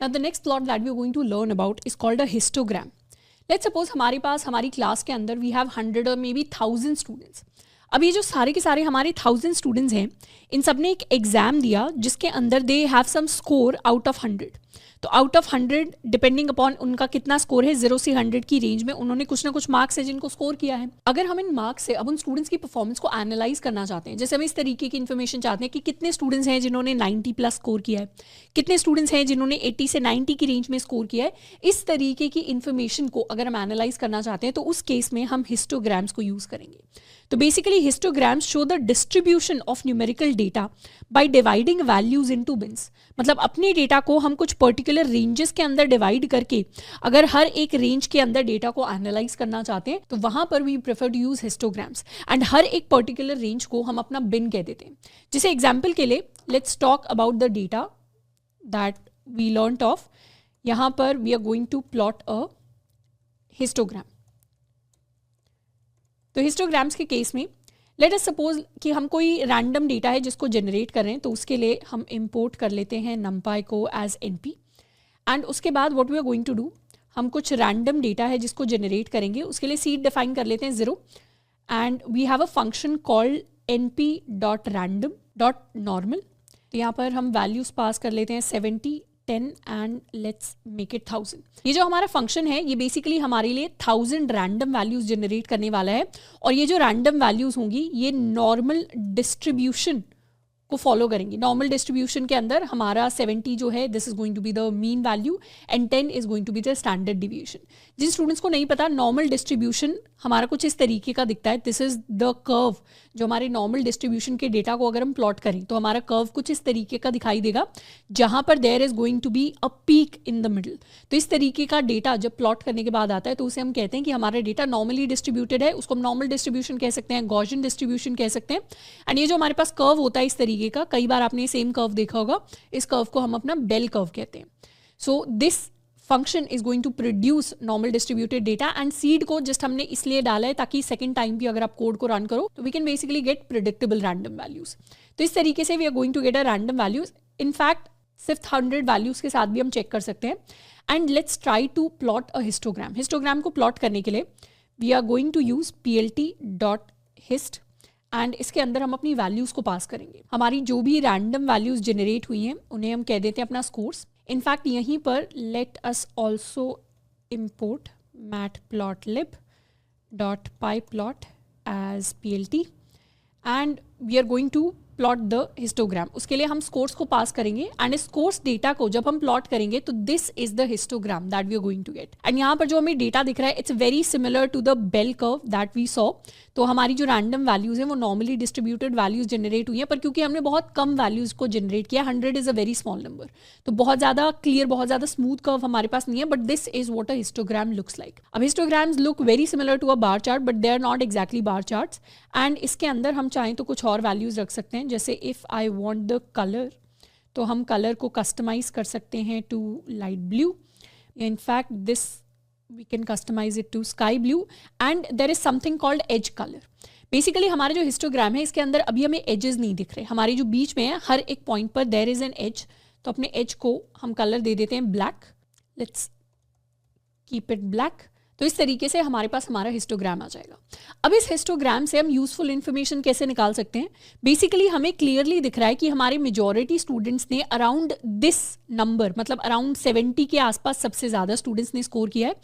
Now the next plot that we are going to learn about is called a histogram. Let's suppose हमारे पास हमारी class के अंदर we have 100 or maybe 1000 students. अब ये जो सारे के सारे हमारे 1000 स्टूडेंट्स हैं, इन सब ने एक एग्जाम दिया जिसके अंदर they have some score out of 100. तो आउट ऑफ 100 डिपेंडिंग अपॉन उनका कितना स्कोर है, 0 से 100 की रेंज में उन्होंने कुछ ना कुछ मार्क्स है जिनको स्कोर किया है. अगर हम इन मार्क्स से अब उन स्टूडेंट्स की परफॉर्मेंस को एनालाइज करना चाहते हैं, जैसे हम इस तरीके की इन्फॉर्मेशन चाहते हैं कि कितने स्टूडेंट्स हैं जिन्होंने 90 प्लस स्कोर किया है, कितने स्टूडेंट्स हैं जिन्होंने 80 से 90 की रेंज में स्कोर किया है, इस तरीके की इन्फॉर्मेशन को अगर हम एनालाइज करना चाहते हैं तो उस केस में हम हिस्टोग्राम्स को यूज करेंगे. तो basically histograms show the distribution of numerical data by dividing values into beans. मतलब अपने डेटा को हम कुछ पर्टिकुलर रेंजेस के अंदर डिवाइड करके अगर हर एक रेंज के अंदर डेटा को एनालाइज करना चाहते हैं तो वहां पर we prefer to use histograms. And हर एक पर्टिकुलर रेंज को हम अपना बिन कह देते हैं. जैसे एग्जाम्पल के लिए let's talk about the data that we learned of. यहां पर we are going to plot a histogram. तो हिस्टोग्राम्स के केस में लेट अस सपोज कि हम कोई रैंडम डेटा है जिसको जनरेट कर रहे हैं, तो उसके लिए हम इंपोर्ट कर लेते हैं numpy को एज np. एंड उसके बाद what we are going to do, हम कुछ रैंडम डेटा है जिसको जनरेट करेंगे, उसके लिए सीड डिफाइन कर लेते हैं 0. And we have a function called np.random.normal. तो यहाँ पर हम वैल्यूज पास कर लेते हैं 70, 10 एंड लेट्स मेक इट 1000. ये जो हमारा फंक्शन है ये बेसिकली हमारे लिए 1000 रैंडम वैल्यूज जनरेट करने वाला है. और ये जो रैंडम वैल्यूज होंगी ये नॉर्मल डिस्ट्रीब्यूशन को फॉलो करेंगी. नॉर्मल डिस्ट्रीब्यूशन के अंदर हमारा 70 जो है this is going to be the mean value and 10 is going to be the standard deviation. जिन स्टूडेंट्स को नहीं पता, नॉर्मल डिस्ट्रीब्यूशन हमारा कुछ इस तरीके का दिखता है. This is the curve. जो हमारे नॉर्मल डिस्ट्रीब्यूशन के डेटा को अगर हम प्लॉट करें तो हमारा कर्व कुछ इस तरीके का दिखाई देगा जहां पर there is going to be a peak in the middle. तो इस तरीके का डेटा जब प्लॉट करने के बाद आता है तो उसे हम कहते हैं कि हमारा डेटा नॉर्मली डिस्ट्रीब्यूटेड है. उसको हम नॉर्मल डिस्ट्रीब्यूशन कह सकते हैं, गॉसियन डिस्ट्रीब्यूशन कह सकते हैं. एंड ये जो हमारे पास कर्व होता है इस तरीके का, कई बार आपने सेम कर्व देखा होगा, इस कर्व को हम अपना बेल कर्व कहते हैं. So this function is going to produce normal distributed data. And seed को जस्ट हमने इसलिए डाला है ताकि सेकंड टाइम भी अगर आप कोड को रन करो तो we can basically get predictable random values. तो इस तरीके से we are going to get a random values. In fact सिर्फ 100 वैल्यूज के साथ भी हम चेक कर सकते हैं. And let's try to plot a histogram. Histogram को प्लॉट करने के लिए we are going to use plt.hist. And इसके अंदर हम अपनी वैल्यूज को पास करेंगे. हमारी जो भी रैंडम वैल्यूज जनरेट हुई हैं उन्हें हम कह देते हैं अपना स्कोर्स. इनफैक्ट यहीं पर let us also import matplotlib.pyplot as plt and we are going to plot the histogram. उसके लिए हम स्कोर्स को पास करेंगे एंड इस स्कोर्स डेटा को जब हम प्लॉट करेंगे तो this is the histogram that we are going to get. And यहाँ पर जो हमें डेटा दिख रहा है it's very similar to the bell curve that we saw. तो हमारी जो रैंडम वैल्यूज हैं वो नॉर्मली डिस्ट्रीब्यूटेड वैल्यूज जनरेट हुई हैं, पर क्योंकि हमने बहुत कम वैल्यूज को जनरेट किया, 100 is a very small number, तो बहुत ज़्यादा क्लियर, बहुत ज़्यादा स्मूथ कर्व हमारे पास नहीं है. But this is what a histogram looks like. अब histograms look very similar to a bar chart but they are not exactly bar charts. And इसके अंदर हम चाहें तो कुछ और वैल्यूज रख सकते हैं. जैसे if I want the color, तो हम कलर को कस्टमाइज कर सकते हैं to light blue. In fact this we can customize it to sky blue and there is something called edge color. Basically हमारा जो हिस्टोग्राम है इसके अंदर अभी हमें एजेस नहीं दिख रहे. हमारी जो बीच में है हर एक पॉइंट पर देयर इज एन एज. तो अपने एज को हम कलर दे देते हैं black. Let's keep it black. तो इस तरीके से हमारे पास हमारा हिस्टोग्राम आ जाएगा. अब इस हिस्टोग्राम से हम यूजफुल इन्फॉर्मेशन कैसे निकाल सकते हैं. बेसिकली हमें क्लियरली दिख रहा है कि हमारे मेजॉरिटी स्टूडेंट्स ने अराउंड दिस नंबर, मतलब अराउंड 70 के आसपास सबसे ज़्यादा स्टूडेंट्स ने स्कोर किया है.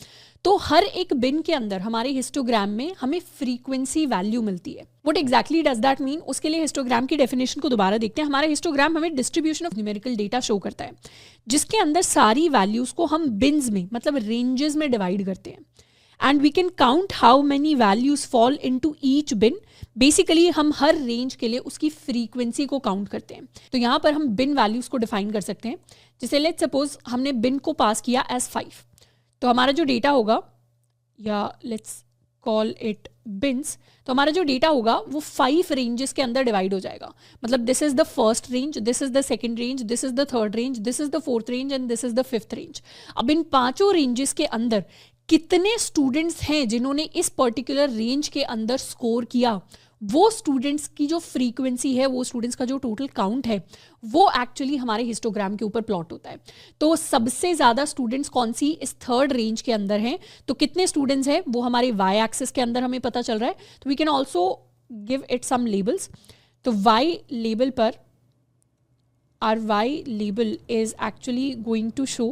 तो हर एक बिन के अंदर हमारे हिस्टोग्राम में हमें फ्रीक्वेंसी वैल्यू मिलती है. What exactly does that mean, उसके लिए हिस्टोग्राम की डेफिनेशन को दोबारा देखते हैं. हमारा हिस्टोग्राम हमें distribution of numerical data show करता है जिसके अंदर सारी वैल्यूज को हम बिन्स में, मतलब रेंजेस में डिवाइड करते हैं. And we can count how many values fall into each bin. Basically हम हर रेंज के लिए उसकी फ्रीक्वेंसी को काउंट करते हैं. तो यहाँ पर हम बिन वैल्यूज को डिफाइन कर सकते हैं. जैसे लेट्स सपोज हमने बिन को पास किया एज 5, तो हमारा जो डेटा होगा, या लेट्स कॉल इट बिन्स, तो हमारा जो डेटा होगा वो 5 रेंजेस के अंदर डिवाइड हो जाएगा. मतलब this is the first range, this is the second range, this is the third range, this is the fourth range and this is the fifth range. अब इन 5 रेंजेस के अंदर कितने स्टूडेंट्स हैं जिन्होंने इस पर्टिकुलर रेंज के अंदर स्कोर किया, वो स्टूडेंट्स की जो फ्रीक्वेंसी है, वो स्टूडेंट्स का जो टोटल काउंट है, वो एक्चुअली हमारे हिस्टोग्राम के ऊपर प्लॉट होता है। तो सबसे ज़्यादा स्टूडेंट्स कौन सी इस थर्ड रेंज के अंदर हैं, तो कितने स्टूडेंट्स हैं वो हमारे वाई एक्सिस के अंदर हमें पता चल रहा है। तो we can also give it some labels. तो वाई लेबल पर, our y label is actually going to show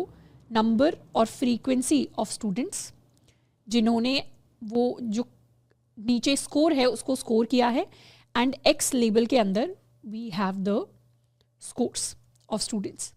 number और फ्रीक्वेंसी ऑफ स्टूडेंट्स जिन्होंने वो जो नीचे स्कोर है उसको स्कोर किया है, एंड एक्स लेबल के अंदर we have the scores of students.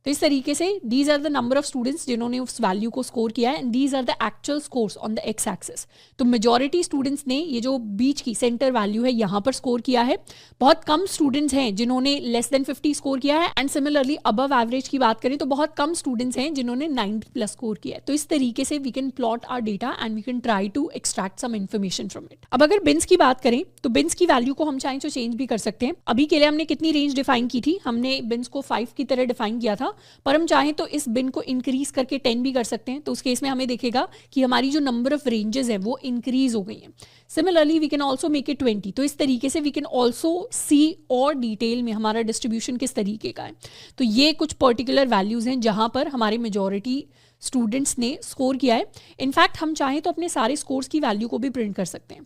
तो इस तरीके से these are the number of students जिन्होंने उस वैल्यू को स्कोर किया है, and these are the actual scores on the x axis. तो मेजॉरिटी स्टूडेंट्स ने ये जो बीच की सेंटर वैल्यू है यहाँ पर स्कोर किया है। बहुत कम स्टूडेंट्स हैं जिन्होंने लेस देन 50 स्कोर किया है, एंड सिमिलरली अबव एवरेज की बात करें तो बहुत कम स्टूडेंट्स हैं जिन्होंने 90 प्लस स्कोर किया है। तो इस तरीके से we can plot our data and we can try to extract some information from it. अब अगर बिन्स की बात करें तो बिन्स की वैल्यू को हम चाहें तो चेंज भी कर सकते हैं। अभी के लिए हमने कितनी रेंज डिफाइन की थी, हमने बिन्स को 5 की तरह डिफाइन किया था, पर हम चाहें तो इस बिन को इंक्रीज करके 10 भी कर सकते हैं। तो उस केस में हमें देखेगा कि हमारी जो नंबर ऑफ रेंजेस है वो इंक्रीज हो गई हैं। Similarly we can also make it 20। तो इस तरीके से वी कैन ऑल्सो सी और डिटेल में हमारा डिस्ट्रीब्यूशन किस तरीके का है। तो ये कुछ पर्टिकुलर वैल्यूज हैं जहां पर हमारे मेजॉरिटी स्टूडेंट्स ने स्कोर किया है। इनफैक्ट हम चाहें तो अपने सारे स्कोर्स की वैल्यू को भी प्रिंट कर सकते हैं।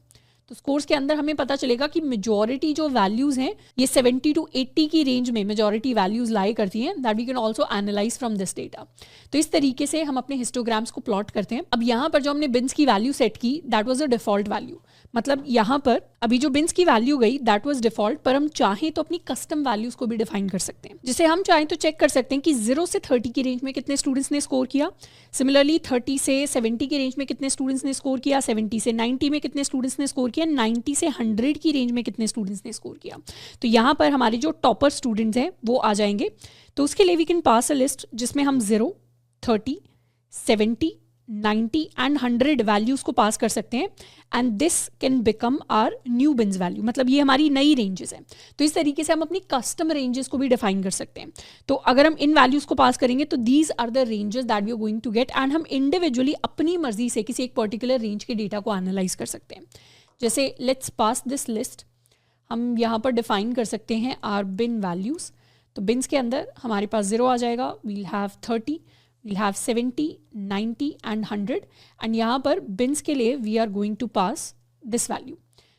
तो स्कोर्स के अंदर हमें पता चलेगा कि मेजॉरिटी जो वैल्यूज हैं ये 70 to 80 की रेंज में मेजॉरिटी वैल्यूज लाई करती हैं, that we can also analyse from this data. तो इस तरीके से हम अपने हिस्टोग्राम्स को प्लॉट करते हैं। अब यहाँ पर जो हमने बिन्स की वैल्यू सेट की that was a default value, मतलब यहाँ पर अभी जो बिन्स की वैल्यू गई दैट वाज डिफॉल्ट, पर हम चाहें तो अपनी कस्टम वैल्यूज को भी डिफाइन कर सकते हैं, जिसे हम चाहें तो चेक कर सकते हैं कि 0 से 30 की रेंज में कितने स्टूडेंट्स ने स्कोर किया। सिमिलरली 30 से 70 की रेंज में कितने स्टूडेंट्स ने स्कोर किया, 70 से 90 में कितने स्टूडेंट्स ने स्कोर किया, 90 से 100 की रेंज में कितने स्टूडेंट्स ने स्कोर किया। तो यहाँ पर हमारे जो टॉपर स्टूडेंट्स हैं वो आ जाएंगे। तो उसके लिए we can pass a list जिसमें हम 0, 30, 70, 90 एंड 100 वैल्यूज को पास कर सकते हैं, and this can become our new bins value, मतलब ये हमारी नई रेंजेस हैं। तो इस तरीके से हम अपनी कस्टम रेंजेस को भी डिफाइन कर सकते हैं। तो अगर हम इन वैल्यूज को पास करेंगे तो these are the ranges that we are going to get, and हम इंडिविजुअली अपनी मर्जी से किसी एक पर्टिकुलर रेंज के डेटा को एनालाइज कर सकते हैं। जैसे लेट्स पास दिस लिस्ट, हम यहाँ पर डिफाइन कर सकते हैं आर बिन वैल्यूज। तो बिन्स के अंदर हमारे पास 0 आ जाएगा, we'll have 30, we'll have 70, 90 and 100, and यहाँ पर बिन्स के लिए we are going to pass this value।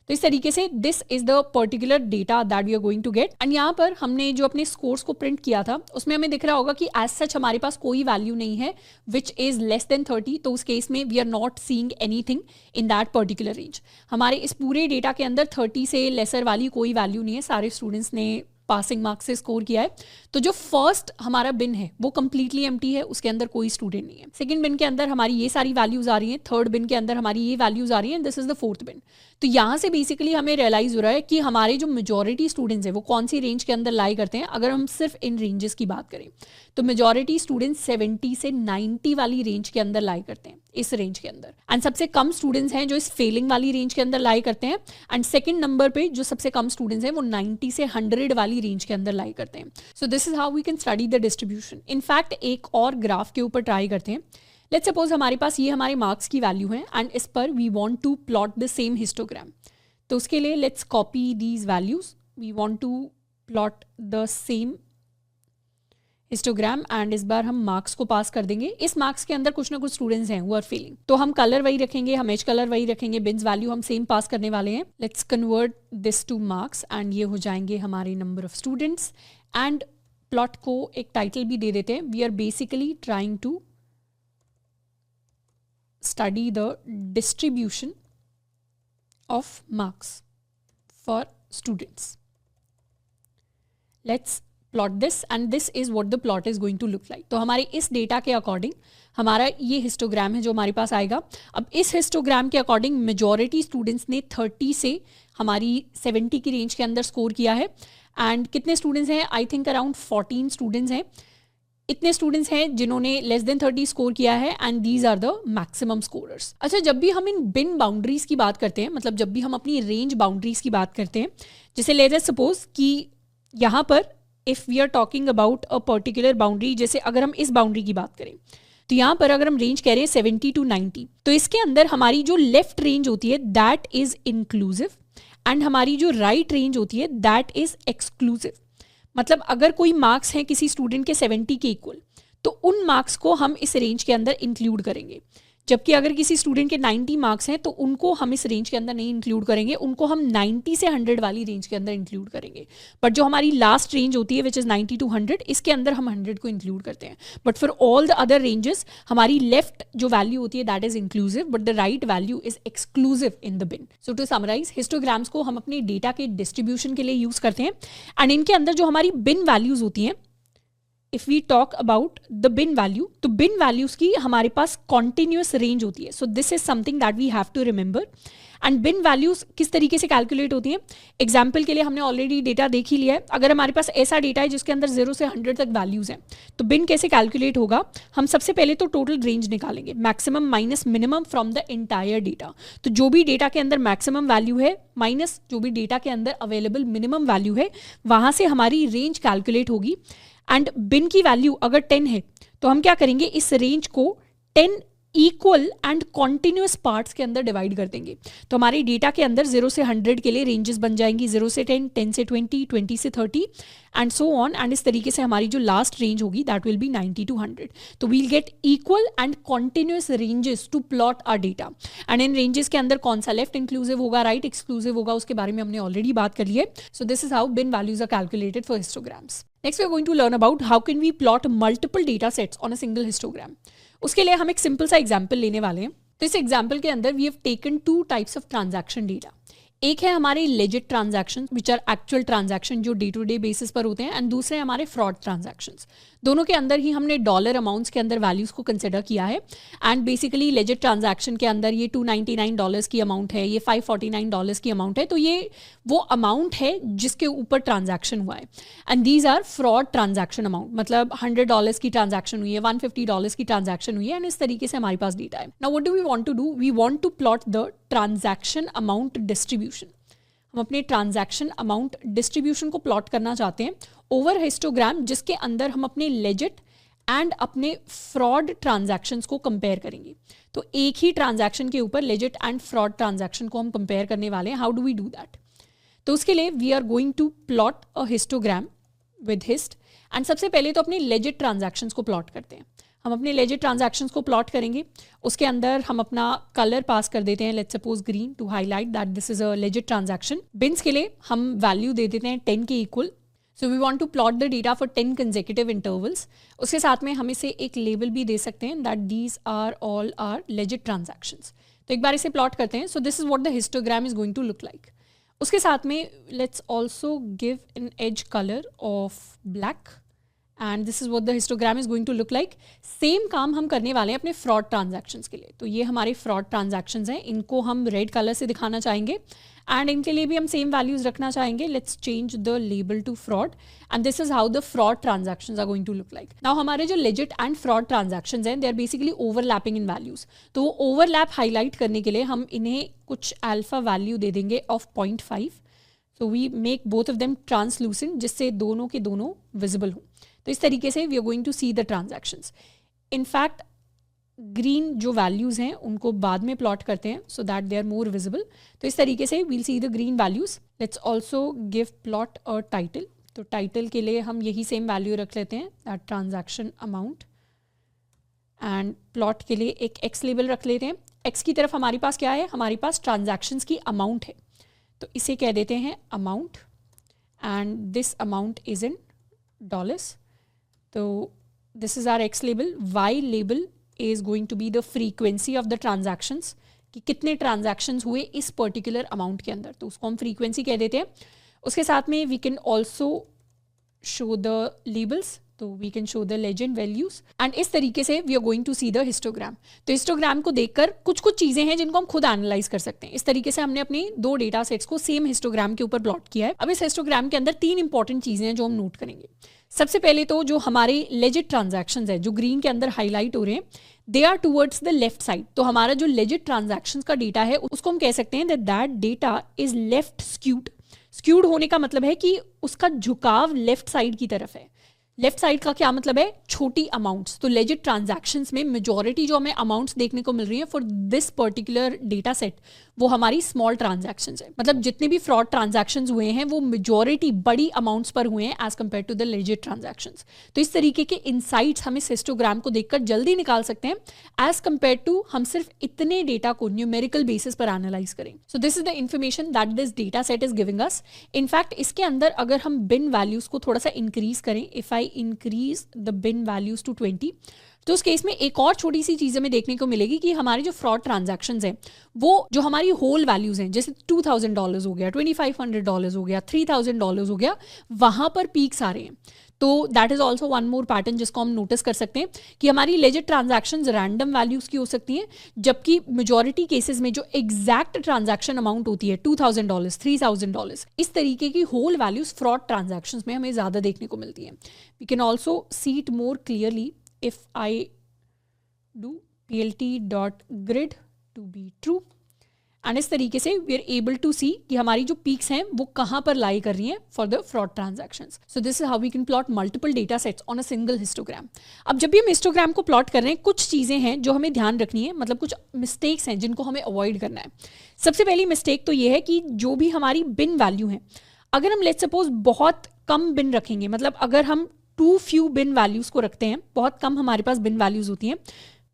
तो इस तरीके से this is the particular data that we are going to get, and यहाँ पर हमने जो अपने स्कोर्स को प्रिंट किया था उसमें हमें दिख रहा होगा कि एज सच हमारे पास कोई वैल्यू नहीं है विच इज़ लेस देन 30। तो उस केस में we are not seeing anything in that particular range. हमारे इस पूरे डेटा के अंदर 30 से लेसर वाली कोई वैल्यू नहीं है, सारे स्टूडेंट्स ने पासिंग मार्क्स से स्कोर किया है। तो जो फर्स्ट हमारा बिन है वो कंप्लीटली एम्प्टी है, उसके अंदर कोई स्टूडेंट नहीं है। सेकंड बिन के अंदर हमारी ये सारी वैल्यूज आ रही हैं, थर्ड बिन के अंदर हमारी ये वैल्यूज आ रही हैं, दिस इज द फोर्थ बिन। तो यहाँ से बेसिकली हमें रियलाइज हो रहा है कि हमारे जो मेजॉरिटी स्टूडेंट्स हैं वो कौन सी रेंज के अंदर लाई करते हैं। अगर हम सिर्फ इन रेंजेस की बात करें तो मेजॉरिटी स्टूडेंट्स 70 से 90 वाली रेंज के अंदर लाई करते हैं, इस रेंज के अंदर, एंड सबसे कम स्टूडेंट्स हैं जो इस फेलिंग वाली रेंज के अंदर लाई करते हैं, एंड सेकंड नंबर पे जो सबसे कम स्टूडेंट्स हैं वो 90 से 100 वाली रेंज के अंदर लाई करते हैं। So this is how we can study the distribution. In fact एक और ग्राफ के ऊपर ट्राई करते हैं। लेट्स सपोज हमारे पास ये हमारे मार्क्स की वैल्यू है एंड इस पर we want to plot the same histogram. तो उसके लिए let's copy these values, we want to plot the same histogram, and इस बार हम मार्क्स को पास कर देंगे। इस मार्क्स के अंदर कुछ ना कुछ स्टूडेंट्स हैं वो आर फेलिंग, तो हम कलर वही रखेंगे, हम एज कलर वही रखेंगे, बिन्स वैल्यू हम सेम पास करने वाले हैं। Let's convert this to marks, and ये हो जाएंगे हमारे number of students. And plot को एक टाइटल भी दे देते हैं, we are basically trying to study the distribution of marks for students. Let's plot this, and this is what the plot is going to look like. तो हमारे इस data के अकॉर्डिंग हमारा ये हिस्टोग्राम है जो हमारे पास आएगा। अब इस हिस्टोग्राम के अकॉर्डिंग मेजॉरिटी स्टूडेंट्स ने 30 से हमारी 70 की रेंज के अंदर स्कोर किया है, एंड कितने स्टूडेंट्स हैं, आई थिंक अराउंड 14 स्टूडेंट्स हैं। इतने स्टूडेंट्स हैं जिन्होंने लेस देन 30 स्कोर किया है, and these are the maximum scorers. अच्छा, जब भी हम इन बिन बाउंड्रीज की बात करते हैं, मतलब जब भी हम अपनी रेंज बाउंड्रीज की बात करते हैं, जैसे लेट अस सपोज कि यहाँ पर if we are talking about a particular boundary, जैसे अगर हम इस बाउंड्री की बात करें तो यहाँ पर अगर हम रेंज कह रहे हैं 70 to 90, तो इसके अंदर हमारी जो लेफ्ट रेंज होती है दैट इज इंक्लूसिव, एंड हमारी जो राइट रेंज होती है दैट इज एक्सक्लूसिव। मतलब अगर कोई मार्क्स हैं किसी स्टूडेंट के 70 के इक्वल, तो उन मार्क्स को हम इस रेंज के अंदर इंक्लूड करेंगे, जबकि अगर किसी स्टूडेंट के 90 मार्क्स हैं तो उनको हम इस रेंज के अंदर नहीं इंक्लूड करेंगे, उनको हम 90 से 100 वाली रेंज के अंदर इंक्लूड करेंगे। बट जो हमारी लास्ट रेंज होती है विच इज़ 90 to 100, इसके अंदर हम 100 को इंक्लूड करते हैं। But for all the other ranges हमारी लेफ्ट जो वैल्यू होती है that is inclusive, but the right value is exclusive in the bin. So to summarise, histograms को हम अपने डेटा के डिस्ट्रीब्यूशन के लिए यूज करते हैं, एंड इनके अंदर जो हमारी बिन वैल्यूज होती हैं, if we talk about the bin value, तो बिन वैल्यूज की हमारे पास कॉन्टिन्यूस रेंज होती है। So this is something that we have to remember. And bin values किस तरीके से कैलकुलेट होती हैं, एग्जाम्पल के लिए हमने ऑलरेडी डेटा देख ही लिया है। अगर हमारे पास ऐसा डेटा है जिसके अंदर 0 से 100 तक वैल्यूज हैं, तो बिन कैसे कैलकुलेट होगा, हम सबसे पहले तो टोटल रेंज निकालेंगे, maximum minus minimum from the entire data. तो जो भी डेटा के अंदर मैक्सिमम वैल्यू है माइनस जो भी डेटा के अंदर अवेलेबल मिनिमम वैल्यू है, वहां से हमारी रेंज कैलकुलेट होगी। एंड बिन की वैल्यू अगर 10 है तो हम क्या करेंगे, इस रेंज को 10 इक्वल एंड कॉन्टिन्यूस पार्ट्स के अंदर डिवाइड कर देंगे। तो हमारे डेटा के अंदर 0 से 100 के लिए रेंजेस बन जाएंगी, 0 से 10, 10 से 20, 20 से 30 एंड सो ऑन। एंड इस तरीके से हमारी जो लास्ट रेंज होगी दैट विल बी 90 to 100। तो we'll get equal and continuous ranges to plot our data. And in ranges के अंदर कौन सा लेफ्ट इंक्लूसिव होगा, राइट एक्सक्लूसिव होगा, उसके बारे में हमने ऑलरेडी बात कर ली है। So this is how bin values are calculated for histograms. Next we are going to learn about how can we plot multiple data sets on a single histogram. उसके लिए हम एक सिंपल सा एग्जाम्पल लेने वाले हैं। तो इस एग्जाम्पल के अंदर we have taken 2 types of transaction data. एक है हमारे legit transaction which are actual transaction जो डे टू डे बेसिस पर होते हैं, एंड दूसरे हमारे फ्रॉड ट्रांजैक्शंस। दोनों के अंदर ही हमने डॉलर अमाउंट्स के अंदर वैल्यूज को कंसिडर किया है। एंड बेसिकली लेजिट ट्रांजैक्शन के अंदर ये $299 की अमाउंट है, ये $549 की अमाउंट है। तो ये वो अमाउंट है जिसके ऊपर ट्रांजैक्शन हुआ है। And these are fraud transaction amount, मतलब $100 की ट्रांजैक्शन हुई है, $150 की ट्रांजैक्शन हुई है, एंड इस तरीके से हमारे पास डेटा है। Now what do we want to do, we want to plot the transaction amount distribution. हम अपने ट्रांजैक्शन अमाउंट डिस्ट्रीब्यूशन को प्लॉट करना चाहते हैं ओवर हिस्टोग्राम, जिसके अंदर हम अपने लेजिट एंड अपने फ्रॉड ट्रांजैक्शंस को कंपेयर करेंगे। तो एक ही ट्रांजैक्शन के ऊपर लेजिट एंड फ्रॉड ट्रांजैक्शन को हम कंपेयर करने वाले हैं। How do we do that? तो उसके लिए we are going to plot a histogram with hist. And सबसे पहले तो अपने लेजिट ट्रांजैक्शंस को प्लॉट करते हैं। हम अपने लेजिट ट्रांजैक्शंस को प्लॉट करेंगे, उसके अंदर हम अपना कलर पास कर देते हैं, let's suppose green, to highlight that this is a legit transaction. Bins के लिए हम वैल्यू दे देते हैं 10 के equal. So we want to plot the data for 10 consecutive intervals. उसके साथ में हम इसे एक लेबल भी दे सकते हैं that these are all our legit transactions. तो एक बार इसे प्लॉट करते हैं। So this is what the histogram is going to look like. उसके साथ में let's also give an edge colour of black and this is what the histogram is going to look like. Same काम हम करने वाले हैं अपने fraud transactions के लिए। तो ये हमारे फ्रॉड ट्रांजैक्शंस हैं, इनको हम रेड कलर से दिखाना चाहेंगे एंड इनके लिए भी हम सेम वैल्यूज रखना चाहेंगे। Let's change the label to fraud and this is how the fraud transactions are going to look like. Now हमारे जो लेजिट एंड फ्रॉड ट्रांजैक्शंस हैं they are basically overlapping in values. तो वो overlap highlight करने के लिए हम इन्हें कुछ अल्फा वैल्यू दे देंगे of 0.5। So we make both of them translucent, जिससे दोनों के दोनों विजिबल हों। तो इस तरीके से we are going to see the transactions. In fact green जो वैल्यूज़ हैं उनको बाद में प्लॉट करते हैं so that they are more visible. तो इस तरीके से we'll see the green values. Let's also give plot a title. तो टाइटल के लिए हम यही सेम वैल्यू रख लेते हैं that transaction amount. And plot के लिए एक एक्स लेबल रख लेते हैं। एक्स की तरफ हमारे पास क्या है, हमारे पास ट्रांजैक्शंस की अमाउंट है, तो इसे कह देते हैं amount and this amount is in dollars. तो this is our x label. Y label is going to be the frequency of the transactions, कि कितने ट्रांजैक्शंस हुए इस पर्टिकुलर अमाउंट के अंदर, तो उसको हम फ्रीक्वेंसी कह देते हैं। उसके साथ में we can also show the labels, तो we can show the legend values and इस तरीके से we are going to see the histogram. तो हिस्टोग्राम को देखकर कुछ कुछ चीजें हैं जिनको हम खुद एनालाइज कर सकते हैं। इस तरीके से हमने अपने 2 डेटा सेट्स को सेम हिस्टोग्राम के ऊपर प्लॉट किया है। अब इस हिस्टोग्राम के अंदर 3 इंपॉर्टेंट चीजें हैं जो हम नोट करेंगे। सबसे पहले तो जो हमारे लेजिट ट्रांजैक्शंस है जो ग्रीन के अंदर हाईलाइट हो रहे हैं, they are towards the left side. तो हमारा जो लेजिट ट्रांजैक्शंस का डेटा है उसको हम कह सकते हैं that data is left skewed. Skewed होने का मतलब है कि उसका झुकाव लेफ्ट साइड की तरफ है। लेफ्ट साइड का क्या मतलब है, छोटी अमाउंट्स। तो लेजिट ट्रांजैक्शंस में मेजॉरिटी जो हमें अमाउंट्स देखने को मिल रही है for this particular data set, वो हमारी स्मॉल ट्रांजैक्शंस है। मतलब जितने भी फ्रॉड ट्रांजैक्शंस हुए हैं वो मेजॉरिटी बड़ी अमाउंट्स पर हुए हैं as compare to the legit transactions. तो इस तरीके के इनसाइट्स हम इस हिस्टोग्राम को देखकर जल्दी निकाल सकते हैं एज कंपेयर टू हम सिर्फ इतने डेटा को न्यूमेरिकल बेसिस पर एनालाइज करें। सो this is the information that this data set is giving us. In fact इसके अंदर अगर हम बिन वैल्यूज को थोड़ा सा इंक्रीज करें, if I increase the bin values to 20, तो उस केस में एक और छोटी सी चीज़ हमें देखने को मिलेगी कि हमारे जो फ्रॉड ट्रांजैक्शंस हैं वो जो हमारी होल वैल्यूज हैं, जैसे $2,000 हो गया, $2,500 हो गया, $3,000 हो गया, वहाँ पर पीक्स आ रहे हैं। तो that is also one more pattern जिसको हम नोटिस कर सकते हैं कि हमारी लेजिट ट्रांजैक्शंस रैंडम वैल्यूज की हो सकती हैं, जबकि मेजॉरिटी केसेस में जो एग्जैक्ट ट्रांजैक्शन अमाउंट होती है $2,000, $3,000, इस तरीके की होल वैल्यूज फ्रॉड ट्रांजैक्शंस में हमें ज़्यादा देखने को मिलती हैं। We can also see it more clearly if I do plt.grid to be true, and इस तरीके से we are able to see कि हमारी जो पीक्स हैं वो कहाँ पर लाई कर रही हैं for the fraud transactions. So this is how we can plot multiple data sets on a single histogram. अब जब भी हम हिस्टोग्राम को प्लॉट कर रहे हैं, कुछ चीज़ें हैं जो हमें ध्यान रखनी है, मतलब कुछ मिस्टेक्स हैं जिनको हमें अवॉइड करना है। सबसे पहली मिस्टेक तो ये है कि जो भी हमारी बिन वैल्यू है, अगर हम लेट्स सपोज बहुत कम बिन रखेंगे, मतलब अगर हम टू फ्यू बिन वैल्यूज़ को रखते हैं, बहुत कम हमारे पास बिन वैल्यूज़ होती हैं,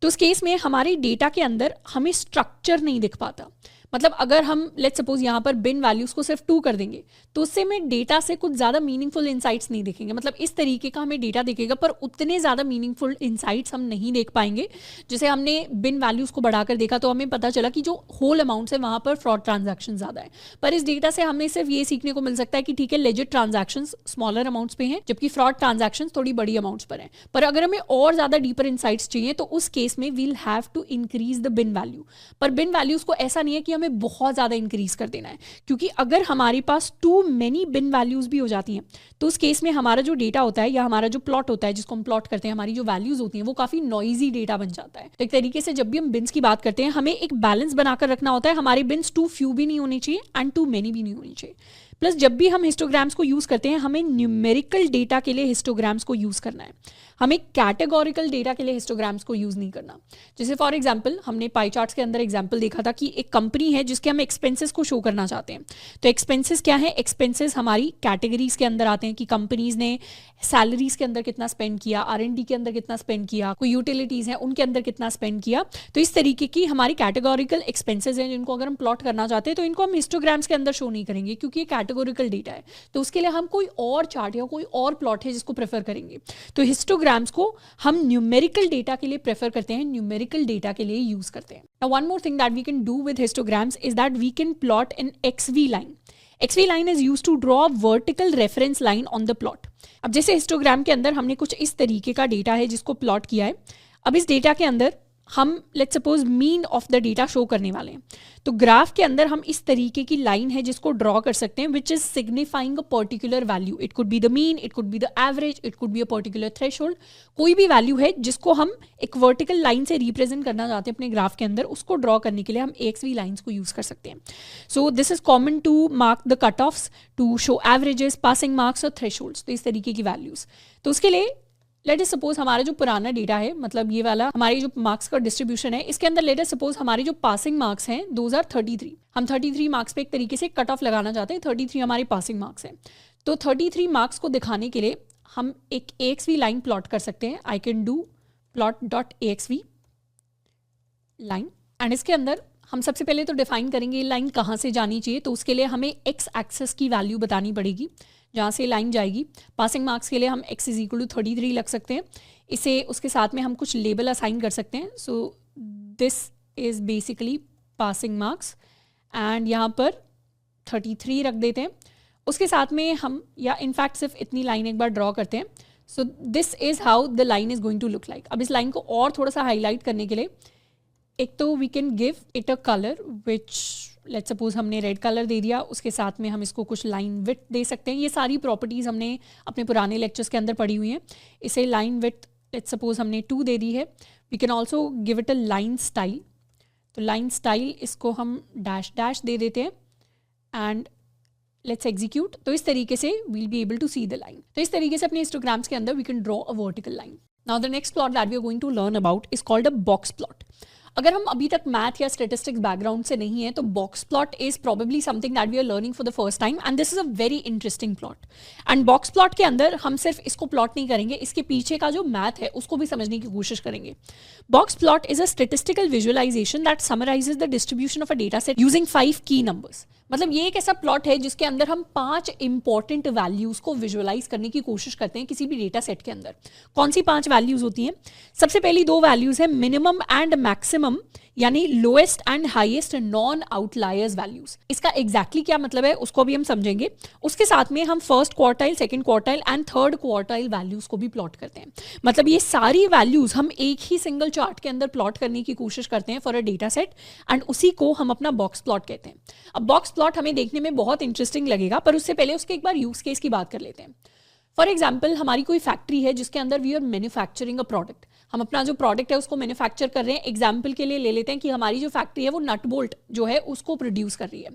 तो उस केस में हमारे डेटा के अंदर हमें स्ट्रक्चर नहीं दिख पाता। मतलब अगर हम लेट्स सपोज यहाँ पर बिन वैल्यूज़ को सिर्फ 2 कर देंगे तो उससे हमें डेटा से कुछ ज़्यादा मीनिंगफुल इंसाइट्स नहीं दिखेंगे। मतलब इस तरीके का हमें डेटा दिखेगा पर उतने ज़्यादा मीनिंगफुल इंसाइट्स हम नहीं देख पाएंगे। जैसे हमने बिन वैल्यूज़ को बढ़ाकर देखा तो हमें पता चला कि जो होल अमाउंट्स है वहाँ पर फ्रॉड ट्रांजैक्शन ज़्यादा है, पर इस डेटा से हमें सिर्फ ये सीखने को मिल सकता है कि ठीक है, लेजिट ट्रांजैक्शन स्मॉलर अमाउंट्स पे हैं जबकि फ्रॉड ट्रांजैक्शन थोड़ी बड़ी अमाउंट्स पर हैं। पर अगर हमें और ज़्यादा डीपर इंसाइट्स चाहिए तो उस केस में we'll have to increase the bin value. पर बिन वैल्यूज़ को ऐसा नहीं है कि हमें बहुत ज़्यादा इंक्रीज कर देना है, क्योंकि अगर हमारे पास टू मेनी बिन वैल्यूज भी हो जाती हैं तो उस केस में हमारा जो डेटा होता है या हमारा जो प्लॉट होता है जिसको हम प्लॉट करते हैं, हमारी जो वैल्यूज होती हैं वो काफी नॉइजी डेटा बन जाता है। तो एक तरीके से जब भी हम बिन्स की बात करते हैं हमें एक बैलेंस बनाकर रखना होता है। हमारे बिन्स टू फ्यू भी नहीं होनी चाहिए एंड टू मेनी भी नहीं होनी चाहिए। प्लस जब भी हम हिस्टोग्राम्स को यूज करते हैं हमें न्यूमेरिकल डेटा के लिए हिस्टोग्राम्स को यूज करना है, हमें कैटेगोरिकल डेटा के लिए हिस्टोग्राम्स को यूज नहीं करना। जैसे फॉर एग्जांपल हमने पाई चार्ट्स के अंदर एग्जांपल देखा था कि एक कंपनी है जिसके हम एक्सपेंसेस को शो करना चाहते हैं। तो एक्सपेंसेस क्या है, एक्सपेंसेस हमारी कैटेगरीज के अंदर आते हैं कि कंपनीज ने सैलरीज के अंदर कितना स्पेंड किया, R&D के अंदर कितना स्पेंड किया, कोई यूटिलिटीज है उनके अंदर कितना स्पेंड किया। तो इस तरीके की हमारी कैटेगोरिकल एक्सपेंसेस हैं जिनको अगर हम प्लॉट करना चाहते हैं तो इनको हम हिस्टोग्राम्स के अंदर शो नहीं करेंगे क्योंकि ये कैटेगोरिकल डेटा है। तो उसके लिए हम कोई और चार्ट या कोई और प्लॉट है जिसको प्रेफर करेंगे। तो हिस्टोग्राम्स को हम न्यूमेरिकल डेटा के लिए प्रेफर करते हैं, न्यूमेरिकल डेटा के लिए यूज करते हैं। Now one more thing that we can do with histograms is that we can plot an XV line. XV line is used to draw a vertical reference line on the plot. अब जैसे histogram के अंदर हमने कुछ इस तरीके का data है जिसको प्लॉट किया है। अब इस डेटा के अंदर हम let's suppose mean of the data show करने वाले हैं। तो ग्राफ के अंदर हम इस तरीके की लाइन है जिसको ड्रॉ कर सकते हैं which is signifying a particular value. It could be the mean, it could be the average, it could be a particular threshold. कोई भी वैल्यू है जिसको हम एक वर्टिकल लाइन से रिप्रेजेंट करना चाहते हैं अपने ग्राफ के अंदर, उसको ड्रॉ करने के लिए हम एक्सवी लाइन्स को यूज कर सकते हैं। So this is common to mark the cut offs, to show averages, passing marks और थ्रेशोल्ड्स। तो इस तरीके की वैल्यूज। तो उसके लिए लेट अस सपोज हमारा जो पुराना डेटा है, मतलब ये वाला हमारी जो मार्क्स का डिस्ट्रीब्यूशन है, इसके अंदर लेट अस सपोज हमारी जो पासिंग मार्क्स हैं 2033। हम 33 मार्क्स पे एक तरीके से कट ऑफ लगाना चाहते हैं, 33 हमारे पासिंग मार्क्स हैं। तो 33 मार्क्स को दिखाने के लिए हम एक AXV लाइन प्लॉट कर सकते हैं। I can do plot.axv line and इसके अंदर हम सबसे पहले तो डिफाइन करेंगे ये लाइन कहाँ से जानी चाहिए। तो उसके लिए हमें x एक्सेस की वैल्यू बतानी पड़ेगी जहाँ से लाइन जाएगी। पासिंग मार्क्स के लिए हम x इज इक्वल टू 33 लग सकते हैं। इसे उसके साथ में हम कुछ लेबल असाइन कर सकते हैं। So this is basically passing marks and यहाँ पर 33 रख देते हैं। उसके साथ में हम या इनफैक्ट सिर्फ इतनी लाइन एक बार ड्रॉ करते हैं। So this is how the line is going to look like. अब इस लाइन को और थोड़ा सा हाईलाइट करने के लिए एक तो we can give it a colour which let's suppose हमने रेड कलर दे दिया, उसके साथ में हम इसको कुछ लाइन विड्थ दे सकते हैं। ये सारी प्रॉपर्टीज़ हमने अपने पुराने लेक्चर्स के अंदर पढ़ी हुई हैं। इसे लाइन विड्थ लेट्स सपोज हमने 2 दे दी है। We can also give it a line style. तो लाइन स्टाइल इसको हम डैश डैश दे देते हैं एंड लेट्स एग्जीक्यूट। तो इस तरीके से we'll be able to see the line. तो इस तरीके से अपने हिस्टोग्राम्स के अंदर we can draw a vertical line. Now the next plot that we are going to learn about is called a box plot. अगर हम अभी तक मैथ या स्टेटिस्टिक्स बैकग्राउंड से नहीं है तो box plot is probably something that we are learning for the first time and this is a very interesting plot. And box plot के अंदर हम सिर्फ इसको प्लॉट नहीं करेंगे, इसके पीछे का जो मैथ है उसको भी समझने की कोशिश करेंगे। Box plot is a statistical visualisation that summarises the distribution of a data set using 5 key numbers. मतलब ये एक ऐसा प्लॉट है जिसके अंदर हम 5 इंपॉर्टेंट वैल्यूज को विजुअलाइज करने की कोशिश करते हैं किसी भी डेटा सेट के अंदर। कौन सी 5 वैल्यूज होती हैं? सबसे पहली 2 वैल्यूज है मिनिमम एंड मैक्सिमम, यानी lowest and highest non outliers values. इसका एग्जैक्टली क्या मतलब है उसको भी हम समझेंगे। उसके साथ में हम first quartile, second quartile and third quartile values को भी प्लॉट करते हैं। मतलब ये सारी वैल्यूज हम एक ही सिंगल चार्ट के अंदर प्लॉट करने की कोशिश करते हैं for a data set and उसी को हम अपना बॉक्स प्लॉट कहते हैं। अब बॉक्स प्लॉट हमें देखने में बहुत इंटरेस्टिंग लगेगा, पर उससे पहले उसके एक बार यूज केस की बात कर लेते हैं। फॉर एग्जाम्पल, हमारी कोई फैक्ट्री है जिसके अंदर we are manufacturing a product. हम अपना जो प्रोडक्ट है उसको मैन्युफैक्चर कर रहे हैं। एग्जाम्पल के लिए ले लेते हैं कि हमारी जो फैक्ट्री है वो नट बोल्ट जो है उसको प्रोड्यूस कर रही है।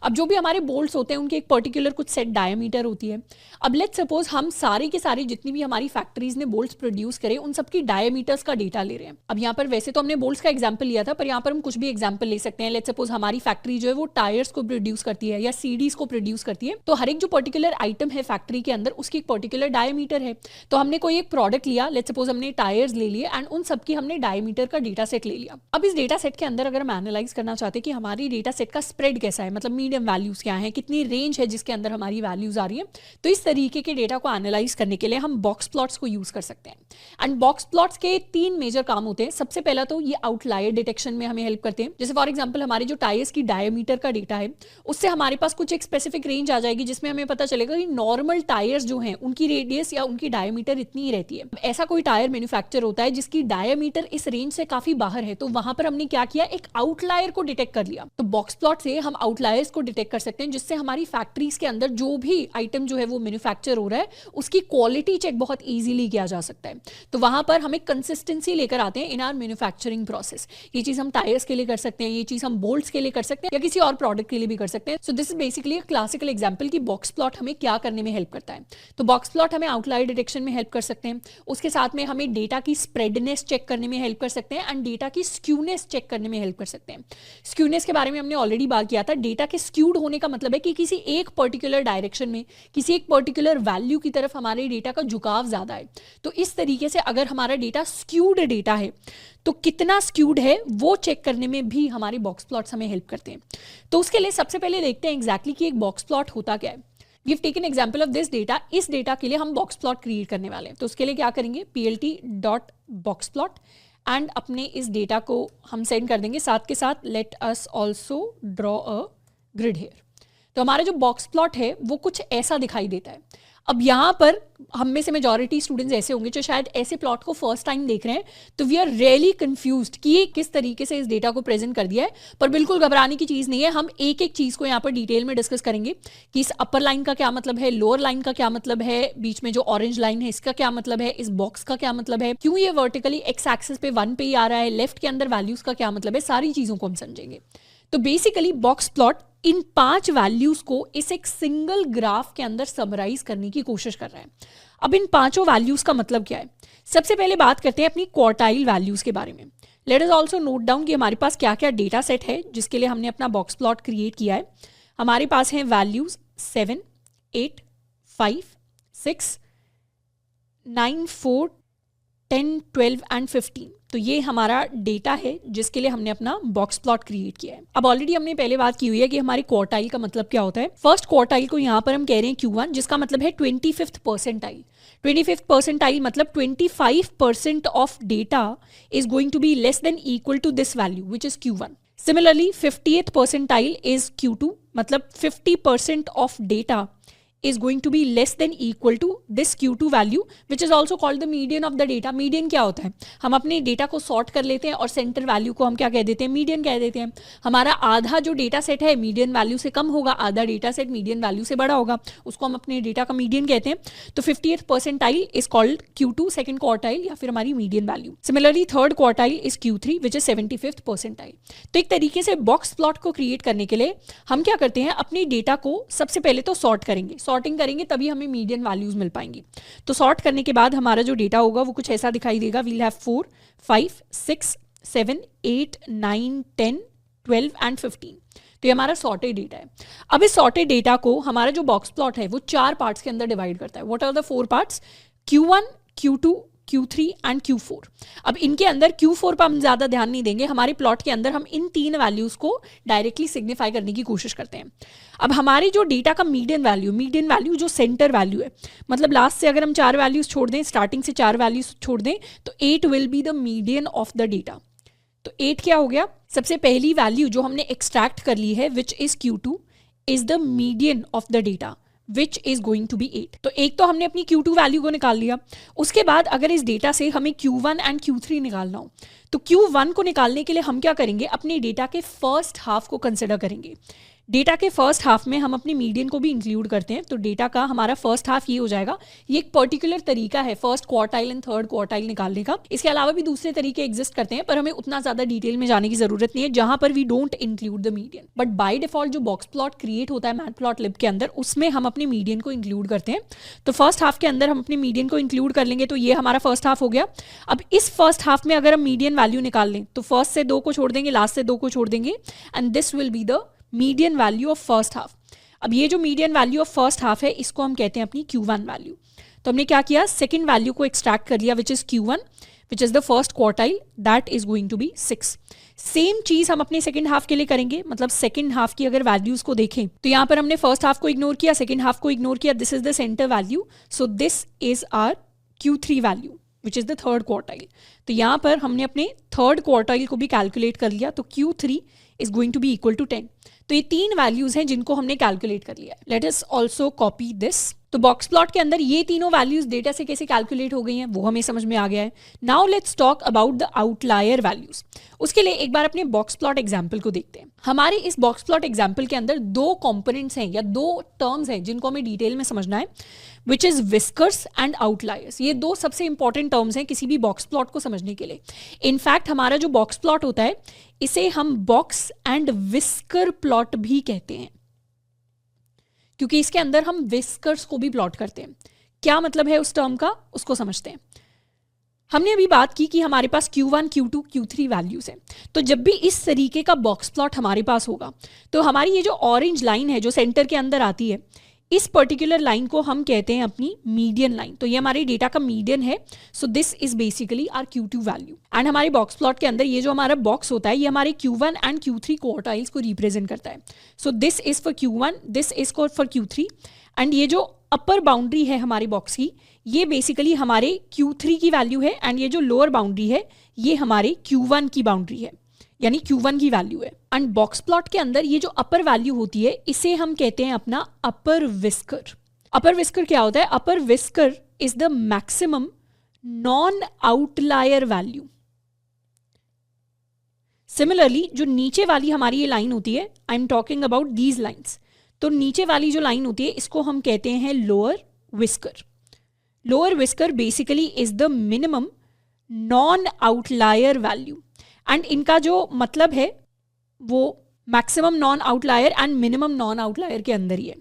अब जो भी हमारे बोल्ट्स होते हैं उनके एक पर्टिकुलर कुछ सेट डायमीटर होती है। अब लेट्स सपोज हम सारे के सारे जितनी भी हमारी फैक्ट्रीज ने बोल्ट्स प्रोड्यूस करे उन सबकी डायमीटर्स का डेटा ले रहे हैं। अब यहाँ पर वैसे तो हमने बोल्ट्स का एग्जाम्पल लिया था, पर यहाँ पर हम कुछ भी एग्जाम्पल ले सकते हैं। लेट्स सपोज हमारी फैक्ट्री जो है वो टायर्स को प्रोड्यूस करती है या सीडीज को प्रोड्यूस करती है। तो हर एक जो पर्टिकुलर आइटम है फैक्ट्री के अंदर उसकी एक पर्टिकुलर डायमीटर है। तो हमने कोई एक प्रोडक्ट लिया, लेट्स सपोज हमने टायर्स ले लिए एंड उन सबकी हमने डायमीटर का डेटा सेट ले लिया। अब इस डेटा सेट के अंदर अगर हम एनालाइज करना चाहते हैं कि हमारी डेटा सेट का स्प्रेड कैसा है, मतलब मीडियम वैल्यूज क्या है, कितनी रेंज है जिसके अंदर हमारी वैल्यूज आ रही है, तो इस तरीके के डेटा को एनालाइज करने के लिए हम बॉक्स प्लॉट्स को यूज कर सकते हैं। एंड बॉक्स प्लॉट्स के 3 मेजर काम होते हैं। सबसे पहला तो ये आउटलायर डिटेक्शन में हमें हेल्प करते हैं। जैसे फॉर एग्जाम्पल हमारे जो टायर्स की डायमीटर का डेटा है उससे हमारे पास कुछ एक स्पेसिफिक रेंज आ जाएगी जिसमें हमें पता चलेगा कि नॉर्मल टायर्स जो हैं उनकी रेडियस या उनकी डायमीटर इतनी ही रहती है। ऐसा कोई टायर मैन्युफैक्चर होता है जिसकी डायमीटर इस रेंज से काफी बाहर है, तो वहां पर हमने क्या किया, एक आउटलायर को डिटेक्ट कर लिया। तो बॉक्स प्लॉट से हम आउटलायर्स को डिटेक्ट कर सकते हैं जिससे हमारी फैक्ट्रीज के अंदर जो भी आइटम जो है वो मैन्युफैक्चर हो रहा है उसकी क्वालिटी चेक बहुत इजीली किया जा सकता है। तो वहां पर हम एक कंसिस्टेंसी लेकर आते हैं इन आवर मैन्युफैक्चरिंग प्रोसेस। ये चीज हम टायर्स के लिए कर सकते हैं, ये चीज हम बोल्ट्स के लिए कर सकते हैं या किसी और प्रोडक्ट के लिए भी कर सकते हैं। So this is basically classical example की बॉक्स प्लॉट हमें क्या करने में हेल्प करता है। तो बॉक्स प्लॉट हमें आउटलायर डिटेक्शन में हेल्प कर सकते हैं, उसके साथ में हमें डेटा की स्प्रेडनेस चेक करने में हेल्प कर सकते हैं एंड डेटा की स्क्यूनेस चेक करने में हेल्प कर सकते हैं। स्क्यूनेस के बारे में हमने ऑलरेडी बात किया था। डेटा के स्क्यूड होने का मतलब है कि किसी एक पर्टिकुलर डायरेक्शन में, किसी एक पर्टिकुलर वैल्यू की तरफ हमारे डेटा का झुकाव ज्यादा है। तो इस तरीके से अगर हमारा डेटा स्क्यूड डेटा है तो कितना स्क्यूड है वो चेक करने में भी हमारे बॉक्स प्लॉट्स हमें हेल्प करते हैं। तो उसके लिए सबसे पहले देखते हैं एग्जैक्टली कि एक बॉक्स प्लॉट होता क्या है। We have taken example of this data. इस डेटा के लिए हम बॉक्स प्लॉट क्रिएट करने वाले हैं। तो उसके लिए क्या करेंगे, plt.boxplot एंड अपने इस डेटा को हम सेंड कर देंगे। साथ के साथ let us also draw a grid here. तो हमारा जो बॉक्स प्लॉट है वो कुछ ऐसा दिखाई देता है। अब यहाँ पर हम में से मेजॉरिटी स्टूडेंट्स ऐसे होंगे जो शायद ऐसे प्लॉट को फर्स्ट टाइम देख रहे हैं, तो वी आर रियली कंफ्यूज्ड कि ये किस तरीके से इस डेटा को प्रेजेंट कर दिया है। पर बिल्कुल घबराने की चीज़ नहीं है, हम एक एक चीज़ को यहाँ पर डिटेल में डिस्कस करेंगे कि इस अपर लाइन का क्या मतलब है, लोअर लाइन का क्या मतलब है, बीच में जो ऑरेंज लाइन है इसका क्या मतलब है, इस बॉक्स का क्या मतलब है, क्यों ये वर्टिकली एक्स एक्सिस पे 1 पे ही आ रहा है, लेफ्ट के अंदर वैल्यूज का क्या मतलब है, सारी चीज़ों को हम समझेंगे। तो basically box plot in 5 values को इस एक सिंगल ग्राफ के अंदर समराइज करने की कोशिश कर रहा है। अब इन 5 वैल्यूज का मतलब क्या है, सबसे पहले बात करते हैं अपनी क्वार्टाइल वैल्यूज के बारे में। Let us also note down कि हमारे पास क्या क्या डेटा सेट है जिसके लिए हमने अपना बॉक्स प्लॉट क्रिएट किया है। हमारे पास है वैल्यूज 7, 8, 5, 6, 9, 4, 10, 12 एंड 15। तो ये हमारा डेटा है जिसके लिए हमने अपना बॉक्स प्लॉट क्रिएट किया है। अब ऑलरेडी हमने पहले बात की हुई है कि हमारी क्वार्टाइल का मतलब क्या होता है। फर्स्ट क्वार्टाइल को यहाँ पर हम कह रहे हैं Q1, जिसका मतलब है 25th परसेंटाइल। 25th परसेंटाइल मतलब 25% of data is going to be less than equal to this value which is Q1। Similarly 50th percentile is Q2, मतलब 50% of data is going to be less than equal to this Q2 value which is also called the median of the data. Median क्या होता है, हम अपने data को sort कर लेते हैं और सेंटर वैल्यू को हम क्या कह देते हैं, मीडियन कह देते हैं. हमारा आधा जो डेटा सेट है मीडियन वैल्यू से कम होगा, आधा डेटा सेट मीडियन वैल्यू से बड़ा होगा, उसको हम अपने डेटा का मीडियन कहते हैं. तो 50th percentile is called Q2, second quartile या फिर हमारी median value. Similarly third quartile is Q3 which is 75th percentile. तो एक तरीके से बॉक्स प्लॉट को क्रिएट करने के लिए हम क्या करते हैं, अपने डेटा को सबसे पहले तो सॉर्ट करेंगे, सॉर्टिंग करेंगे तभी हमें मीडियन वैल्यूज मिल पाएंगी. तो सॉर्ट करने के बाद हमारा जो डेटा होगा वो कुछ ऐसा दिखाई देगा. We'll have 4, 5, 6, 7, 8, 9, 10, 12 and 15. तो ये हमारा सॉर्टेड डेटा है. अब इस सॉर्टेड डेटा को हमारा जो बॉक्स प्लॉट है वो 4 पार्ट्स के अंदर डिवाइड करता है. What are the 4 parts? Q1, Q2, Q3 and Q4. अब इनके अंदर Q4 पर हम ज़्यादा ध्यान नहीं देंगे, हमारे प्लॉट के अंदर हम इन 3 वैल्यूज़ को डायरेक्टली सिग्निफाई करने की कोशिश करते हैं. अब हमारी जो डेटा का मीडियन वैल्यू जो सेंटर वैल्यू है, मतलब लास्ट से अगर हम 4 वैल्यूज़ छोड़ दें, स्टार्टिंग से 4 वैल्यूज़ छोड़ दें तो 8 will be the median of the data. तो 8 क्या हो गया, सबसे पहली वैल्यू जो हमने एक्सट्रैक्ट कर ली है which is Q2 is the median of the data which is going to be 8. तो एक तो हमने अपनी Q2 वैल्यू को निकाल लिया. उसके बाद अगर इस डेटा से हमें Q1 एंड Q3 निकालना हो तो Q1 को निकालने के लिए हम क्या करेंगे, अपने डेटा के फर्स्ट हाफ को कंसिडर करेंगे. डेटा के फर्स्ट हाफ में हम अपनी मीडियन को भी इंक्लूड करते हैं. तो डेटा का हमारा फर्स्ट हाफ ये हो जाएगा. ये एक पर्टिकुलर तरीका है first quartile and third quartile निकालने का. इसके अलावा भी दूसरे तरीके एग्जिस्ट करते हैं पर हमें उतना ज़्यादा डिटेल में जाने की जरूरत नहीं है जहां पर we don't include the median. But by default जो बॉक्स प्लॉट क्रिएट होता है मैटप्लॉटलिब के अंदर, उसमें हम अपनी मीडियन को इंक्लूड करते हैं. तो फर्स्ट हाफ के अंदर हम अपनी मीडियन को इंक्लूड कर लेंगे. तो ये हमारा फर्स्ट हाफ हो गया. अब इस फर्स्ट हाफ में अगर हम मीडियन वैल्यू निकाल लें तो फर्स्ट से 2 को छोड़ देंगे, लास्ट से 2 को छोड़ देंगे and this will be the median value of first half. अब ये जो median value of first half है इसको हम कहते हैं अपनी Q1 वैल्यू. तो हमने क्या किया, सेकंड वैल्यू को एक्सट्रैक्ट कर लिया which is Q1 which is the first quartile, that is going to be 6. Same चीज हम अपने सेकंड हाफ के लिए करेंगे. मतलब सेकंड हाफ की अगर वैल्यूज को देखें तो यहाँ पर हमने फर्स्ट हाफ को इग्नोर किया, सेकंड हाफ को इग्नोर किया. This is the centre value, so this is our Q3 value which is the third quartile. तो यहाँ पर हमने अपने थर्ड क्वार्टाइल को भी कैलकुलेट कर लिया. तो Q3 is going to be equal to 10. तो ये 3 वैल्यूज हैं जिनको हमने कैलकुलेट कर लिया है. Let us also copy this. तो बॉक्स प्लॉट के अंदर ये तीनों वैल्यूज डेटा से कैसे कैलकुलेट हो गई हैं वो हमें समझ में आ गया है. Now let's talk about the outlier values. उसके लिए एक बार अपने बॉक्स प्लॉट एग्जाम्पल को देखते हैं. हमारे इस बॉक्स प्लॉट एग्जाम्पल के अंदर 2 कॉम्पोनेंट्स हैं या 2 टर्म्स हैं जिनको हमें डिटेल में समझना है, which is whiskers and outliers. ये 2 सबसे इंपॉर्टेंट टर्म्स हैं किसी भी बॉक्स प्लॉट को समझने के लिए. इनफैक्ट हमारा जो बॉक्स प्लॉट होता है इसे हम बॉक्स एंड विस्कर प्लॉट भी कहते हैं क्योंकि इसके अंदर हम विस्कर्स को भी प्लॉट करते हैं. क्या मतलब है उस टर्म का, उसको समझते हैं. हमने अभी बात की कि हमारे पास Q1, Q2, Q3 वैल्यूज हैं. तो जब भी इस तरीके का बॉक्स प्लॉट हमारे पास होगा तो हमारी ये जो ऑरेंज लाइन है जो सेंटर के अंदर आती है, इस पर्टिकुलर लाइन को हम कहते हैं अपनी मीडियन लाइन. तो ये हमारे डेटा का मीडियन है. So this is basically our Q2 value. And हमारे बॉक्स प्लॉट के अंदर ये जो हमारा बॉक्स होता है ये हमारे Q1 एंड Q3 क्वार्टाइल्स को रिप्रेजेंट करता है. So this is for Q1, this is for Q3 and ये जो अपर बाउंड्री है हमारे बॉक्स की ये बेसिकली हमारे Q3 की वैल्यू है एंड ये जो लोअर बाउंड्री है ये हमारे Q1 की बाउंड्री है यानी Q1 की वैल्यू है. एंड बॉक्स प्लॉट के अंदर ये जो अपर वैल्यू होती है इसे हम कहते हैं अपना अपर विस्कर. अपर विस्कर क्या होता है? Upper whisker is the maximum non outlier value. Similarly जो नीचे वाली हमारी ये लाइन होती है, I am talking about these lines. तो नीचे वाली जो लाइन होती है इसको हम कहते हैं lower whisker. Lower whisker basically is the minimum non outlier value. And इनका जो मतलब है वो maximum non outlier and minimum non outlier के अंदर ही है.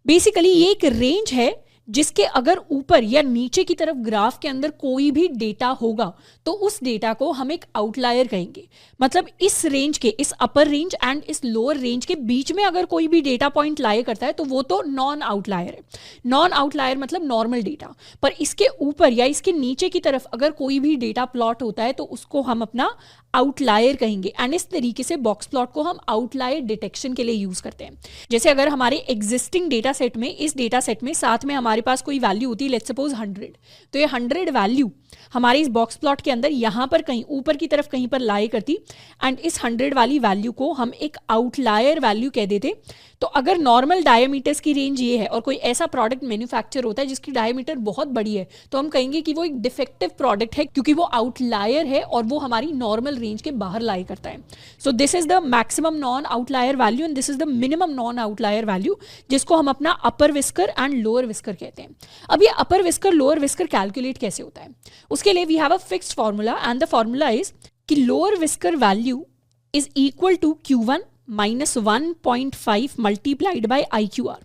बेसिकली ये एक रेंज है जिसके अगर ऊपर या नीचे की तरफ ग्राफ के अंदर कोई भी डेटा होगा तो उस डेटा को हम एक आउटलायर कहेंगे. मतलब इस रेंज के, इस अपर रेंज एंड इस लोअर रेंज के बीच में अगर कोई भी डेटा पॉइंट लाए करता है तो वो तो नॉन आउटलायर है. नॉन आउटलायर मतलब नॉर्मल डेटा. पर इसके ऊपर या इसके नीचे की तरफ अगर कोई भी डेटा प्लॉट होता है तो उसको हम अपना आउटलायर कहेंगे. एंड इस तरीके से बॉक्स प्लॉट को हम आउटलायर डिटेक्शन के लिए यूज करते हैं. जैसे अगर हमारे एग्जिस्टिंग डेटा सेट में, इस डेटा सेट में साथ में हमारे पास कोई वैल्यू होती है, लेट्स सपोज 100. तो ये 100 वैल्यू हमारे इस बॉक्स प्लॉट के अंदर यहाँ पर कहीं ऊपर की तरफ कहीं पर लाई करती एंड इस 100 वाली वैल्यू को हम एक आउटलायर वैल्यू कह देते। तो अगर नॉर्मल डायमीटर्स की रेंज ये है और कोई ऐसा प्रोडक्ट मैन्युफैक्चर होता है जिसकी डायमीटर बहुत बड़ी है, तो हम कहेंगे कि वो एक डिफेक्टिव प्रोडक्ट है क्योंकि वो आउटलायर है और वो हमारी नॉर्मल रेंज के बाहर लाई करता है। So this is the maximum non outlier value and this is the minimum non outlier value, जिसको हम अपना upper whisker and lower whisker कहते हैं। अब ये upper whisker lower whisker calculate कैसे होता है, उसके लिए we have a fixed formula and the formula is कि lower whisker value is equal to Q1 minus 1.5 multiplied by IQR.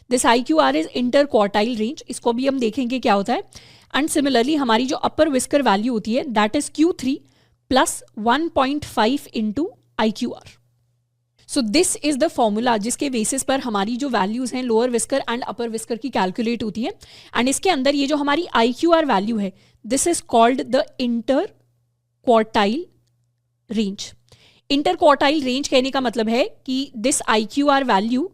This IQR is interquartile range. इसको भी हम देखेंगे क्या होता है। एंड सिमिलरली हमारी जो अपर विस्कर वैल्यू होती है that is Q3 plus 1.5 into IQR. So this is the formula जिसके बेसिस पर हमारी जो वैल्यूज हैं lower whisker and upper whisker की कैलकुलेट होती है। एंड इसके अंदर ये जो हमारी IQR वैल्यू है this is called the inter quartile range. Inter quartile range कहने का मतलब है कि this IQR value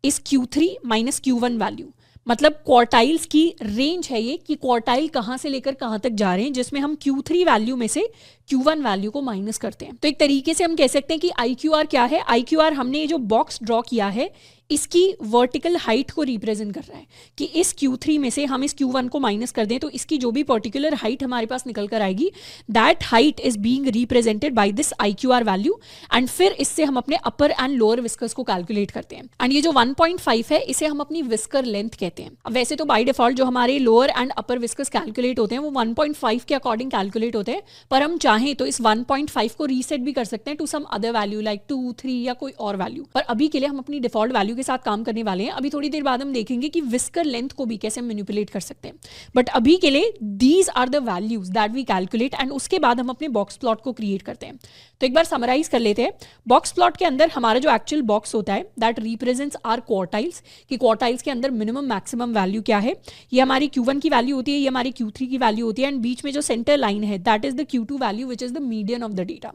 is Q3 minus Q1 value, मतलब क्वार्टाइल्स की रेंज है ये कि क्वार्टाइल कहाँ से लेकर कहाँ तक जा रहे हैं, जिसमें हम Q3 वैल्यू में से Q1 वैल्यू को माइनस करते हैं। तो एक तरीके से हम कह सकते हैं कि IQR क्या है। IQR हमने ये जो बॉक्स ड्रॉ किया है इसकी वर्टिकल हाइट को रिप्रेजेंट कर रहा है कि इस Q3 में से हम इस Q1 को माइनस कर दें तो इसकी जो भी पर्टिकुलर हाइट हमारे पास निकल कर आएगी that height is being represented by this IQR value. And फिर इससे हम अपने अपर एंड लोअर विस्कर्स को कैलकुलेट करते हैं। एंड ये जो 1.5 है इसे हम अपनी विस्कर लेंथ कहते हैं। अब वैसे तो बाय डिफॉल्ट जो हमारे lower and upper whiskers calculate होते हैं वो 1.5 के अकॉर्डिंग कैलकुलेट होते हैं, पर हम चाहें तो इस 1.5 को रीसेट भी कर सकते हैं to some other value like 2, 3 या कोई और वैल्यू। पर अभी के लिए हम अपनी डिफॉल्ट वैल्यू के साथ काम करने वाले हैं। अभी थोड़ी देर बाद हम देखेंगे कि विस्कर लेंथ को भी कैसे मैनिपुलेट कर सकते हैं, बट अभी के लिए these are the values that we calculate and उसके बाद हम अपने बॉक्स प्लॉट को क्रिएट करते हैं। तो एक बार समराइज कर लेते हैं। बॉक्स प्लॉट के अंदर हमारा जो एक्चुअल बॉक्स होता है दैट रिप्रेजेंट्स आर क्वार्टाइल्स, कि क्वार्टाइल्स के अंदर मिनिमम मैक्सिमम वैल्यू क्या है। ये हमारी Q1 की वैल्यू होती है, ये हमारी Q3 की वैल्यू होती है एंड बीच में जो सेंटर लाइन है that is the Q2 value which is the median of the data.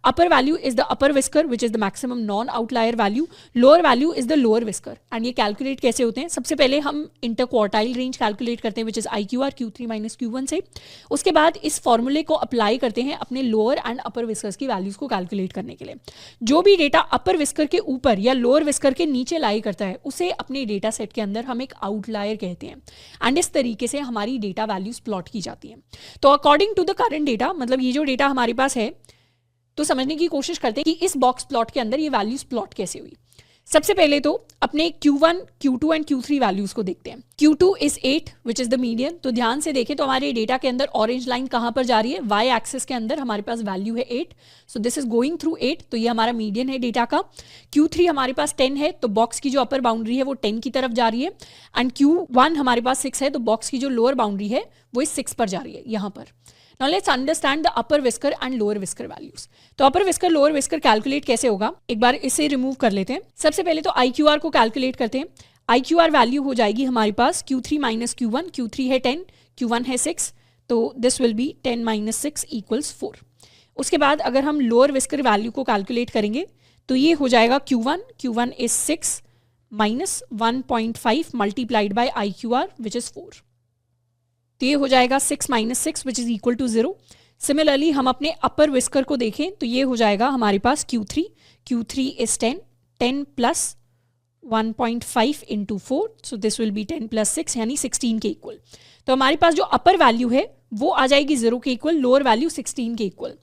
Upper value is the upper whisker which is the maximum non-outlier value. Lower value is the lower whisker. And ये calculate कैसे होते हैं? सबसे पहले हम interquartile range calculate करते हैं which is IQR Q3 minus Q1 से। उसके बाद इस फॉर्मूले को अप्लाई करते हैं अपने लोअर एंड अपर विस्कर्स की वैल्यूज को कैलकुलेट करने के लिए। जो भी डेटा अपर विस्कर के ऊपर या लोअर विस्कर के नीचे लाई करता है उसे अपने डेटा सेट के अंदर हम एक आउटलायर कहते हैं एंड इस तरीके से हमारी डेटा वैल्यूज प्लॉट की जाती हैं। तो according to the current data, मतलब ये जो डेटा हमारे पास है, तो समझने की कोशिश करते हैं कि इस बॉक्स प्लॉट के अंदर ये वैल्यूज प्लॉट कैसे हुई। सबसे पहले तो अपने Q1, Q2 and Q3 values को देखते हैं। Q2 is 8 which is the median. तो ध्यान से देखें तो हमारे डेटा के अंदर ऑरेंज लाइन कहाँ पर जा रही है, y एक्सिस के अंदर हमारे पास वैल्यू है 8, सो दिस इज गोइंग थ्रू 8, तो ये हमारा मीडियन है डेटा का। Q3 हमारे पास 10 है तो बॉक्स की जो अपर बाउंड्री है वो 10 की तरफ जा रही है एंड Q1 हमारे पास 6 है तो बॉक्स की जो लोअर बाउंड्री है वो इस 6 पर जा रही है यहाँ पर। Now let's understand the upper whisker and lower whisker values. तो upper whisker lower whisker calculate कैसे होगा, एक बार इसे रिमूव कर लेते हैं। सबसे पहले तो IQR को कैलकुलेट करते हैं। IQR वैल्यू हो जाएगी हमारे पास Q3 माइनस Q1, Q3 है 10, Q1 है 6, तो this will be 10 minus 6 equals 4। उसके बाद अगर हम लोअर विस्कर वैल्यू को कैलकुलेट करेंगे तो ये हो जाएगा Q1 is 6 minus 1.5 multiplied by IQR which is 4, तो ये हो जाएगा 6 minus 6 which is equal to 0। Similarly हम अपने अपर विस्कर को देखें तो ये हो जाएगा हमारे पास Q3 is 10 plus 1.5 into 4, so this will be 10 plus 6 यानी 16 के इक्वल। तो हमारे पास जो अपर वैल्यू है वो आ जाएगी 0 के इक्वल, लोअर वैल्यू 16 के इक्वल।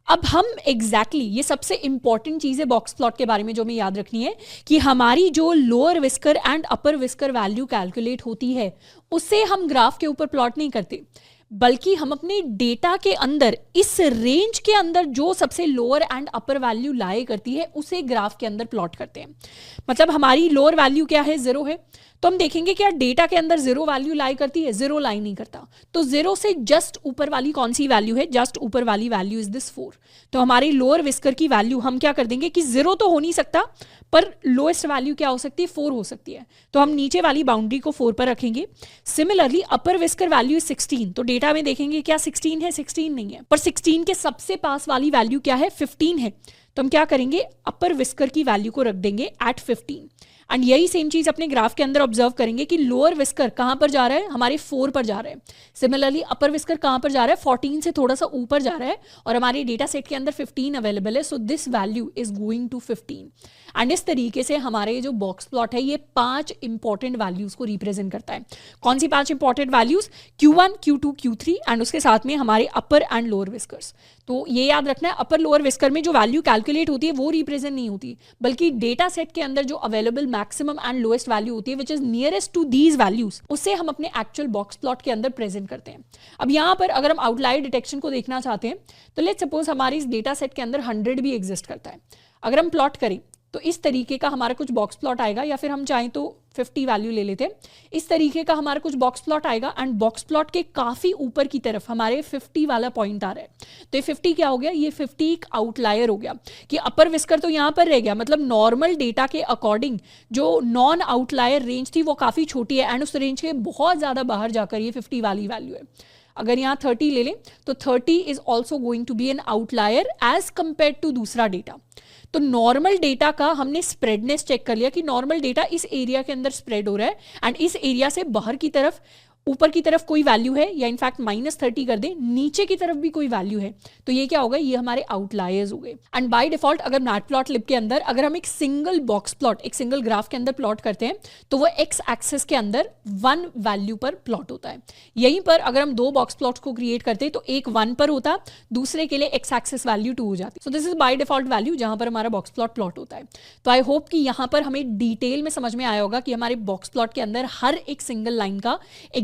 अब हम एग्जैक्टली ये सबसे इंपॉर्टेंट चीज़ है बॉक्स प्लॉट के बारे में जो हमें याद रखनी है कि हमारी जो lower whisker and upper whisker value calculate होती है उसे हम ग्राफ के ऊपर प्लॉट नहीं करते, बल्कि हम अपने डेटा के अंदर इस रेंज के अंदर जो सबसे लोअर एंड अपर वैल्यू लाई करती है उसे ग्राफ के अंदर प्लॉट करते हैं। मतलब हमारी लोअर वैल्यू क्या है, 0 है, तो हम देखेंगे क्या डेटा के अंदर 0 वैल्यू लाई करती है, 0 लाई नहीं करता। तो 0 से जस्ट ऊपर वाली कौन सी वैल्यू है, जस्ट ऊपर वाली वैल्यू इज दिस 4। तो हमारी लोअर विस्कर की वैल्यू हम क्या कर देंगे कि 0 तो हो नहीं सकता, पर लोएस्ट वैल्यू क्या हो सकती है, 4 हो सकती है, तो हम नीचे वाली बाउंड्री को 4 पर रखेंगे। Similarly upper whisker value is 16, तो डेटा में देखेंगे क्या 16 है, 16 नहीं है, पर 16 के सबसे पास वाली वैल्यू क्या है, 15 है, तो हम क्या करेंगे अपर विस्कर की वैल्यू को रख देंगे एट 15 एंड यही सेम चीज अपने ग्राफ के अंदर ऑब्जर्व करेंगे कि लोअर विस्कर कहां पर जा रहा है, हमारे 4 पर जा रहा है। सिमिलरली अपर विस्कर कहां पर जा रहा है, 14 से थोड़ा सा ऊपर जा रहा है और हमारे डेटा सेट के अंदर 15 अवेलेबल है, so this value is going to 15। And इस तरीके से हमारे जो बॉक्स प्लॉट है ये 5 इंपॉर्टेंट वैल्यूज को रिप्रेजेंट करता है। कौन सी 5 important values? Q1, Q2, Q3 and उसके साथ में हमारे अपर एंड लोअर विस्कर्स। तो ये याद रखना है, अपर लोअर विस्कर में जो वैल्यू कैलकुलेट होती है वो रिप्रेजेंट नहीं होती, बल्कि डेटा सेट के अंदर जो available maximum and lowest value होती है which is nearest to these values, उससे हम अपने एक्चुअल बॉक्स प्लॉट के अंदर प्रेजेंट करते हैं। अब यहाँ पर अगर हम आउटलायर डिटेक्शन को देखना चाहते हैं तो लेट्स सपोज हमारे इस डेटा सेट के अंदर 100 भी एग्जिस्ट करता है। अगर हम प्लॉट करें तो इस तरीके का हमारा कुछ बॉक्स प्लॉट आएगा, या फिर हम चाहें तो 50 वैल्यू ले लेते हैं, इस तरीके का हमारा कुछ बॉक्स प्लॉट आएगा एंड बॉक्स प्लॉट के काफी ऊपर की तरफ हमारे 50 वाला पॉइंट आ रहा है। तो ये 50 क्या हो गया? ये 50 एक आउटलायर हो गया कि अपर विस्कर तो यहाँ पर रह गया, मतलब नॉर्मल डेटा के अकॉर्डिंग जो नॉन आउटलायर रेंज थी वो काफी छोटी है एंड उस रेंज के बहुत ज्यादा बाहर जाकर ये 50 वाली वैल्यू है। अगर यहाँ 30 ले लें तो 30 is also going to be an outlier as compare to दूसरा डेटा। तो नॉर्मल डेटा का हमने स्प्रेडनेस चेक कर लिया कि नॉर्मल डेटा इस एरिया के अंदर स्प्रेड हो रहा है एंड इस एरिया से बाहर की तरफ ऊपर की तरफ कोई वैल्यू है, या इनफैक्ट -30 कर दें, नीचे की तरफ भी कोई वैल्यू है, तो ये क्या होगा? ये हमारे आउटलायर्स हो गए। एंड बाय डिफॉल्ट अगर मैटप्लॉटलिब के अंदर अगर हम एक सिंगल बॉक्स प्लॉट, एक सिंगल ग्राफ के अंदर प्लॉट करते हैं तो वो एक्स एक्सिस के अंदर 1 वैल्यू पर प्लॉट होता है। यहीं पर अगर हम 2 बॉक्स प्लॉट्स को क्रिएट करते हैं तो एक 1 पर होता, दूसरे के लिए एक्स एक्सिस वैल्यू 2 हो जाती। सो this is by default value जहां पर हमारा बॉक्स प्लॉट होता है। तो आई होप कि यहां पर हमें डिटेल में समझ में आया होगा कि हमारे बॉक्स प्लॉट के अंदर हर एक सिंगल लाइन का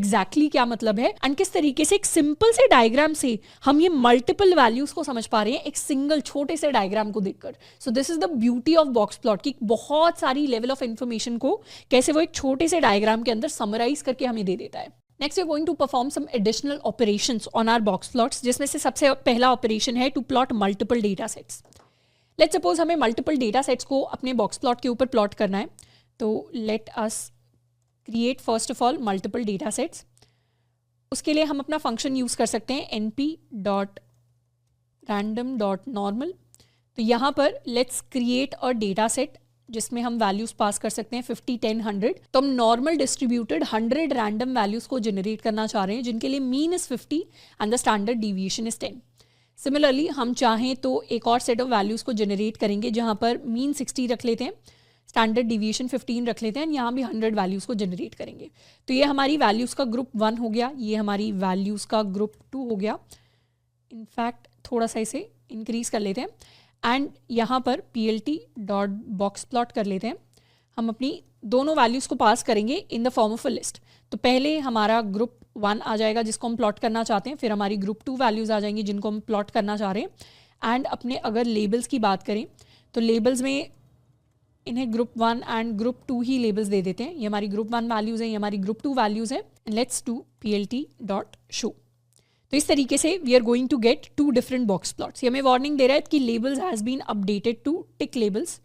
एग्जैक्टली क्या मतलब है एंड किस तरीके से एक सिंपल से डायग्राम से हम ये मल्टीपल वैल्यूज को समझ पा रहे हैं एक सिंगल छोटे से डायग्राम को देखकर। सो this is the beauty of box plot की बहुत सारी लेवल ऑफ इंफॉर्मेशन को कैसे वो एक छोटे से डायग्राम के अंदर समराइज करके हमें दे देता है। Next we are going to perform some additional operations on our box plots, जिसमें से सबसे पहला ऑपरेशन है to plot multiple data sets. Let's suppose हमें मल्टीपल डेटा सेट्स को अपने बॉक्स प्लॉट के ऊपर प्लॉट करना है, तो let us create first of all multiple data sets. उसके लिए हम अपना फंक्शन यूज़ कर सकते हैं np.random.normal। तो यहाँ पर let's create a data set जिसमें हम वैल्यूज़ पास कर सकते हैं 50, 10, 100। तो हम नॉर्मल डिस्ट्रीब्यूटेड 100 रैंडम वैल्यूज़ को जनरेट करना चाह रहे हैं जिनके लिए mean is 50 and the standard deviation is 10। Similarly हम चाहें तो एक और सेट ऑफ वैल्यूज़ को जनरेट करेंगे जहाँ पर मीन 60 रख लेते हैं, स्टैंडर्ड डिविएशन 15 रख लेते हैं, यहाँ भी 100 वैल्यूज़ को जनरेट करेंगे। तो ये हमारी वैल्यूज़ का ग्रुप 1 हो गया, ये हमारी वैल्यूज़ का ग्रुप 2 हो गया। इनफैक्ट थोड़ा सा इसे इंक्रीज कर लेते हैं एंड यहाँ पर plt.boxplot कर लेते हैं। हम अपनी दोनों वैल्यूज़ को पास करेंगे इन the form of a list. तो पहले हमारा ग्रुप 1 आ जाएगा जिसको हम प्लॉट करना चाहते हैं, फिर हमारी ग्रुप 2 वैल्यूज़ आ जाएंगी जिनको हम प्लॉट करना चाह रहे हैं। एंड अपने अगर लेबल्स की बात करें तो लेबल्स में इन्हें ग्रुप 1 एंड ग्रुप 2 ही लेबल्स दे देते हैं। ये हमारी ग्रुप 1 वैल्यूज़ हैं, ये हमारी ग्रुप 2 वैल्यूज़ हैं। Let's do plt.show। तो इस तरीके से we are going to get 2 different box plots. ये हमें वार्निंग दे रहा है कि labels has been updated to tick labels,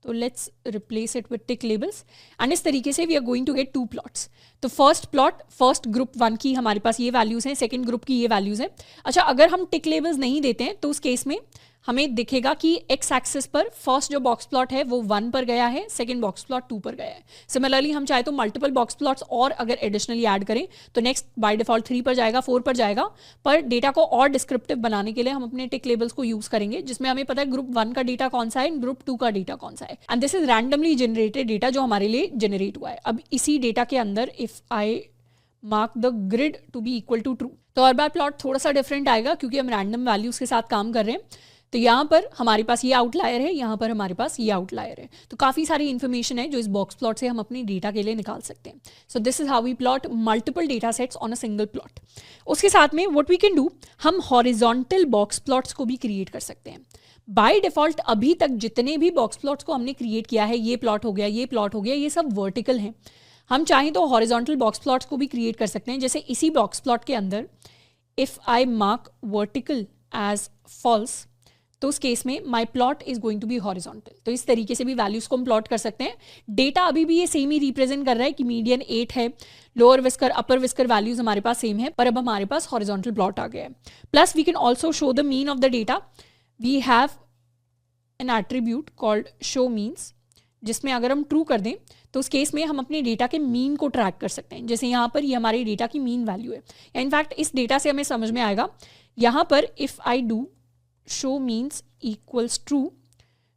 तो let's replace it with tick labels and इस तरीके से we are going to get 2 plots. तो फर्स्ट प्लॉट फर्स्ट ग्रुप 1 की हमारे पास ये वैल्यूज़ हैं, सेकंड ग्रुप की ये वैल्यूज़ हैं। अच्छा, अगर हम टिक लेबल्स नहीं देते हैं तो उस केस में हमें दिखेगा कि एक्स एक्सिस पर फर्स्ट जो बॉक्स प्लॉट है वो 1 पर गया है, सेकंड बॉक्स प्लॉट 2 पर गया है। सिमिलरली हम चाहे तो मल्टीपल बॉक्स प्लॉट्स और अगर एडिशनली ऐड करें तो नेक्स्ट बाय डिफॉल्ट 3 पर जाएगा, 4 पर जाएगा। पर डेटा को और डिस्क्रिप्टिव बनाने के लिए हम अपने टिक लेबल्स को यूज करेंगे जिसमें हमें पता है ग्रुप 1 का डेटा कौन सा है, ग्रुप 2 का डेटा कौन सा है। And this is randomly generated data जो हमारे लिए जनरेट हुआ है। अब इसी डेटा के अंदर if I mark the grid to be equal to true, तो हर बार प्लॉट थोड़ा सा डिफरेंट आएगा क्योंकि हम रैंडम वैल्यूज के साथ काम कर रहे हैं। तो यहाँ पर हमारे पास ये आउटलायर है, यहाँ पर हमारे पास ये आउटलायर है। तो काफ़ी सारी इन्फॉर्मेशन है जो इस बॉक्स प्लॉट से हम अपनी डेटा के लिए निकाल सकते हैं। So this is how we plot multiple data sets on a single plot. उसके साथ में व्हाट वी कैन डू, हम हॉरिजॉन्टल बॉक्स प्लॉट्स को भी क्रिएट कर सकते हैं। बाय डिफॉल्ट अभी तक जितने भी बॉक्स प्लॉट्स को हमने क्रिएट किया है, ये प्लॉट हो गया, ये प्लॉट हो गया, ये सब वर्टिकल हैं। हम चाहें तो हॉरिजॉन्टल बॉक्स प्लॉट्स को भी क्रिएट कर सकते हैं। जैसे इसी बॉक्स प्लॉट के अंदर if I mark vertical as false, तो उस केस में my plot is going to be horizontal. तो इस तरीके से भी वैल्यूज को हम प्लॉट कर सकते हैं। डेटा अभी भी ये सेम ही रिप्रेजेंट कर रहा है कि मीडियन 8 है, लोअर विस्कर अपर विस्कर वैल्यूज हमारे पास सेम है, पर अब हमारे पास हॉरिजॉन्टल प्लॉट आ गया है। Plus we can also show the mean of the data. We have an attribute called show means, जिसमें अगर हम ट्रू कर दें तो तो उस केस में हम अपने डेटा के मीन को ट्रैक कर सकते हैं। जैसे यहाँ पर ये हमारे डेटा की मीन वैल्यू है। इनफैक्ट इस डेटा से हमें समझ में आएगा, यहाँ पर if I do show means equals true,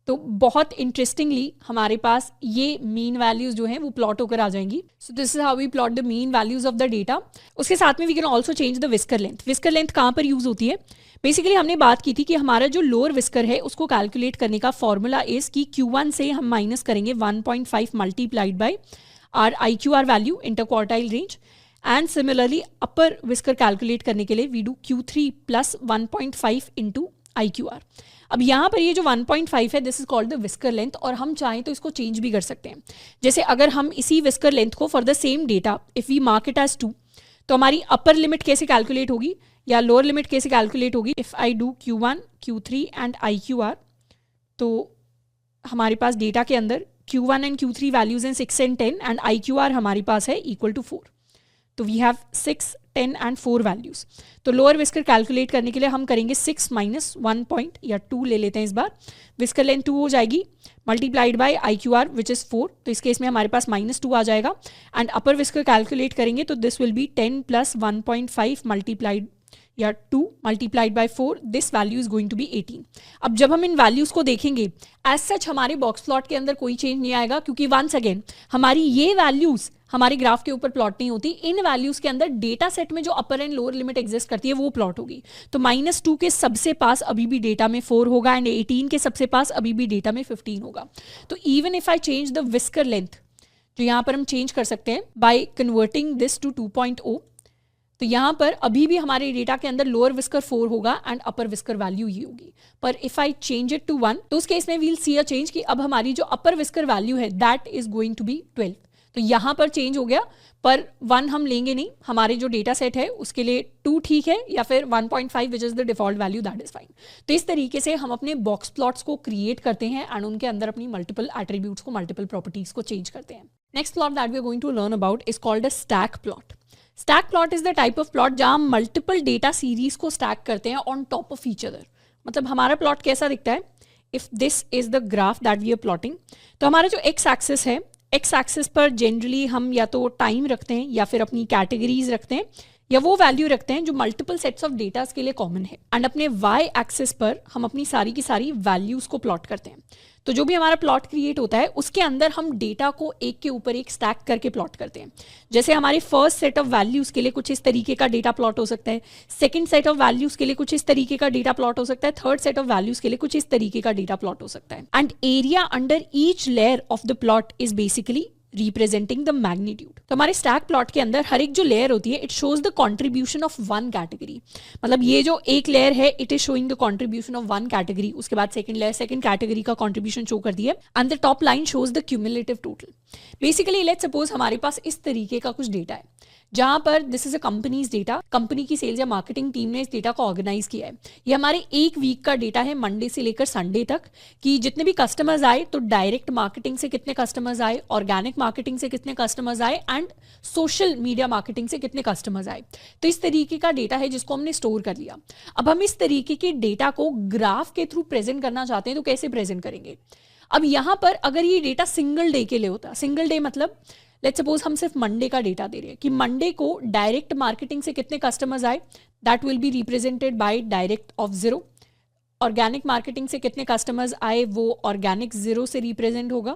तो बहुत इंटरेस्टिंगली हमारे पास ये मीन वैल्यूज जो हैं वो प्लॉट होकर आ जाएंगी। So this is how we plot the mean values of the data. उसके साथ में we can also change the whisker length. Whisker length कहाँ पर यूज होती है? बेसिकली हमने बात की थी कि हमारा जो लोअर विस्कर है उसको कैलकुलेट करने का फॉर्मूला इज कि Q1 से हम माइनस करेंगे 1.5 multiplied by our IQR value inter quartile range, and similarly upper whisker calculate करने के लिए we do Q3 plus 1.5 into IQR। अब यहाँ पर ये जो 1.5 है this is called the whisker length, और हम चाहें तो इसको चेंज भी कर सकते हैं। जैसे अगर हम इसी विस्कर लेंथ को for the same data if we mark it as 2, तो हमारी अपर लिमिट कैसे कैलकुलेट होगी या लोअर लिमिट कैसे कैलकुलेट होगी? If I do Q1, Q3 and IQR, तो हमारे पास डेटा के अंदर Q1 एंड Q3 वैल्यूज हैं 6 एंड 10, एंड IQR हमारे पास है इक्वल टू 4। तो वी हैव 6, 10 एंड 4 वैल्यूज। तो लोअर विस्कर कैलकुलेट करने के लिए हम करेंगे 6 माइनस 1 पॉइंट या 2 ले लेते हैं इस बार। विस्कर लेंथ 2 हो जाएगी multiplied by IQR which is 4, तो इस केस में हमारे पास -2 आ जाएगा। एंड अपर विस्कर कैलकुलेट करेंगे तो this will be 10 plus 1.5 multiplied या 2 multiplied by 4, this value is going to be 18। अब जब हम इन वैल्यूज को देखेंगे एज सच हमारे बॉक्स प्लॉट के अंदर कोई चेंज नहीं आएगा, क्योंकि वंस अगेन हमारी ये वैल्यूज हमारे ग्राफ के ऊपर प्लॉट नहीं होती। इन वैल्यूज के अंदर डेटा सेट में जो अपर एंड लोअर लिमिट एग्जिस्ट करती है वो प्लॉट होगी। तो -2 के सबसे पास अभी भी डेटा में 4 होगा एंड 18 के सबसे पास अभी भी डेटा में 15 होगा। तो even if I change the whisker length, जो यहाँ पर हम चेंज कर सकते हैं बाय कन्वर्टिंग दिस टू 2.0, तो यहाँ पर अभी भी हमारे डेटा के अंदर लोअर विस्कर 4 होगा एंड अपर विस्कर वैल्यू ये होगी। पर if I change it to 1, तो उस केस में वील सी अ चेंज कि अब हमारी जो अपर विस्कर वैल्यू है that is going to be 12। तो यहाँ पर चेंज हो गया, पर 1 हम लेंगे नहीं। हमारे जो डेटा सेट है उसके लिए 2 ठीक है, या फिर 1.5 विच is the default value, that is fine. तो इस तरीके से हम अपने बॉक्स प्लॉट्स को क्रिएट करते हैं एंड उनके अंदर अपनी मल्टीपल एट्रीब्यूट्स को, मल्टीपल प्रॉपर्टीज को चेंज करते हैं। Next plot that we are going to learn about is called a stack plot. Stack plot is the type of plot जहां हम मल्टीपल डेटा सीरीज को स्टैक करते हैं on top of each other. मतलब हमारा plot कैसा दिखता है? If this is the graph that we are plotting, तो हमारा जो एक्स एक्सिस है, एक्स एक्सिस पर जनरली हम या तो टाइम रखते हैं या फिर अपनी कैटेगरीज रखते हैं या वो वैल्यू रखते हैं जो मल्टीपल सेट्स ऑफ डेटास के लिए कॉमन है। एंड अपने वाई एक्सिस पर हम अपनी सारी की सारी वैल्यूज को प्लॉट करते हैं। तो जो भी हमारा प्लॉट क्रिएट होता है उसके अंदर हम डेटा को एक के ऊपर एक स्टैक करके प्लॉट करते हैं। जैसे हमारे फर्स्ट सेट ऑफ वैल्यूज के लिए कुछ इस तरीके का डेटा प्लॉट हो सकता है, सेकंड सेट ऑफ वैल्यूज के लिए कुछ इस तरीके का डेटा प्लॉट हो सकता है, थर्ड सेट ऑफ वैल्यूज के लिए कुछ इस तरीके का डेटा प्लॉट हो सकता है। And area under each layer of the plot is basically representing the magnitude. तो हमारे स्टैक प्लॉट के अंदर हर एक जो लेयर होती है it shows the contribution of one category. मतलब ये जो एक लेयर है it is showing the contribution of one category, उसके बाद सेकंड लेयर सेकंड कैटेगरी का कॉन्ट्रीब्यूशन शो कर दिया and the top line shows the cumulative total. Basically let's suppose हमारे पास इस तरीके का कुछ डेटा है जहां पर this is a companies data, company की सेल्स या मार्केटिंग टीम ने इस डेटा को ऑर्गेनाइज किया है। ये हमारे एक वीक का डेटा है, मंडे से लेकर संडे तक, कि जितने भी कस्टमर्स आए तो डायरेक्ट मार्केटिंग से कितने कस्टमर्स आए, ऑर्गेनिक मार्केटिंग से कितने कस्टमर्स आए एंड सोशल मीडिया मार्केटिंग से कितने कस्टमर्स आए। तो इस तरीके का डेटा है जिसको हमने स्टोर कर लिया। अब हम इस तरीके के डेटा को ग्राफ के थ्रू प्रेजेंट करना चाहते हैं, तो कैसे प्रेजेंट करेंगे? अब यहाँ पर अगर ये डेटा सिंगल डे के लिए होता, सिंगल डे मतलब लेट्स सपोज हम सिर्फ मंडे का डेटा दे रहे हैं कि मंडे को डायरेक्ट मार्केटिंग से कितने कस्टमर्स आए, that will be represented bye direct of 0। Organic marketing से कितने कस्टमर्स आए वो ऑर्गेनिक 0 से रिप्रेजेंट होगा।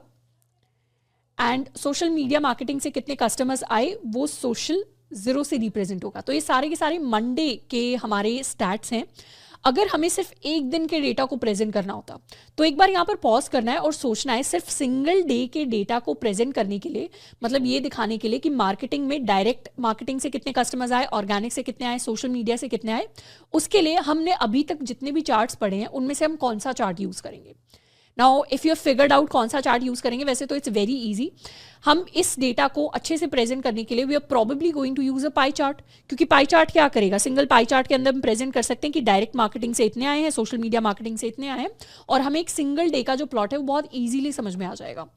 एंड सोशल मीडिया मार्केटिंग से कितने कस्टमर्स आए वो सोशल 0 से रिप्रेजेंट होगा। तो ये सारे के सारे मंडे के हमारे स्टैट्स हैं। अगर हमें सिर्फ एक दिन के डेटा को प्रेजेंट करना होता तो एक बार यहाँ पर पॉज करना है और सोचना है सिर्फ सिंगल डे के डेटा को प्रेजेंट करने के लिए, मतलब ये दिखाने के लिए कि मार्केटिंग में डायरेक्ट मार्केटिंग से कितने कस्टमर्स आए, ऑर्गेनिक से कितने आए, सोशल मीडिया से कितने आए। उसके लिए हमने अभी तक जितने भी चार्ट्स पढ़े हैं उनमें से हम कौन सा चार्ट यूज करेंगे। Now if you have figured out कौन सा चार्ट यूज करेंगे, वैसे तो इट्स वेरी इजी। हम इस डेटा को अच्छे से प्रेजेंट करने के लिए we are probably going to use a pie chart, क्योंकि पाई चार्ट क्या करेगा, सिंगल पाई चार्ट के अंदर हम प्रेजेंट कर सकते हैं कि डायरेक्ट मार्केटिंग से इतने आए हैं, सोशल मीडिया मार्केटिंग से इतने आए हैं, और हमें एक सिंगल डे का जो प्लॉट है वो बहुत ईजिली समझ में आ जाएगा।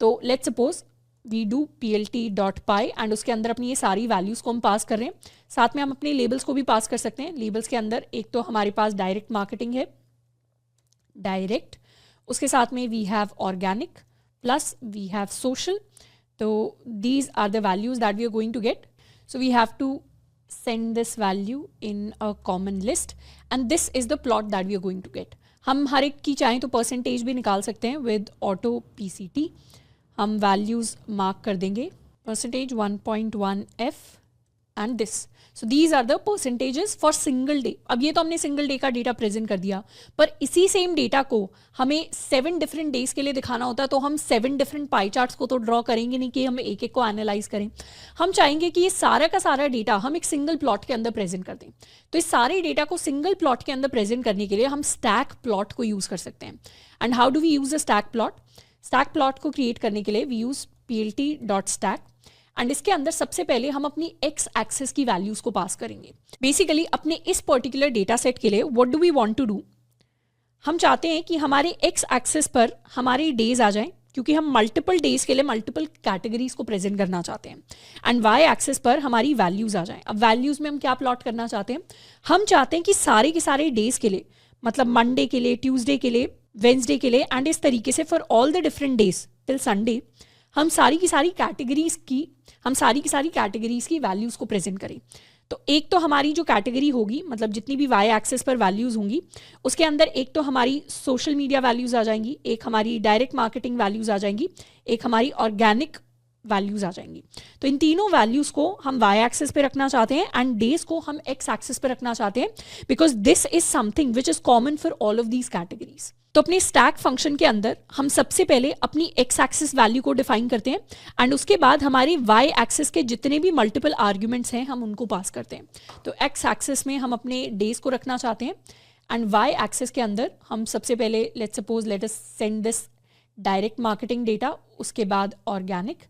तो let's suppose we do plt.py and उसके अंदर अपनी ये सारी वैल्यूज को हम पास कर रहे हैं। साथ में हम अपने लेबल्स को भी पास कर सकते हैं। लेबल्स के अंदर एक तो हमारे पास डायरेक्ट मार्केटिंग है, डायरेक्ट, उसके साथ में we have organic plus we have social, तो these are the values that we are going to get. So we have to send this value in a common list and this is the plot that we are going to get. हम हर एक की चाहें तो percentage भी निकाल सकते हैं with auto PCT. हम values mark कर देंगे percentage 1.1f and this. So these are the percentages for single day. अब ये तो हमने सिंगल डे का डेटा प्रेजेंट कर दिया, पर इसी सेम डेटा को हमें 7 डिफरेंट डेज के लिए दिखाना होता है तो हम 7 डिफरेंट पाई चार्ट्स को तो ड्रॉ करेंगे नहीं कि हम एक एक को एनालाइज करें. हम चाहेंगे कि ये सारा का सारा डेटा हम एक सिंगल प्लॉट के अंदर प्रेजेंट कर दें. तो इस सारे डेटा को सिंगल प्लॉट के अंदर प्रेजेंट करने के लिए हम स्टैक प्लॉट को यूज कर सकते हैं. And how do we use a stack plot? Stack plot को क्रिएट करने के लिए वी यूज plt.stack एंड इसके अंदर सबसे पहले हम अपनी एक्स एक्सिस की वैल्यूज को पास करेंगे. बेसिकली अपने इस पर्टिकुलर डेटा सेट के लिए what do we want to do? हम चाहते हैं कि हमारे एक्स एक्सिस पर हमारे डेज आ जाएं क्योंकि हम मल्टीपल डेज के लिए मल्टीपल कैटेगरीज को प्रेजेंट करना चाहते हैं. एंड वाई एक्सिस पर हमारी वैल्यूज आ जाएं. अब वैल्यूज में हम क्या प्लॉट करना चाहते हैं? हम चाहते हैं कि सारे के सारे डेज के लिए, मतलब मंडे के लिए, ट्यूसडे के लिए, वेंसडे के लिए एंड इस तरीके से for all the different days till Sunday हम सारी की सारी कैटेगरीज की वैल्यूज को प्रेजेंट करें. तो एक तो हमारी जो कैटेगरी होगी, मतलब जितनी भी वाई एक्सिस पर वैल्यूज होंगी, उसके अंदर एक तो हमारी सोशल मीडिया वैल्यूज आ जाएंगी, एक हमारी डायरेक्ट मार्केटिंग वैल्यूज आ जाएंगी, एक हमारी ऑर्गेनिक वैल्यूज आ जाएंगी. तो इन तीनों वैल्यूज को हम वाई एक्सिस पे रखना चाहते हैं एंड डेज को हम एक्स एक्सिस पे रखना चाहते हैं because this is something which is common for all of these categories. तो अपने स्टैक फंक्शन के अंदर हम सबसे पहले अपनी एक्स एक्सिस वैल्यू को डिफाइन करते हैं एंड उसके बाद हमारे वाई एक्सिस के जितने भी मल्टीपल आर्ग्यूमेंट्स हैं हम उनको पास करते हैं. तो एक्स एक्सिस में हम अपने डेज को रखना चाहते हैं एंड वाई एक्सिस के अंदर हम सबसे पहले let's suppose let us send this direct marketing data, उसके बाद ऑर्गेनिक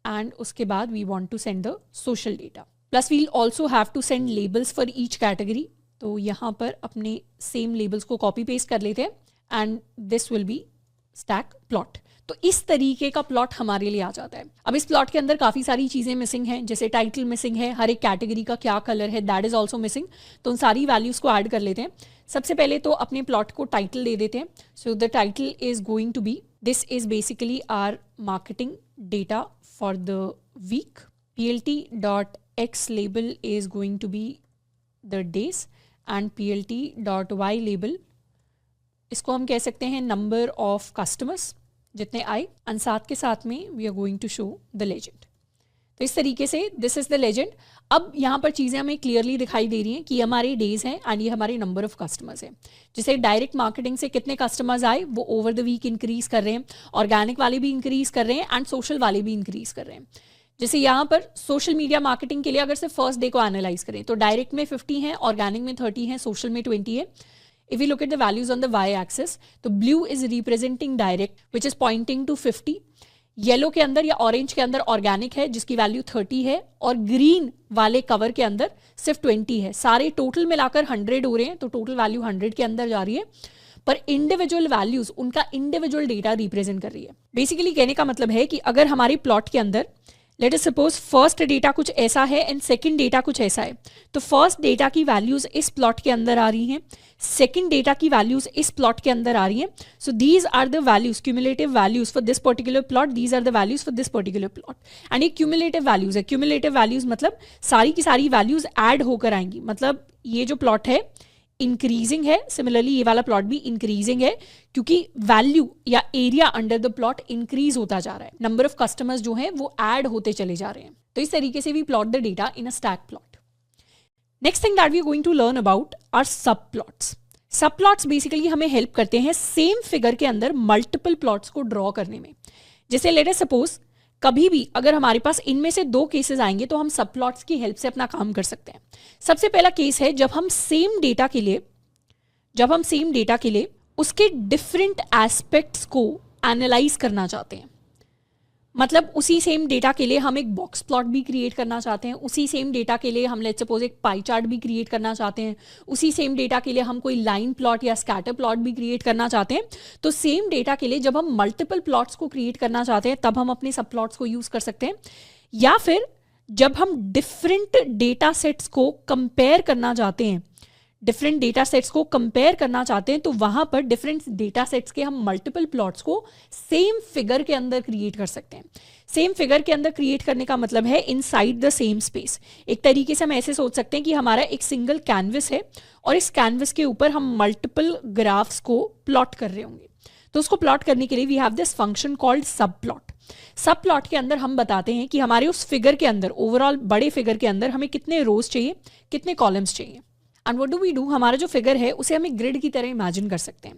एंड उसके बाद we want to send the social data. Plus we'll also have to send labels for each category. तो यहाँ पर अपने सेम लेबल्स को कॉपी पेस्ट कर लेते हैं and this will be stack plot. तो इस तरीके का प्लॉट हमारे लिए आ जाता है. अब इस प्लॉट के अंदर काफ़ी सारी चीज़ें मिसिंग हैं, जैसे टाइटल मिसिंग है, हर एक कैटेगरी का क्या कलर है दैट इज़ ऑल्सो मिसिंग. तो उन सारी वैल्यूज़ को ऐड कर लेते हैं. सबसे पहले तो अपने प्लॉट को टाइटल दे देते हैं. So the title is going to be, this is basically our marketing data for the week. plt.x label is going to be the days and plt.y label, इसको हम कह सकते हैं नंबर ऑफ कस्टमर्स जितने आए, एंड साथ के साथ में we are going to show the legend. तो इस तरीके से दिस इज द लेजेंड. अब यहाँ पर चीज़ें हमें क्लियरली दिखाई दे रही हैं कि हमारे डेज हैं एंड ये हमारे नंबर ऑफ कस्टमर्स हैं. जैसे डायरेक्ट मार्केटिंग से कितने कस्टमर्स आए वो ओवर द वीक इंक्रीज कर रहे हैं, ऑर्गेनिक वाले भी इंक्रीज कर रहे हैं एंड सोशल वाले भी इंक्रीज कर रहे हैं. जैसे यहाँ पर सोशल मीडिया मार्केटिंग के लिए अगर सिर्फ फर्स्ट डे को एनालाइज करें तो डायरेक्ट में 50 है, ऑर्गेनिक में 30 है, सोशल में 20 है. If we look at the values on the y-axis, तो blue is representing direct, which is pointing to 50. Yellow के अंदर या ऑरेंज के अंदर ऑर्गेनिक है जिसकी वैल्यू 30 है, और ग्रीन वाले कवर के अंदर सिर्फ 20 है. सारे टोटल मिलाकर 100 हो रहे हैं, तो टोटल वैल्यू 100 के अंदर जा रही है, पर इंडिविजुअल वैल्यूज उनका इंडिविजुअल डेटा रिप्रेजेंट कर रही है. बेसिकली कहने का मतलब है कि अगर हमारे प्लॉट के अंदर let us suppose first data कुछ ऐसा है एंड सेकंड डेटा कुछ ऐसा है, तो फर्स्ट डेटा की वैल्यूज इस प्लॉट के अंदर आ रही हैं, सेकंड डेटा की वैल्यूज इस प्लॉट के अंदर आ रही हैं. So these are the values, cumulative values for this particular plot, these are the values for this particular plot. And ये क्यूमुलेटिव वैल्यूज है. क्यूमुलेटिव वैल्यूज मतलब सारी की सारी वैल्यूज ऐड होकर आएंगी. मतलब ये जो प्लॉट है इंक्रीजिंग है, सिमिलरली ये वाला प्लॉट भी इंक्रीजिंग है क्योंकि वैल्यू या area under the plot increase होता जा रहा है, नंबर ऑफ कस्टमर्स जो हैं वो ऐड होते चले जा रहे हैं. तो इस तरीके से we plot the data in a stack plot. Next thing that we are going to learn about are sub plots. Sub plots basically हमें हेल्प करते हैं सेम फिगर के अंदर मल्टीपल प्लॉट्स को ड्रॉ करने में. जैसे लेट अस सपोज कभी भी अगर हमारे पास इनमें से 2 केसेस आएंगे तो हम सब प्लॉट्स की हेल्प से अपना काम कर सकते हैं. सबसे पहला केस है जब हम सेम डेटा के लिए उसके डिफरेंट एस्पेक्ट्स को एनालाइज करना चाहते हैं. मतलब उसी सेम डेटा के लिए हम एक बॉक्स प्लॉट भी क्रिएट करना चाहते हैं, उसी सेम डेटा के लिए हम लेट्स सपोज एक पाई चार्ट भी क्रिएट करना चाहते हैं, उसी सेम डेटा के लिए हम कोई लाइन प्लॉट या स्कैटर प्लॉट भी क्रिएट करना चाहते हैं. तो सेम डेटा के लिए जब हम मल्टीपल प्लॉट्स को क्रिएट करना चाहते हैं तब हम अपने सब प्लॉट्स को यूज कर सकते हैं. या फिर जब हम डिफरेंट डेटा सेट्स को कंपेयर करना चाहते हैं, डिफरेंट डेटा सेट्स को कंपेयर करना चाहते हैं तो वहां पर डिफरेंट डेटा सेट्स के हम मल्टीपल प्लॉट्स को सेम फिगर के अंदर क्रिएट कर सकते हैं। सेम फिगर के अंदर क्रिएट करने का मतलब है इनसाइड द सेम स्पेस। एक तरीके से हम ऐसे सोच सकते हैं कि हमारा एक सिंगल कैनवस है और इस कैनवस के ऊपर हम मल्टीपल ग्राफ्स को प्लॉट कर रहे होंगे। तो उसको प्लॉट करने के लिए we have this function called sub plot. Sub plot के अंदर हम बताते हैं कि हमारे उस फिगर के अंदर, ओवरऑल बड़े फिगर के अंदर हमें कितने रोज चाहिए, कितने कॉलम्स चाहिए। And what do we do, हमारा जो फिगर है उसे हम एक ग्रिड की तरह इमेजिन कर सकते हैं।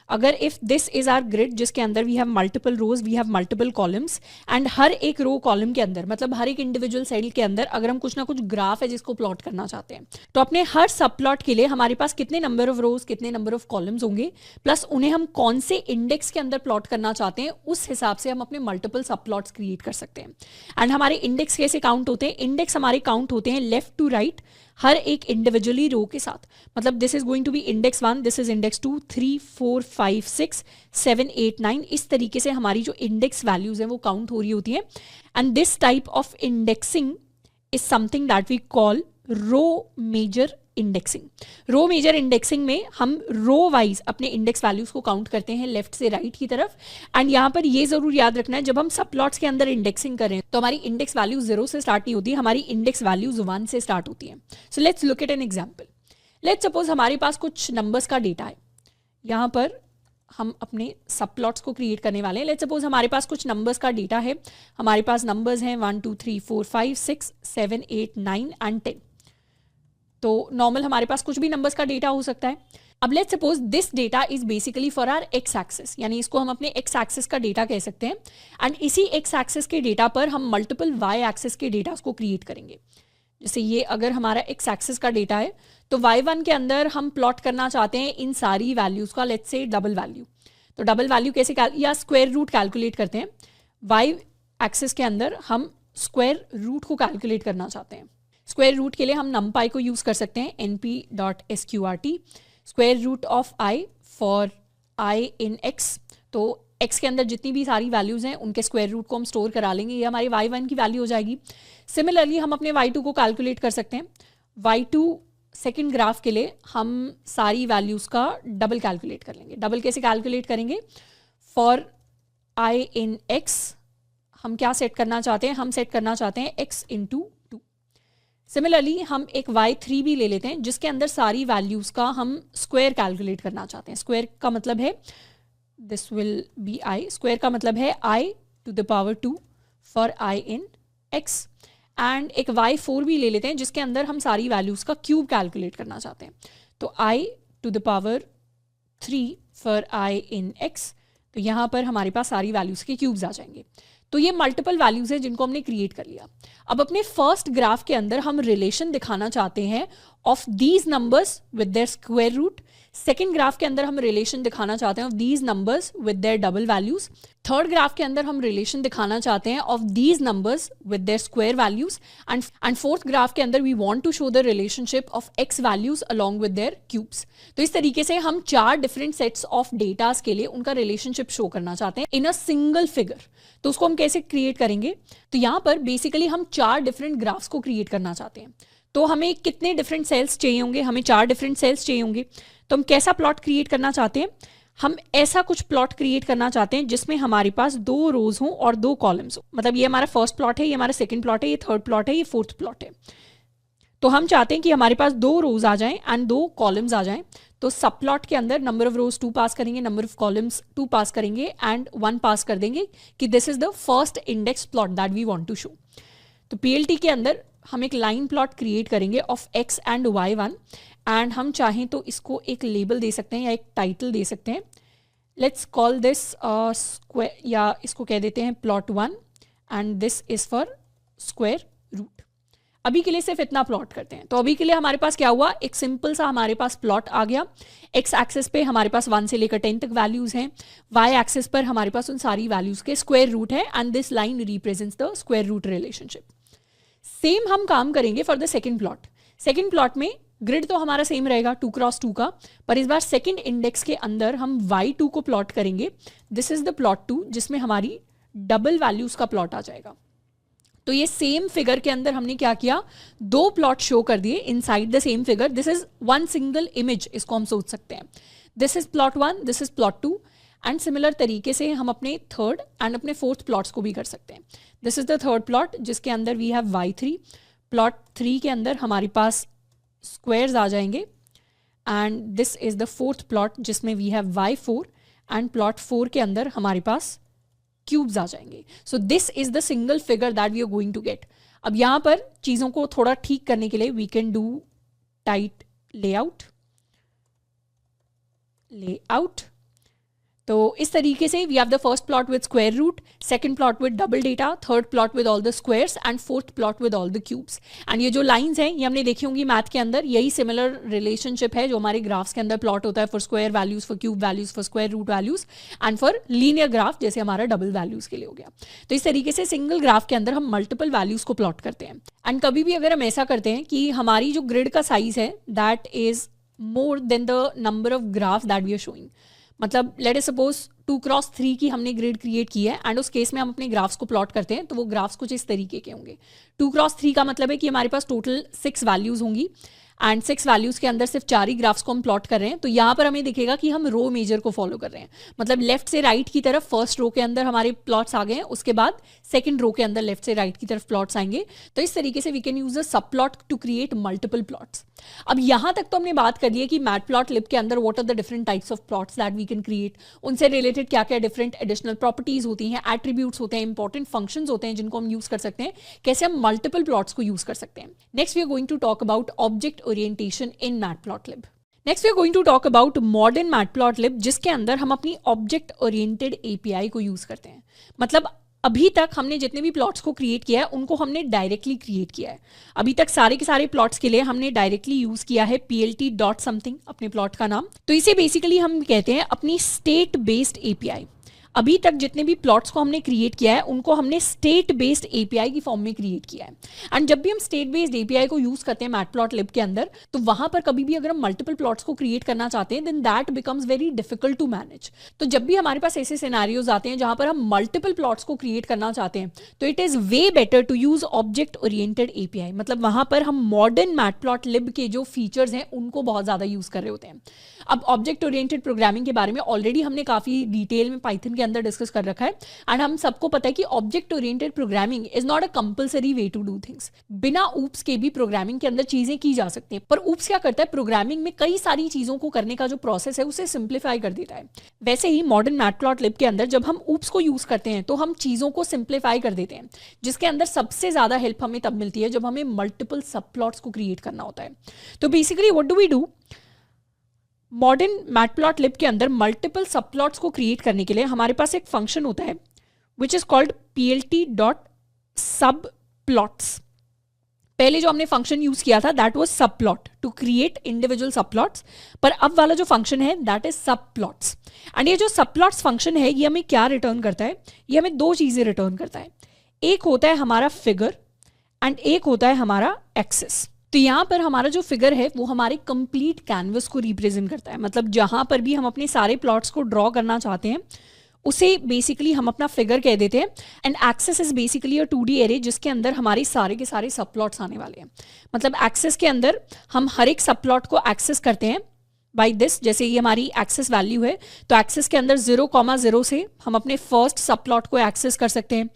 अगर if this is our grid जिसके अंदर we have multiple rows, we have multiple columns, and हर एक रो कॉलम के अंदर, मतलब हर एक इंडिविजुअल सेल के अंदर अगर हम कुछ ना कुछ ग्राफ है जिसको प्लॉट करना चाहते हैं, तो अपने हर सब प्लॉट के लिए हमारे पास कितने नंबर ऑफ रोज, कितने नंबर ऑफ कॉलम्स होंगे, प्लस उन्हें हम कौन से इंडेक्स के अंदर प्लॉट करना चाहते हैं, उस हिसाब से हम अपने मल्टीपल सब प्लॉट्स क्रिएट कर सकते हैं। एंड हमारे इंडेक्स कैसे काउंट होते हैं? इंडेक्स हमारे काउंट होते हैं लेफ्ट टू राइट, हर एक इंडिविजुअली रो के साथ। मतलब this is going to be index 1, this is index 2, 3, 4, 5, 6, 7, 8, 9। इस तरीके से हमारी जो इंडेक्स वैल्यूज हैं वो काउंट हो रही होती है। And this type of indexing is something that we call row major indexing. Row major indexing में हम रो वाइज अपने इंडेक्स वैल्यूज को काउंट करते हैं लेफ्ट से राइट की तरफ। एंड यहाँ पर ये जरूर याद रखना है, जब हम सब प्लॉट्स के अंदर इंडेक्सिंग करें तो हमारी इंडेक्स वैल्यू 0 से स्टार्ट नहीं होती, हमारी इंडेक्स वैल्यूज 1 से स्टार्ट होती है। So let's look at an example. Let's suppose हमारे पास कुछ नंबर्स का डेटा है। यहाँ पर हम अपने सब प्लॉट्स को क्रिएट करने वाले हैं। लेट्स सपोज हमारे पास कुछ नंबर्स का डेटा है। हमारे पास नंबर्स हैं 1, 2, 3, 4, 5, 6, 7, 8, 9 एंड 10। तो नॉर्मल हमारे पास कुछ भी नंबर्स का डेटा हो सकता है। अब let's suppose this data is basically for our x axis, यानी इसको हम अपने एक्स एक्सिस का डेटा कह सकते हैं। एंड इसी एक्स एक्सिस के डेटा पर हम मल्टीपल वाई एक्सिस के डेटा को क्रिएट करेंगे। जैसे ये अगर हमारा एक्स एक्सिस का डेटा है तो y1 के अंदर हम प्लॉट करना चाहते हैं इन सारी वैल्यूज का, लेट्स से डबल वैल्यू। तो डबल वैल्यू कैसे या स्क्वायर रूट कैलकुलेट करते हैं। वाई एक्सिस के अंदर हम स्क्वायर रूट को कैलकुलेट करना चाहते हैं। स्क्वायर रूट के लिए हम numpy को यूज कर सकते हैं, np.sqrt, square root of i for i in x. तो एक्स के अंदर जितनी भी सारी वैल्यूज हैं उनके स्क्वायर रूट को हम स्टोर करा लेंगे, ये हमारी y1 की वैल्यू हो जाएगी। सिमिलरली हम अपने y2 को कैलकुलेट कर सकते हैं। y2 सेकेंड ग्राफ के लिए हम सारी वैल्यूज का डबल कैलकुलेट कर लेंगे। डबल कैसे कैलकुलेट करेंगे? फॉर आई इन एक्स हम क्या सेट करना चाहते हैं? हम सेट करना चाहते हैं x इंटू 2। सिमिलरली हम एक y3 भी ले लेते हैं जिसके अंदर सारी वैल्यूज का हम स्क्वायर कैलकुलेट करना चाहते हैं। स्क्वायर का मतलब है this will be i, square का मतलब है i to the power 2 for i in x। एंड एक y4 भी ले लेते हैं जिसके अंदर हम सारी वैल्यूज का क्यूब कैलकुलेट करना चाहते हैं। तो i to the power 3 for i in x। तो यहाँ पर हमारे पास सारी वैल्यूज के क्यूब्स आ जाएंगे। तो ये मल्टीपल वैल्यूज है जिनको हमने क्रिएट कर लिया। अब अपने फर्स्ट ग्राफ के अंदर हम रिलेशन दिखाना चाहते हैं of these numbers with their square root. Second graph के अंदर हम रिलेशन दिखाना चाहते हैं of these numbers with their double values. Third graph के अंदर हम रिलेशन दिखाना चाहते हैं of these numbers with their square values. And fourth graph के अंदर we want to show the relationship of x values along with their cubes. तो इस तरीके से हम 4 डिफरेंट सेट्स ऑफ डेटास के लिए उनका रिलेशनशिप शो करना चाहते हैं इन अ सिंगल फिगर। तो उसको हम कैसे क्रिएट करेंगे? तो यहाँ पर बेसिकली हम 4 डिफरेंट ग्राफ्स को क्रिएट करना चाहते हैं। तो हमें कितने डिफरेंट सेल्स चाहिए होंगे? हमें 4 डिफरेंट सेल्स चाहिए होंगे। तो हम कैसा प्लॉट क्रिएट करना चाहते हैं? हम ऐसा कुछ प्लॉट क्रिएट करना चाहते हैं जिसमें हमारे पास 2 रोज हों और 2 कॉलम्स हो। मतलब ये हमारा फर्स्ट प्लॉट है, ये हमारा सेकंड प्लॉट है, ये थर्ड प्लॉट है, ये फोर्थ प्लॉट है। तो हम चाहते हैं कि हमारे पास 2 रोज आ जाएं एंड 2 कॉलम्स आ जाएं। तो सब प्लॉट के अंदर नंबर ऑफ रोज 2 पास करेंगे, नंबर ऑफ कॉलम्स 2 पास करेंगे एंड 1 पास कर देंगे कि this is the first index plot that we want to show. तो पीएलटी के अंदर हम एक लाइन प्लॉट क्रिएट करेंगे of x and y1 and हम चाहें तो इसको एक लेबल दे सकते हैं या एक टाइटल दे सकते हैं। लेट्स कॉल दिस स्क्वायर, या इसको कह देते हैं plot 1 and this is for square root. अभी के लिए सिर्फ इतना प्लॉट करते हैं। तो अभी के लिए हमारे पास क्या हुआ? एक सिंपल सा हमारे पास प्लॉट आ गया। एक्स एक्सिस पे हमारे पास 1 से लेकर 10 तक वैल्यूज हैं, वाई एक्सिस पर हमारे पास उन सारी वैल्यूज के स्क्वायर रूट है and this line represents the square root relationship. Same हम काम करेंगे for the second plot. Second plot में ग्रिड तो हमारा सेम रहेगा 2 क्रॉस 2 का, पर इस बार सेकेंड इंडेक्स के अंदर हम y2 को प्लॉट करेंगे। दिस इज द प्लॉट 2 जिसमें हमारी डबल वैल्यूज का प्लॉट आ जाएगा। तो ये सेम फिगर के अंदर हमने क्या किया, दो प्लॉट शो कर दिए inside the same figure. This is one single image, इसको हम सोच सकते हैं. This is plot 1, this is plot 2. And similar तरीके से हम अपने थर्ड एंड अपने फोर्थ प्लॉट्स को भी कर सकते हैं. This is the third plot जिसके अंदर वी हैव y3. प्लॉट 3 के अंदर हमारे पास स्क्वायर्स आ जाएंगे. And this is the fourth plot जिसमें we have y4. And plot 4 के अंदर हमारे पास क्यूब्स आ जाएंगे. So this is the single figure that we are going to get. अब यहाँ पर चीज़ों को थोड़ा ठीक करने के लिए we can do tight layout. तो इस तरीके से we have the first plot with square root, second plot with double data, third plot with all the squares and fourth plot with all the cubes. And ये जो lines हैं ये हमने देखी होंगी मैथ के अंदर. यही सिमिलर रिलेशनशिप है जो हमारे ग्राफ्स के अंदर प्लॉट होता है for square values, for cube values, for square root values and for linear graph जैसे हमारा डबल वैल्यूज के लिए हो गया. तो इस तरीके से सिंगल ग्राफ के अंदर हम मल्टीपल वैल्यूज को प्लॉट करते हैं. एंड कभी भी अगर हम ऐसा करते हैं कि हमारी जो ग्रिड का साइज है that is more than the number of graph that we are showing, मतलब लेट अस सपोज 2x3 की हमने ग्रिड क्रिएट की है एंड उस केस में हम अपने ग्राफ्स को प्लॉट करते हैं तो वो ग्राफ्स कुछ इस तरीके के होंगे. 2x3 का मतलब है कि हमारे पास टोटल 6 वैल्यूज होंगी एंड 6 वैल्यूज के अंदर सिर्फ 4 ही ग्राफ्स को हम प्लॉट कर रहे हैं. तो यहाँ पर हमें दिखेगा कि हम रो मेजर को फॉलो कर रहे हैं, मतलब लेफ्ट से राइट की तरफ फर्स्ट रो के अंदर हमारे प्लॉट्स आ गए हैं, उसके बाद सेकंड रो के अंदर लेफ्ट से राइट की तरफ प्लॉट्स आएंगे. तो इस तरीके से we can use a subplot to create multiple plots. अब यहाँ तक तो हमने बात कर ली है कि मैटप्लॉटलिब के अंदर what are the different types of plots that we can create, उनसे रिलेटेड क्या क्या डिफरेंट एडिशनल प्रॉपर्टीज होती हैं, एट्रीब्यूट्स होते हैं, इंपॉर्टेंट फंक्शंस होते हैं जिनको हम यूज कर सकते हैं, कैसे हम मल्टीपल प्लॉट्स को यूज कर सकते हैं. Next we are going to talk about object orientation in matplotlib. Next we are going to talk about modern matplotlib जिसके अंदर हम अपनी ऑब्जेक्ट ओरिएंटेड एपीआई को यूज करते हैं. मतलब अभी तक हमने जितने भी प्लॉट्स को क्रिएट किया है उनको हमने डायरेक्टली क्रिएट किया है. अभी तक सारे के सारे प्लॉट्स के लिए हमने डायरेक्टली यूज किया है plt डॉट समथिंग अपने प्लॉट का नाम. तो इसे बेसिकली हम कहते हैं अपनी स्टेट बेस्ड एपीआई. अभी तक जितने भी प्लॉट्स को हमने क्रिएट किया है उनको हमने स्टेट बेस्ड एपीआई की फॉर्म में क्रिएट किया है. एंड जब भी हम स्टेट बेस्ड एपीआई को यूज करते हैं मैटप्लॉटलिब के अंदर तो वहां पर कभी भी अगर हम मल्टीपल प्लॉट्स को क्रिएट करना चाहते हैं then that becomes very difficult to manage. तो जब भी हमारे पास ऐसे सिनेरियोज आते हैं जहां पर हम मल्टीपल प्लॉट्स को क्रिएट करना चाहते हैं तो it is way better to use object oriented API. मतलब वहां पर हम मॉडर्न मैटप्लॉटलिब के जो फीचर्स हैं उनको बहुत ज्यादा यूज कर रहे होते हैं. अब ऑब्जेक्ट ओरिएंटेड प्रोग्रामिंग के बारे में ऑलरेडी हमने काफी डिटेल में पाइथन के अंदर डिस्कस कर रखा है एंड हम सबको पता है कि object oriented programming is not a compulsory way to do things. बिना ऊप्स के भी प्रोग्रामिंग के अंदर चीजें की जा सकती हैं, पर ऊप्स क्या करता है, प्रोग्रामिंग में कई सारी चीजों को करने का जो प्रोसेस है उसे सिंप्लीफाई कर देता है. वैसे ही मॉडर्न मैटप्लॉटलिब के अंदर जब हम ऊप्स को यूज करते हैं तो हम चीजों को सिंप्लीफाई कर देते हैं, जिसके अंदर सबसे ज्यादा हेल्प हमें तब मिलती है जब हमें मल्टीपल सब प्लॉट्स को क्रिएट करना होता है. तो basically what do we do, modern matplotlib के अंदर मल्टीपल सब प्लॉट्स को क्रिएट करने के लिए हमारे पास एक फंक्शन होता है which is called plt.subplots. पहले जो हमने फंक्शन यूज किया था that was subplot to create individual subplots, पर अब वाला जो फंक्शन है that is subplots. एंड ये जो subplots फंक्शन है ये हमें क्या रिटर्न करता है, ये हमें दो चीजें रिटर्न करता है. एक होता है हमारा फिगर एंड एक होता है हमारा एक्सेस. तो यहाँ पर हमारा जो फिगर है वो हमारे कंप्लीट कैनवस को रिप्रेजेंट करता है. मतलब जहां पर भी हम अपने सारे प्लॉट्स को ड्रॉ करना चाहते हैं उसे बेसिकली हम अपना फिगर कह देते हैं. And axes is basically a 2D array जिसके अंदर हमारे सारे के सारे सब प्लॉट्स आने वाले हैं. मतलब एक्सेस के अंदर हम हर एक सब प्लॉट को एक्सेस करते हैं बाई दिस. जैसे ये हमारी एक्सेस वैल्यू है तो एक्सेस के अंदर 0,0 से हम अपने फर्स्ट सब प्लॉट को एक्सेस कर सकते हैं,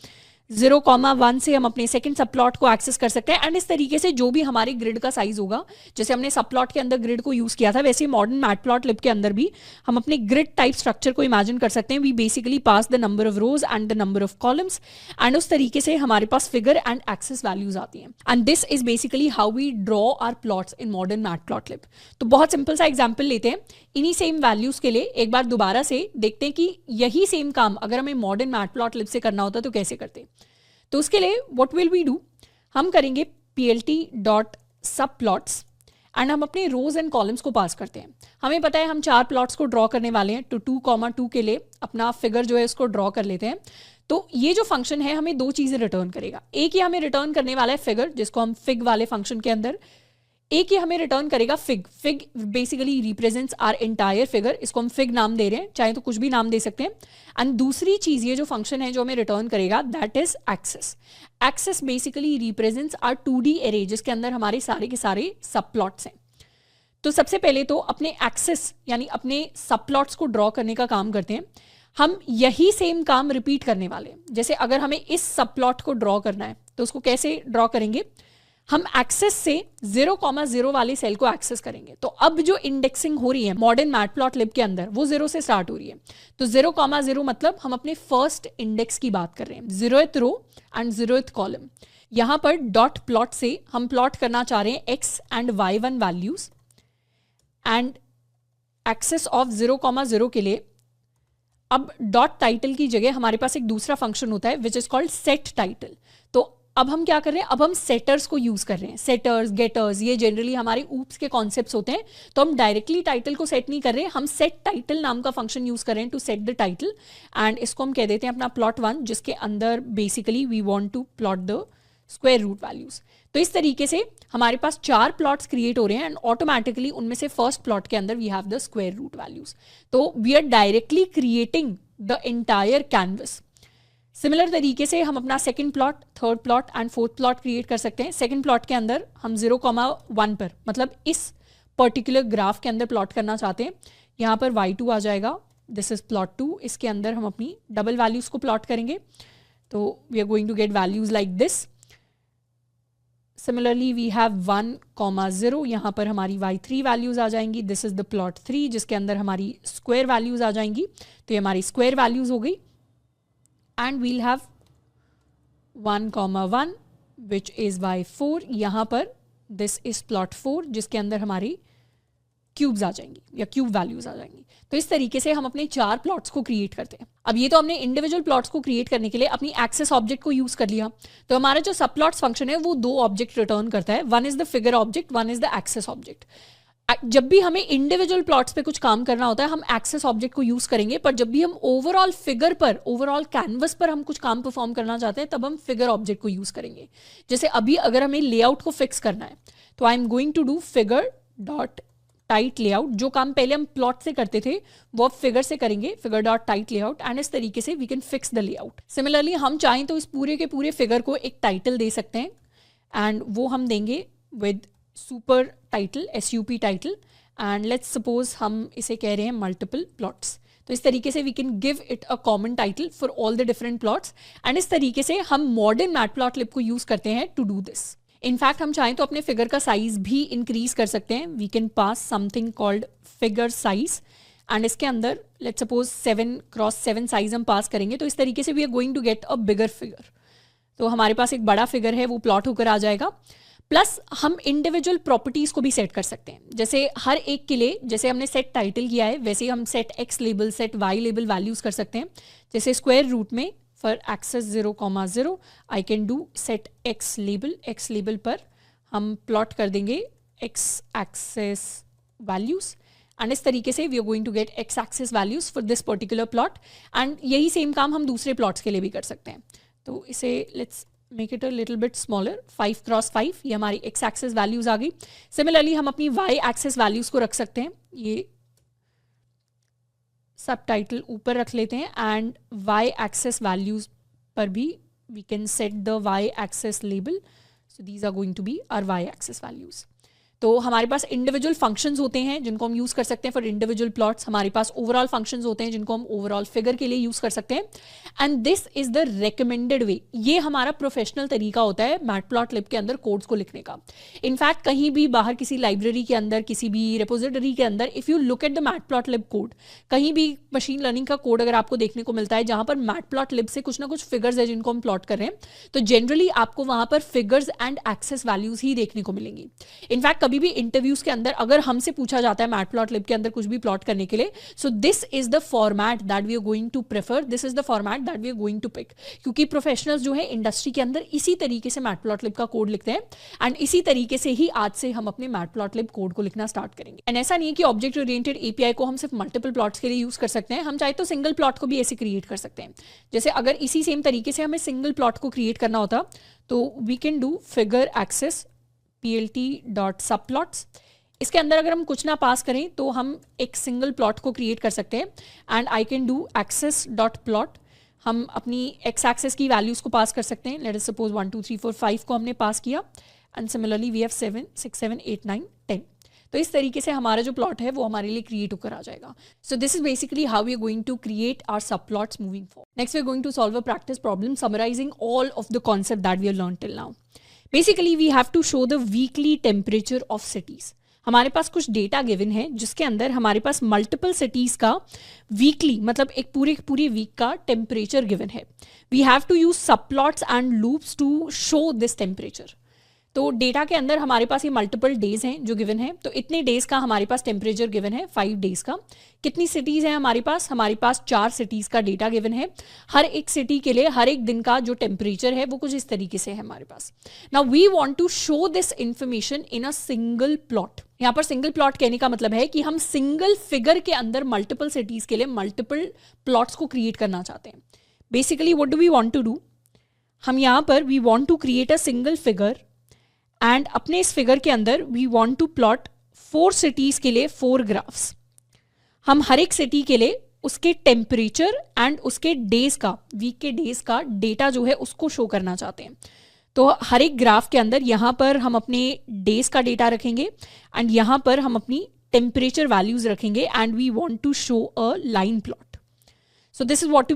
0,1 से हम अपने सेकंड सब प्लॉट को एक्सेस कर सकते हैं. एंड इस तरीके से जो भी हमारे ग्रिड का साइज होगा, जैसे हमने सब प्लॉट के अंदर ग्रिड को यूज किया था वैसे मॉडर्न मैटप्लॉटलिब के अंदर भी हम अपने ग्रिड टाइप स्ट्रक्चर को इमेजिन कर सकते हैं. We basically pass the number of rows and the number of columns and उस तरीके से हमारे पास फिगर एंड एक्सेस वैल्यूज आती हैं. And this is basically how we draw our plots in modern matplotlib. तो बहुत सिंपल सा एग्जाम्पल लेते हैं. इन्हीं सेम वैल्यूज के लिए एक बार दोबारा से देखते हैं कि यही सेम काम अगर हमें मॉडर्न मैटप्लॉटलिब से करना होता तो कैसे करते. तो उसके लिए व्हाट विल वी डू, हम करेंगे plt.subplots एंड हम अपने रोज एंड कॉलम्स को पास करते हैं. हमें पता है हम 4 प्लॉट्स को ड्रॉ करने वाले हैं तो 2,2 के लिए अपना फिगर जो है उसको ड्रॉ कर लेते हैं. तो ये जो फंक्शन है हमें दो चीजें रिटर्न करेगा. एक ही हमें रिटर्न करने वाला है फिगर जिसको हम फिग वाले फंक्शन के अंदर एक ये हमें रिटर्न करेगा fig. Fig basically represents our entire figure, इसको हम फिग नाम दे रहे हैं, चाहे तो कुछ भी नाम दे सकते हैं। एंड दूसरी चीज ये जो फंक्शन है जो हमें रिटर्न करेगा that is axes. Axes basically represents our 2D array जिसके अंदर हमारे सारे के सारे सब प्लॉट्स हैं। तो सबसे पहले तो अपने एक्सेस यानी अपने सब प्लॉट्स को ड्रॉ करने का काम करते हैं। हम यही सेम काम रिपीट करने वाले हैं। जैसे अगर हमें इस सब प्लॉट को ड्रॉ करना है तो उसको कैसे ड्रॉ करेंगे, हम एक्सेस से 0,0 वाले सेल को एक्सेस करेंगे। तो अब जो इंडेक्सिंग हो रही है मॉडर्न मैटप्लॉटलिब के अंदर वो 0 से स्टार्ट हो रही है। तो 0,0 मतलब हम अपने फर्स्ट इंडेक्स की बात कर रहे हैं, 0th row and 0th column. यहां पर डॉट प्लॉट से हम प्लॉट करना चाह रहे हैं x and y1 values and axes of 0,0 के लिए। अब डॉट टाइटल की जगह हमारे पास एक दूसरा फंक्शन होता है which is called set title. तो अब हम क्या कर रहे हैं, अब हम सेटर्स को यूज कर रहे हैं। सेटर्स, गेटर्स, ये जनरली हमारे ऊप्स के कॉन्सेप्ट्स होते हैं। तो हम डायरेक्टली टाइटल को सेट नहीं कर रहे, हम सेट टाइटल नाम का फंक्शन यूज कर रहे हैं to set the title. And इसको हम कह देते हैं अपना प्लॉट 1, जिसके अंदर basically we want to plot the square root values. तो इस तरीके से हमारे पास 4 प्लॉट्स क्रिएट हो रहे हैं एंड ऑटोमेटिकली उनमें से फर्स्ट प्लॉट के अंदर we have the square root values. तो we are directly creating the entire canvas. Similar तरीके से हम अपना second plot, third plot and fourth plot create कर सकते हैं। सेकंड प्लॉट के अंदर हम 0,1 पर मतलब इस पर्टिकुलर ग्राफ के अंदर प्लॉट करना चाहते हैं। यहाँ पर y2 आ जाएगा, दिस इज प्लॉट 2। इसके अंदर हम अपनी डबल वैल्यूज को प्लॉट करेंगे। तो we are going to get values like this. Similarly we have 1,0, यहाँ पर हमारी y3 वैल्यूज आ जाएंगी। दिस इज द प्लॉट 3 जिसके अंदर हमारी स्क्वायर वैल्यूज आ जाएंगी। तो ये हमारी स्क्वायर वैल्यूज हो गई। And we'll have 1,1 which is y4। यहाँ पर दिस इज प्लॉट 4 जिसके अंदर हमारी क्यूब्स आ जाएंगी या क्यूब वैल्यूज आ जाएंगी। तो इस तरीके से हम अपने 4 प्लॉट्स को क्रिएट करते हैं। अब ये तो हमने इंडिविजुअल प्लॉट्स को क्रिएट करने के लिए अपनी एक्सेस ऑब्जेक्ट को यूज कर लिया। तो हमारा जो सब प्लॉट्स फंक्शन है वो 2 ऑब्जेक्ट रिटर्न करता है, one is the figure object, one is the axes object. जब भी हमें इंडिविजुअल प्लॉट्स पे कुछ काम करना होता है हम एक्सेस ऑब्जेक्ट को यूज करेंगे, पर जब भी हम ओवरऑल फिगर पर, ओवरऑल कैनवस पर हम कुछ काम परफॉर्म करना चाहते हैं तब हम फिगर ऑब्जेक्ट को यूज करेंगे। जैसे अभी अगर हमें लेआउट को फिक्स करना है तो I am going to do figure dot tight layout. जो काम पहले हम प्लॉट से करते थे वो अब फिगर से करेंगे, figure dot tight layout. And इस तरीके से we can fix the layout. Similarly हम चाहें तो इस पूरे के पूरे फिगर को एक टाइटल दे सकते हैं एंड वो हम देंगे with super title, SUP title. And let's suppose हम इसे कह रहे हैं मल्टीपल प्लॉट्स। तो इस तरीके से we can give it a common title for all the different plots. And इस तरीके से हम मॉडर्न मैटप्लॉटलिब को यूज करते हैं टू डू दिस। इनफैक्ट हम चाहें तो अपने फिगर का साइज भी इंक्रीज कर सकते हैं। We can pass something called figure size and इसके अंदर लेट्स सपोज 7x7 साइज हम पास करेंगे। तो इस तरीके से we are going to get a bigger figure. तो हमारे पास एक बड़ा फिगर है वो प्लॉट होकर आ जाएगा। प्लस हम इंडिविजुअल प्रॉपर्टीज को भी सेट कर सकते हैं। जैसे हर एक के लिए जैसे हमने सेट टाइटल किया है वैसे ही हम set x label, set y label values कर सकते हैं। जैसे स्क्वायर रूट में for axes 0,0 I can do set x label. x label पर हम प्लॉट कर देंगे x एक्सेस वैल्यूज एंड इस तरीके से we are going to get x axis values for this particular plot. And यही सेम काम हम दूसरे प्लॉट्स के लिए भी कर सकते हैं। तो इसे let's make it a little bit smaller, 5x5 ये हमारी x एक्सेस वैल्यूज आ गई। सिमिलरली हम अपनी y एक्सेस वैल्यूज को रख सकते हैं, ये सब टाइटल ऊपर रख लेते हैं एंड y एक्सेस वैल्यूज पर भी we can set the y axis label. So these are going to be our y axis values. तो हमारे पास इंडिविजुअल फंक्शंस होते हैं जिनको हम यूज कर सकते हैं फॉर इंडिविजुअल प्लॉट्स। हमारे पास ओवरऑल फंक्शंस होते हैं जिनको हम ओवरऑल फिगर के लिए यूज कर सकते हैं। And this is the recommended way. ये हमारा प्रोफेशनल तरीका होता है मैटप्लॉटलिब के अंदर कोड्स को लिखने का। इनफैक्ट कहीं भी बाहर किसी लाइब्रेरी के अंदर, किसी भी रिपोजिटरी के अंदर if you look at the matplotlib code, कहीं भी मशीन लर्निंग का कोड अगर आपको देखने को मिलता है जहां पर मैटप्लॉटलिब से कुछ ना कुछ फिगर्स है जिनको हम प्लॉट कर रहे हैं, तो जनरली आपको वहां पर फिगर्स एंड एक्सेस वैल्यूज ही देखने को मिलेंगी। इनफैक्ट कभी भी इंटरव्यूज के अंदर अगर हमसे पूछा जाता है मैटप्लॉटलिब के अंदर कुछ भी प्लॉट करने के लिए, so this is the format that we are going to prefer, this is the format that we are going to pick. क्योंकि प्रोफेशनल्स जो है इंडस्ट्री के अंदर इसी तरीके से मैटप्लॉटलिब का कोड लिखते हैं एंड इसी तरीके से ही आज से हम अपने मैटप्लॉटलिब कोड को लिखना स्टार्ट करेंगे। एंड ऐसा नहीं है कि ऑब्जेक्ट ओरिएंटेड एपीआई को हम सिर्फ मल्टीपल प्लॉट्स के लिए यूज कर सकते हैं, हम चाहे तो सिंगल प्लॉट को भी ऐसे क्रिएट कर सकते हैं। जैसे अगर इसी सेम तरीके से हमें सिंगल प्लॉट को क्रिएट करना होता तो we can do figure axes plt.subplots। इसके अंदर अगर हम कुछ ना पास करें तो हम एक सिंगल प्लॉट को क्रिएट कर सकते हैं। And I can do axis.plot। हम अपनी एक्स एक्सेस की वैल्यूज़ को पास कर सकते हैं। लेट अस सपोज 1 2 3 4 5 को हमने पास किया एंड सिमिलरली वी हैव 7 6 7 8 9 10। तो इस तरीके से हमारा जो प्लॉट है वो हमारे लिए क्रिएट होकर आ जाएगा। So this is basically how we are going to create our सब plots moving forward. Next we are going to solve a practice problem summarizing all of the concept that we have learn till now. Basically we have to show the weekly temperature of cities. हमारे पास कुछ data given है जिसके अंदर हमारे पास multiple cities का weekly मतलब एक पूरे वीक का टेम्परेचर गिवन है। We have to use subplots and loops to show this temperature. तो डेटा के अंदर हमारे पास ये मल्टीपल डेज हैं जो गिवन है। तो इतने डेज का हमारे पास टेम्परेचर गिवन है 5 डेज का। कितनी सिटीज हैं हमारे पास 4 सिटीज का डेटा गिवन है। हर एक सिटी के लिए हर एक दिन का जो टेम्परेचर है वो कुछ इस तरीके से है हमारे पास। Now we want to show this information in a single plot. यहाँ पर सिंगल प्लॉट कहने का मतलब है कि हम सिंगल फिगर के अंदर मल्टीपल सिटीज के लिए मल्टीपल प्लॉट्स को क्रिएट करना चाहते हैं। Basically what do we want to do, हम यहाँ पर we want to create a single figure and अपने इस फिगर के अंदर we want to plot 4 cities के लिए 4 ग्राफ्स। हम हर एक सिटी के लिए उसके टेम्परेचर एंड उसके डेज का वीक के डेज का डेटा जो है उसको शो करना चाहते हैं। तो हर एक ग्राफ के अंदर यहाँ पर हम अपने डेज का डेटा रखेंगे एंड यहाँ पर हम अपनी टेम्परेचर वैल्यूज रखेंगे and we want to show a line plot. So this is what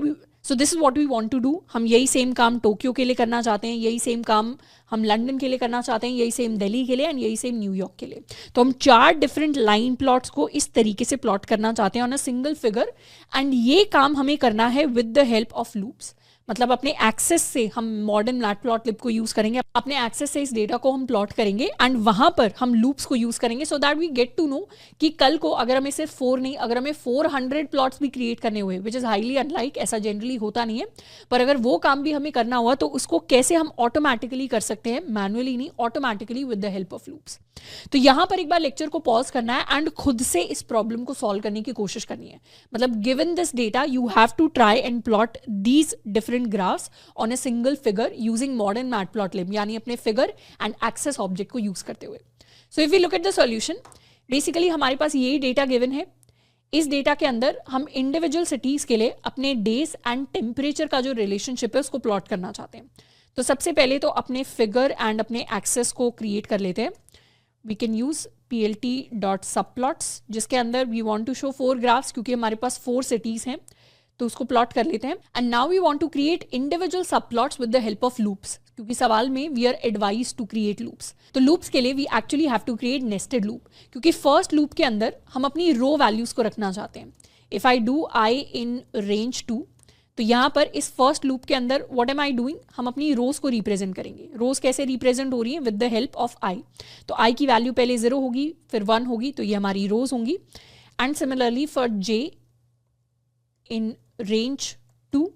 we want to do. हम यही सेम काम टोक्यो के लिए करना चाहते हैं, यही सेम काम हम लंदन के लिए करना चाहते हैं, यही सेम दिल्ली के लिए एंड यही सेम न्यूयॉर्क के लिए। तो हम 4 डिफरेंट लाइन प्लॉट्स को इस तरीके से प्लॉट करना चाहते हैं on a single figure and ये काम हमें करना है with the help of loops. मतलब अपने एक्सेस से हम मॉडर्न मैटप्लॉटलिब को यूज करेंगे, अपने एक्सेस से इस डेटा को हम प्लॉट करेंगे एंड वहां पर हम लूप्स को यूज करेंगे so that we get to know कि कल को अगर हमें सिर्फ 4 नहीं अगर हमें 400 प्लॉट्स भी क्रिएट करने हुए, विच इज हाईली अनलाइक, ऐसा जनरली होता नहीं है, पर अगर वो काम भी हमें करना हुआ तो उसको कैसे हम ऑटोमेटिकली कर सकते हैं, मैनुअली नहीं, automatically with the help of loops. तो यहां पर एक बार लेक्चर को पॉज करना है एंड खुद से इस प्रॉब्लम को सॉल्व करने की कोशिश करनी है। मतलब given this data you have to try and plot these different graphs on a single figure using modern matplotlib, यानी अपने फिगर एंड एक्सेस ऑब्जेक्ट को यूज करते हुए। So if you look at the solution, basically हमारे पास यही data given है। इस डेटा के अंदर हम इंडिविजुअल सिटीज के लिए अपने डेज एंड टेम्परेचर का जो रिलेशनशिप है उसको प्लॉट करना चाहते हैं। तो सबसे पहले तो अपने फिगर एंड अपने एक्सेस को क्रिएट कर लेते हैं। वी कैन यूज plt.subplots जिसके अंदर we want to show 4 graphs, क्योंकि हमारे पास 4 सिटीज हैं तो उसको प्लॉट कर लेते हैं। And now we want to create individual sub plots with the help of loops, क्योंकि सवाल में we are advise to create loops. तो लूप्स के लिए we actually have to create nested loop, क्योंकि फर्स्ट लूप के अंदर हम अपनी रो वैल्यूज को रखना चाहते हैं। If I do I in range 2, तो यहाँ पर इस फर्स्ट लूप के अंदर व्हाट एम आई डूइंग, हम अपनी रोज को रिप्रेजेंट करेंगे। रोज कैसे रिप्रेजेंट हो रही है, विद द हेल्प ऑफ आई। तो आई की वैल्यू पहले 0 होगी फिर 1 होगी, तो ये हमारी रोज होंगी। And similarly for J in range 2,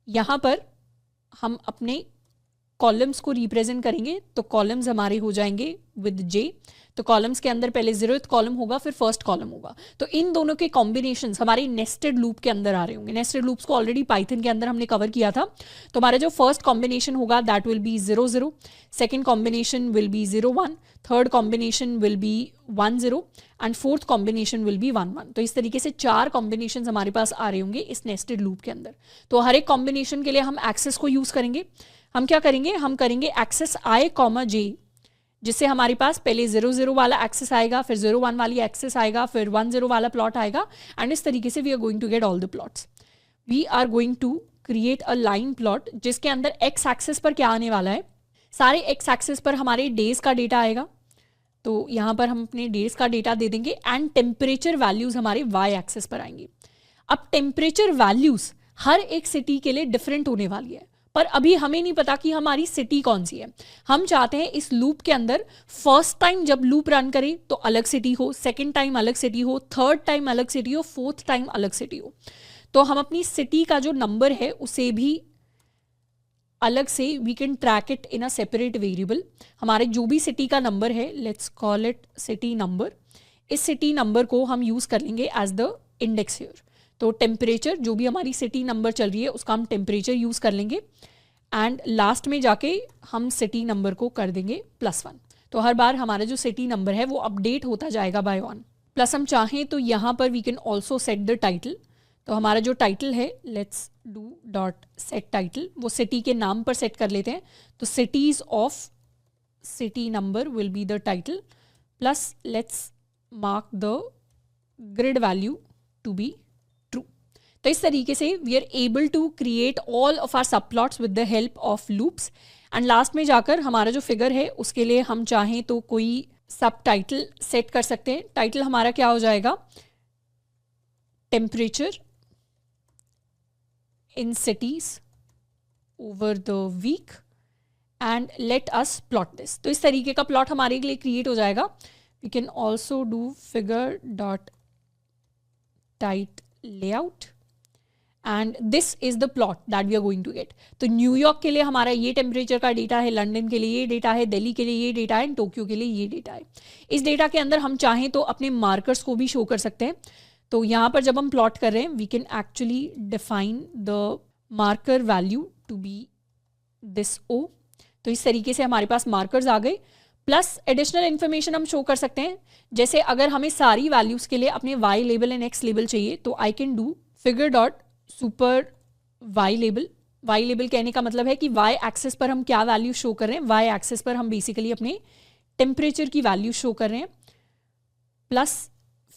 यहाँ पर हम अपने कॉलम्स को रिप्रेजेंट करेंगे। तो कॉलम्स हमारे हो जाएंगे विद जे। तो कॉलम्स के अंदर पहले 0th कॉलम होगा फिर फर्स्ट कॉलम होगा। तो इन दोनों के कॉम्बिनेशंस हमारे नेस्टेड लूप के अंदर आ रहे होंगे। नेस्टेड लूप्स को ऑलरेडी पाइथन के अंदर हमने कवर किया था। तो हमारा जो फर्स्ट कॉम्बिनेशन होगा that will B 0 0, second combination will be 0 1, third combination will be 1 0 and fourth combination will be 1 1। तो इस तरीके से 4 कॉम्बिनेशन हमारे पास आ रहे होंगे इस नेस्टेड लूप के अंदर। तो हर एक कॉम्बिनेशन के लिए हम एक्सेस को यूज करेंगे। हम क्या करेंगे, हम करेंगे एक्सेस आई कॉमा जे, जिससे हमारे पास पहले 0 0 वाला एक्सेस आएगा, फिर 0 1 वाली एक्सेस आएगा, फिर 1 0 वाला प्लॉट आएगा एंड इस तरीके से we are going to get all the plots. We are going to create a line plot जिसके अंदर एक्स एक्सेस पर क्या आने वाला है, सारे एक्स एक्सेस पर हमारे डेज का डेटा आएगा। तो यहाँ पर हम अपने डेज का डेटा दे देंगे एंड टेम्परेचर वैल्यूज हमारे वाई एक्सेस पर आएंगी। अब टेम्परेचर वैल्यूज हर एक सिटी के लिए डिफरेंट होने वाली है, पर अभी हमें नहीं पता कि हमारी सिटी कौन सी है। हम चाहते हैं इस लूप के अंदर फर्स्ट टाइम जब लूप रन करे तो अलग सिटी हो, सेकंड टाइम अलग सिटी हो, थर्ड टाइम अलग सिटी हो, फोर्थ टाइम अलग सिटी हो। तो हम अपनी सिटी का जो नंबर है उसे भी अलग से we can track it in a separate variable. हमारे जो भी सिटी का नंबर है, let's call it city number, इस सिटी नंबर को हम यूज कर लेंगे एज द इंडेक्स हियर। तो टेम्परेचर जो भी हमारी सिटी नंबर चल रही है उसका हम टेम्परेचर यूज कर लेंगे एंड लास्ट में जाके हम सिटी नंबर को कर देंगे +1। तो हर बार हमारा जो सिटी नंबर है वो अपडेट होता जाएगा बाय 1। प्लस हम चाहें तो यहाँ पर we can also set the title. तो हमारा जो टाइटल है, let's do dot set title, वो सिटी के नाम पर सेट कर लेते हैं। तो cities of city number will be the title, plus let's mark the grid value to be true. तो इस तरीके से we are able to create all of our sub plots with the help of loops. And last में जाकर हमारा जो figure है उसके लिए हम चाहें तो कोई सब टाइटल सेट कर सकते हैं। टाइटल हमारा क्या हो जाएगा, temperature in cities over the week and let us plot this. तो इस तरीके का प्लॉट हमारे लिए क्रिएट हो जाएगा। We can also do figure dot tight layout and this is the plot that we are going to get. तो New York के लिए हमारा ये टेम्परेचर का डेटा है, लंदन के लिए ये डेटा है, दिल्ली के लिए ये डेटा है, टोक्यो के लिए ये डेटा है। इस डेटा के अंदर हम चाहें तो अपने मार्कर्स को भी शो कर सकते हैं। तो यहाँ पर जब हम प्लॉट कर रहे हैं we can actually define the marker value to be this o. तो इस तरीके से हमारे पास मार्कर्स आ गए, प्लस एडिशनल इन्फॉर्मेशन हम शो कर सकते हैं। जैसे अगर हमें सारी वैल्यूज़ के लिए अपने y label and x label चाहिए तो I can do figure dot super y label. Y label कहने का मतलब है कि वाई एक्सेस पर हम क्या वैल्यू शो कर रहे हैं। वाई एक्सेस पर हम बेसिकली अपने टेम्परेचर की वैल्यू शो कर रहे हैं, plus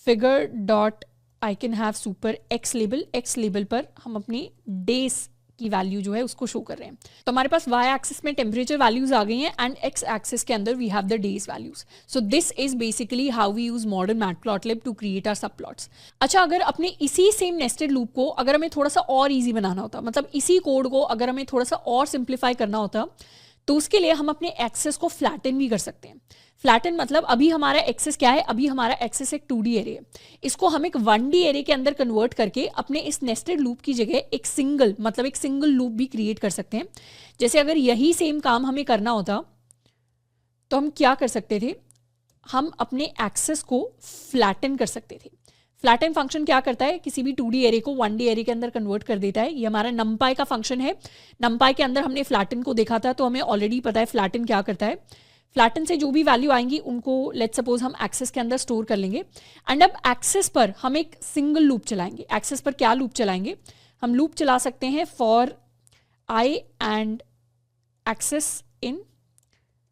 figure dot I can have super x label. X label पर हम अपने डेज की वैल्यू जो है उसको शो कर रहे हैं। तो हमारे पास वाई एक्सिस में टेम्परेचर वैल्यूज आ गई हैं एंड एक्स एक्सिस के अंदर we have the days values. So this is basically how we use modern matplotlib to create our सब प्लॉट्स। अच्छा, अगर अपने इसी सेम नेस्टेड लूप को अगर हमें थोड़ा सा और ईजी बनाना होता, मतलब इसी कोड को अगर हमें थोड़ा सा और सिंप्लीफाई करना होता, तो उसके लिए हम अपने एक्सेस को फ्लैटन भी कर सकते हैं। फ्लैटन मतलब अभी हमारा एक्सेस क्या है, अभी हमारा एक्सेस एक 2D एरे है, इसको हम एक 1D एरे के अंदर कन्वर्ट करके अपने इस नेस्टेड लूप की जगह एक सिंगल लूप भी क्रिएट कर सकते हैं। जैसे अगर यही सेम काम हमें करना होता तो हम क्या कर सकते थे, हम अपने एक्सेस को फ्लैटन कर सकते थे। फ्लैटन फंक्शन क्या करता है, किसी भी 2D एरे को 1D एरे के अंदर कन्वर्ट कर देता है। ये हमारा नमपाई का फंक्शन है। नमपाई के अंदर हमने फ्लैटन को देखा था, तो हमें ऑलरेडी पता है फ्लैटन क्या करता है। फ्लैटन से जो भी वैल्यू आएंगी उनको लेट्स सपोज हम एक्सेस के अंदर स्टोर कर लेंगे एंड अब एक्सेस पर हम एक सिंगल लूप चलाएंगे। एक्सेस पर क्या लूप चलाएंगे, हम लूप चला सकते हैं for i and axes in,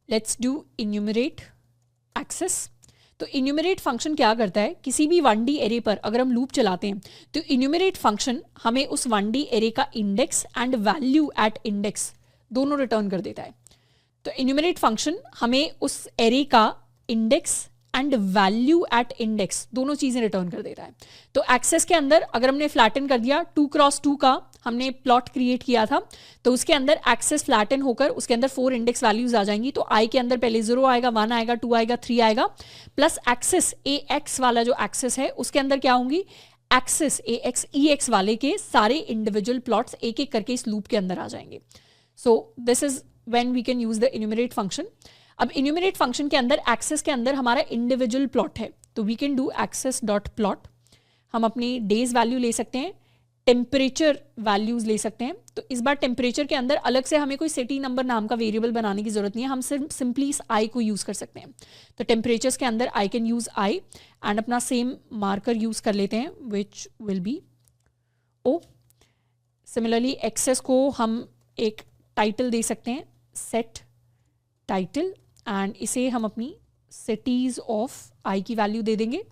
let's do enumerate axes. तो इन्यूमरेट फंक्शन क्या करता है, किसी भी 1D एरे पर अगर हम लूप चलाते हैं तो इन्यूमरेट फंक्शन हमें उस 1D एरे का index and value at index दोनों रिटर्न कर देता है। तो इन्यूमरेट फंक्शन हमें उस एरे का index and value at index दोनों चीज़ें रिटर्न कर देता है। तो एक्सेस के अंदर अगर हमने फ्लैटन कर दिया, 2x2 का हमने प्लॉट क्रिएट किया था, तो उसके अंदर एक्सेस फ्लैटन होकर उसके अंदर 4 इंडेक्स वैल्यूज आ जाएंगी। तो आई के अंदर पहले 0 आएगा, 1 आएगा, 2 आएगा, 3 आएगा, प्लस एक्सेस ए एक्स वाला जो एक्सेस है उसके अंदर क्या होंगी, एक्सेस ए एक्स ई एक्स वाले के सारे इंडिविजुअल प्लॉट्स एक एक करके इस लूप के अंदर आ जाएंगे। So this is when we can use the enumerate function। अब enumerate function के अंदर एक्सेस के अंदर हमारा इंडिविजुअल प्लॉट है, तो we can do access dot plot। हम अपनी डेज वैल्यू ले सकते हैं, टेम्परेचर वैल्यूज ले सकते हैं। तो इस बार टेम्परेचर के अंदर अलग से हमें कोई सिटी नंबर नाम का वेरिएबल बनाने की जरूरत नहीं है, हम सिर्फ सिंपली इस आई को यूज कर सकते हैं। तो टेम्परेचर्स के अंदर I can use i and अपना सेम मार्कर यूज कर लेते हैं which will be o. Similarly axes को हम एक टाइटल दे सकते हैं, सेट टाइटल, एंड इसे हम अपनी सिटीज ऑफ आई की वैल्यू दे देंगे,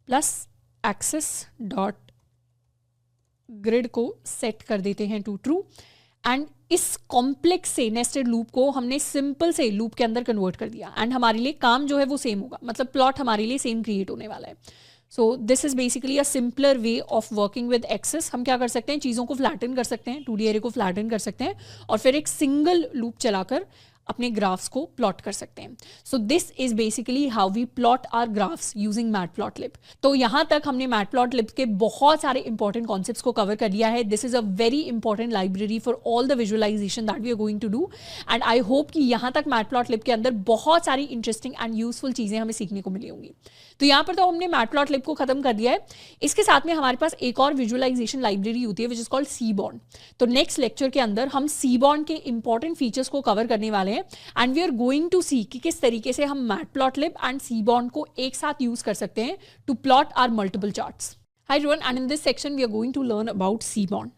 प्लस एक्सेस डॉट ग्रिड को सेट कर देते हैं टू ट्रू। एंड इस कॉम्प्लेक्स से नेस्टेड लूप को हमने सिंपल से लूप के अंदर कन्वर्ट कर दिया एंड हमारे लिए काम जो है वो सेम होगा, मतलब प्लॉट हमारे लिए सेम क्रिएट होने वाला है। So this is basically a simpler way of working with axes. हम क्या कर सकते हैं, चीज़ों को फ्लैटन कर सकते हैं, 2D एरे को फ्लैटन कर सकते हैं और फिर एक सिंगल लूप चलाकर अपने ग्राफ्स को प्लॉट कर सकते हैं। So this is basically how we plot our graphs using matplotlib. तो यहाँ तक हमने मैटप्लॉटलिब के बहुत सारे इंपॉर्टेंट कॉन्सेप्ट्स को कवर कर लिया है। This is a very important library for all the visualisation that we are going to do, and I hope कि यहाँ तक मैटप्लॉटलिब के अंदर बहुत सारी इंटरेस्टिंग एंड यूजफुल चीज़ें हमें सीखने को मिली होंगी। तो यहाँ पर तो हमने मैटप्लॉटलिब को खत्म कर दिया है। इसके साथ में हमारे पास एक और विजुअलाइजेशन लाइब्रेरी होती है विच इज कॉल्ड सीबॉन्ड। तो नेक्स्ट लेक्चर के अंदर हम सीबॉन्ड के इंपॉर्टेंट फीचर्स को कवर करने वाले हैं हैं and we are going to see कि किस तरीके से हम मैटप्लॉटलिब एंड सीबॉर्न को एक साथ यूज कर सकते हैं to plot our multiple charts. Hi everyone, and in this section we are going to learn about Seaborn.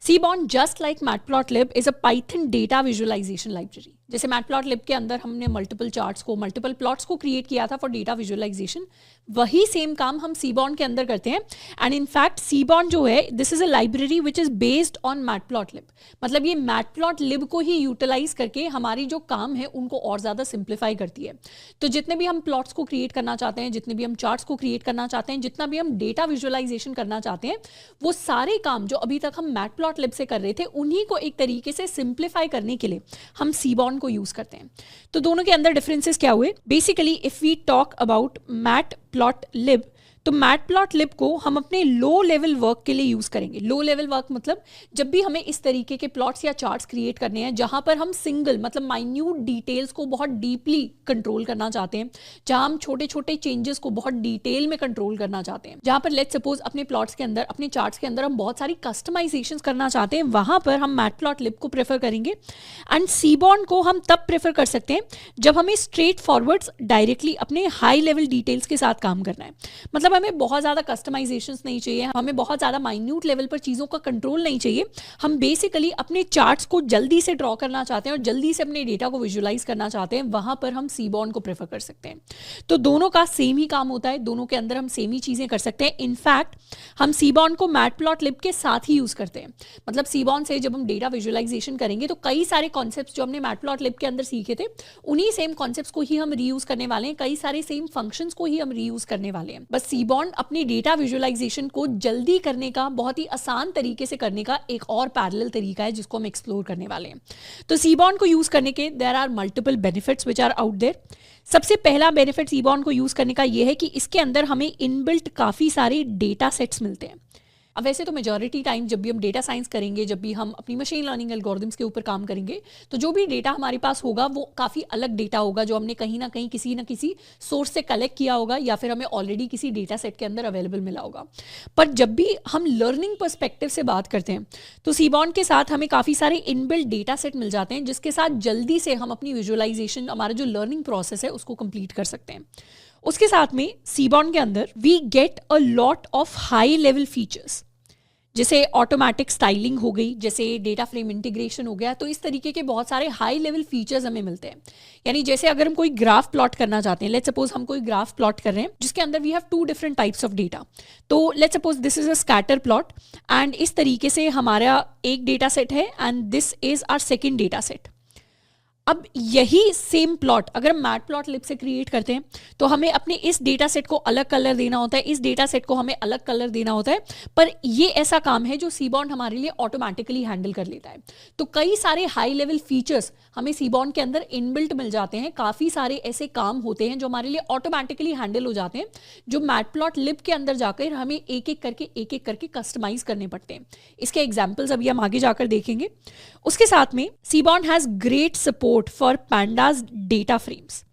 Seaborn, just like Matplotlib, is a Python data visualization library. जैसे matplotlib के अंदर हमने मल्टीपल चार्ट्स को, multiple plots को create किया था for data visualisation, वही same काम हम सीबॉर्न के अंदर करते हैं. एंड इनफैक्ट सीबॉर्न जो है, this is a library which is based on matplotlib. मतलब ये मैटप्लॉटलिब को ही यूटिलाइज करके हमारी जो काम है उनको और ज़्यादा सिंप्लीफाई करती है. तो जितने भी हम प्लॉट्स को क्रिएट करना चाहते हैं, जितने भी हम चार्ट्स को क्रिएट करना चाहते हैं, जितना भी हम डेटा विजुअलाइजेशन करना चाहते हैं, वो सारे काम जो अभी तक हम मैटप्लॉटलिब से कर रहे थे, उन्हीं को एक तरीके से सिंप्लीफाई करने के लिए हम सीबॉर्न को यूज करते हैं. तो दोनों के अंदर डिफरेंसेस क्या हुए? Basically if we talk about matplotlib, तो मैटप्लॉटलिब को हम अपने लो लेवल वर्क के लिए यूज करेंगे. लो लेवल वर्क मतलब जब भी हमें इस तरीके के प्लॉट्स या चार्ट्स क्रिएट करने हैं जहां पर हम सिंगल मतलब माइन्यूट डिटेल्स को बहुत डीपली कंट्रोल करना चाहते हैं, जहां हम छोटे छोटे चेंजेस को बहुत डिटेल में कंट्रोल करना चाहते हैं, जहां पर लेट्स सपोज अपने प्लॉट्स के अंदर, अपने चार्ट्स के अंदर हम बहुत सारी कस्टमाइजेशन करना चाहते हैं, वहां पर हम मैटप्लॉटलिब को प्रेफर करेंगे. एंड सीबॉर्न को हम तब प्रेफर कर सकते हैं जब हमें स्ट्रेट फॉरवर्ड्स डायरेक्टली अपने हाई लेवल डिटेल्स के साथ काम करना है. मतलब हमें बहुत ज़्यादा कस्टमाइजेशंस नहीं चाहिए, हमें बहुत ज़्यादा माइन्यूट लेवल पर चीज़ों का कंट्रोल नहीं चाहिए. हम बेसिकली अपने चार्ट्स को जल्दी से ड्रॉ करना चाहते हैं और जल्दी से अपने डेटा को विजुअलाइज करना चाहते हैं, वहाँ पर हम सीबॉर्न को प्रेफर कर सकते हैं. तो दोनों का सेम ही काम होता है, दोनों के अंदर हम सेम ही चीज़ें कर सकते हैं. इनफैक्ट हम सीबॉर्न को मैटप्लॉटलिब के साथ ही यूज़ करते हैं. मतलब सीबॉर्न से जब हम डेटा विजुअलाइजेशन करेंगे तो कई सारे कॉन्सेप्ट्स जो हमने मैटप्लॉटलिब के अंदर सीखे थे, उन्हीं सेम कॉन्सेप्ट्स को ही हम रीयूज करने वाले हैं. कई सारे सेम फंक्शंस को ही हम रीयूज करने वाले हैं. बस सीबॉर्न अपनी डेटा विजुअलाइजेशन को जल्दी करने का, बहुत ही आसान तरीके से करने का एक और पैरेलल तरीका है जिसको हम एक्सप्लोर करने वाले हैं. तो सीबॉर्न को यूज करने के there are multiple benefits which are out there. सबसे पहला बेनिफिट सीबॉर्न को यूज करने का यह है कि इसके अंदर हमें इनबिल्ट काफी सारे डेटा सेट्स मिलते हैं. अब वैसे तो मेजॉरिटी टाइम जब भी हम डेटा साइंस करेंगे, जब भी हम अपनी मशीन लर्निंग एल्गोरिथम्स के ऊपर काम करेंगे, तो जो भी डेटा हमारे पास होगा वो काफ़ी अलग डेटा होगा, जो हमने कहीं ना कहीं किसी ना किसी सोर्स से कलेक्ट किया होगा या फिर हमें ऑलरेडी किसी डेटा सेट के अंदर अवेलेबल मिला होगा. पर जब भी हम लर्निंग पर्सपेक्टिव से बात करते हैं तो सीबॉर्न के साथ हमें काफ़ी सारे इनबिल्ट डेटा सेट मिल जाते हैं, जिसके साथ जल्दी से हम अपनी विजुअलाइजेशन, हमारा जो लर्निंग प्रोसेस है, उसको कंप्लीट कर सकते हैं. उसके साथ में सीबॉर्न के अंदर we get a lot of high level features, जैसे ऑटोमेटिक स्टाइलिंग हो गई, जैसे डेटा फ्रेम इंटीग्रेशन हो गया. तो इस तरीके के बहुत सारे हाई लेवल फीचर्स हमें मिलते हैं. यानी जैसे अगर हम कोई ग्राफ प्लॉट करना चाहते हैं, लेट्स सपोज हम कोई ग्राफ प्लॉट कर रहे हैं जिसके अंदर we have two different types of data. तो let's suppose this is a scatter plot and इस तरीके से हमारा एक डेटा सेट है and this is our second data set. अब यही सेम प्लॉट अगर हम मैटप्लॉटलिब से क्रिएट करते हैं तो हमें अपने इस डेटा सेट को अलग कलर देना होता है, इस डेटा सेट को हमें अलग कलर देना होता है. पर ये ऐसा काम है जो सीबॉर्न हमारे लिए ऑटोमेटिकली हैंडल कर लेता है. तो कई सारे हाई लेवल फीचर्स हमें सीबॉर्न के अंदर इनबिल्ट मिल जाते हैं. काफ़ी सारे ऐसे काम होते हैं जो हमारे लिए ऑटोमेटिकली हैंडल हो जाते हैं, जो मैटप्लॉटलिब के अंदर जाकर हमें एक एक करके कस्टमाइज करने पड़ते हैं. इसके एग्जाम्पल्स अभी हम आगे जाकर देखेंगे. उसके साथ में seaborn has great support for pandas data frames.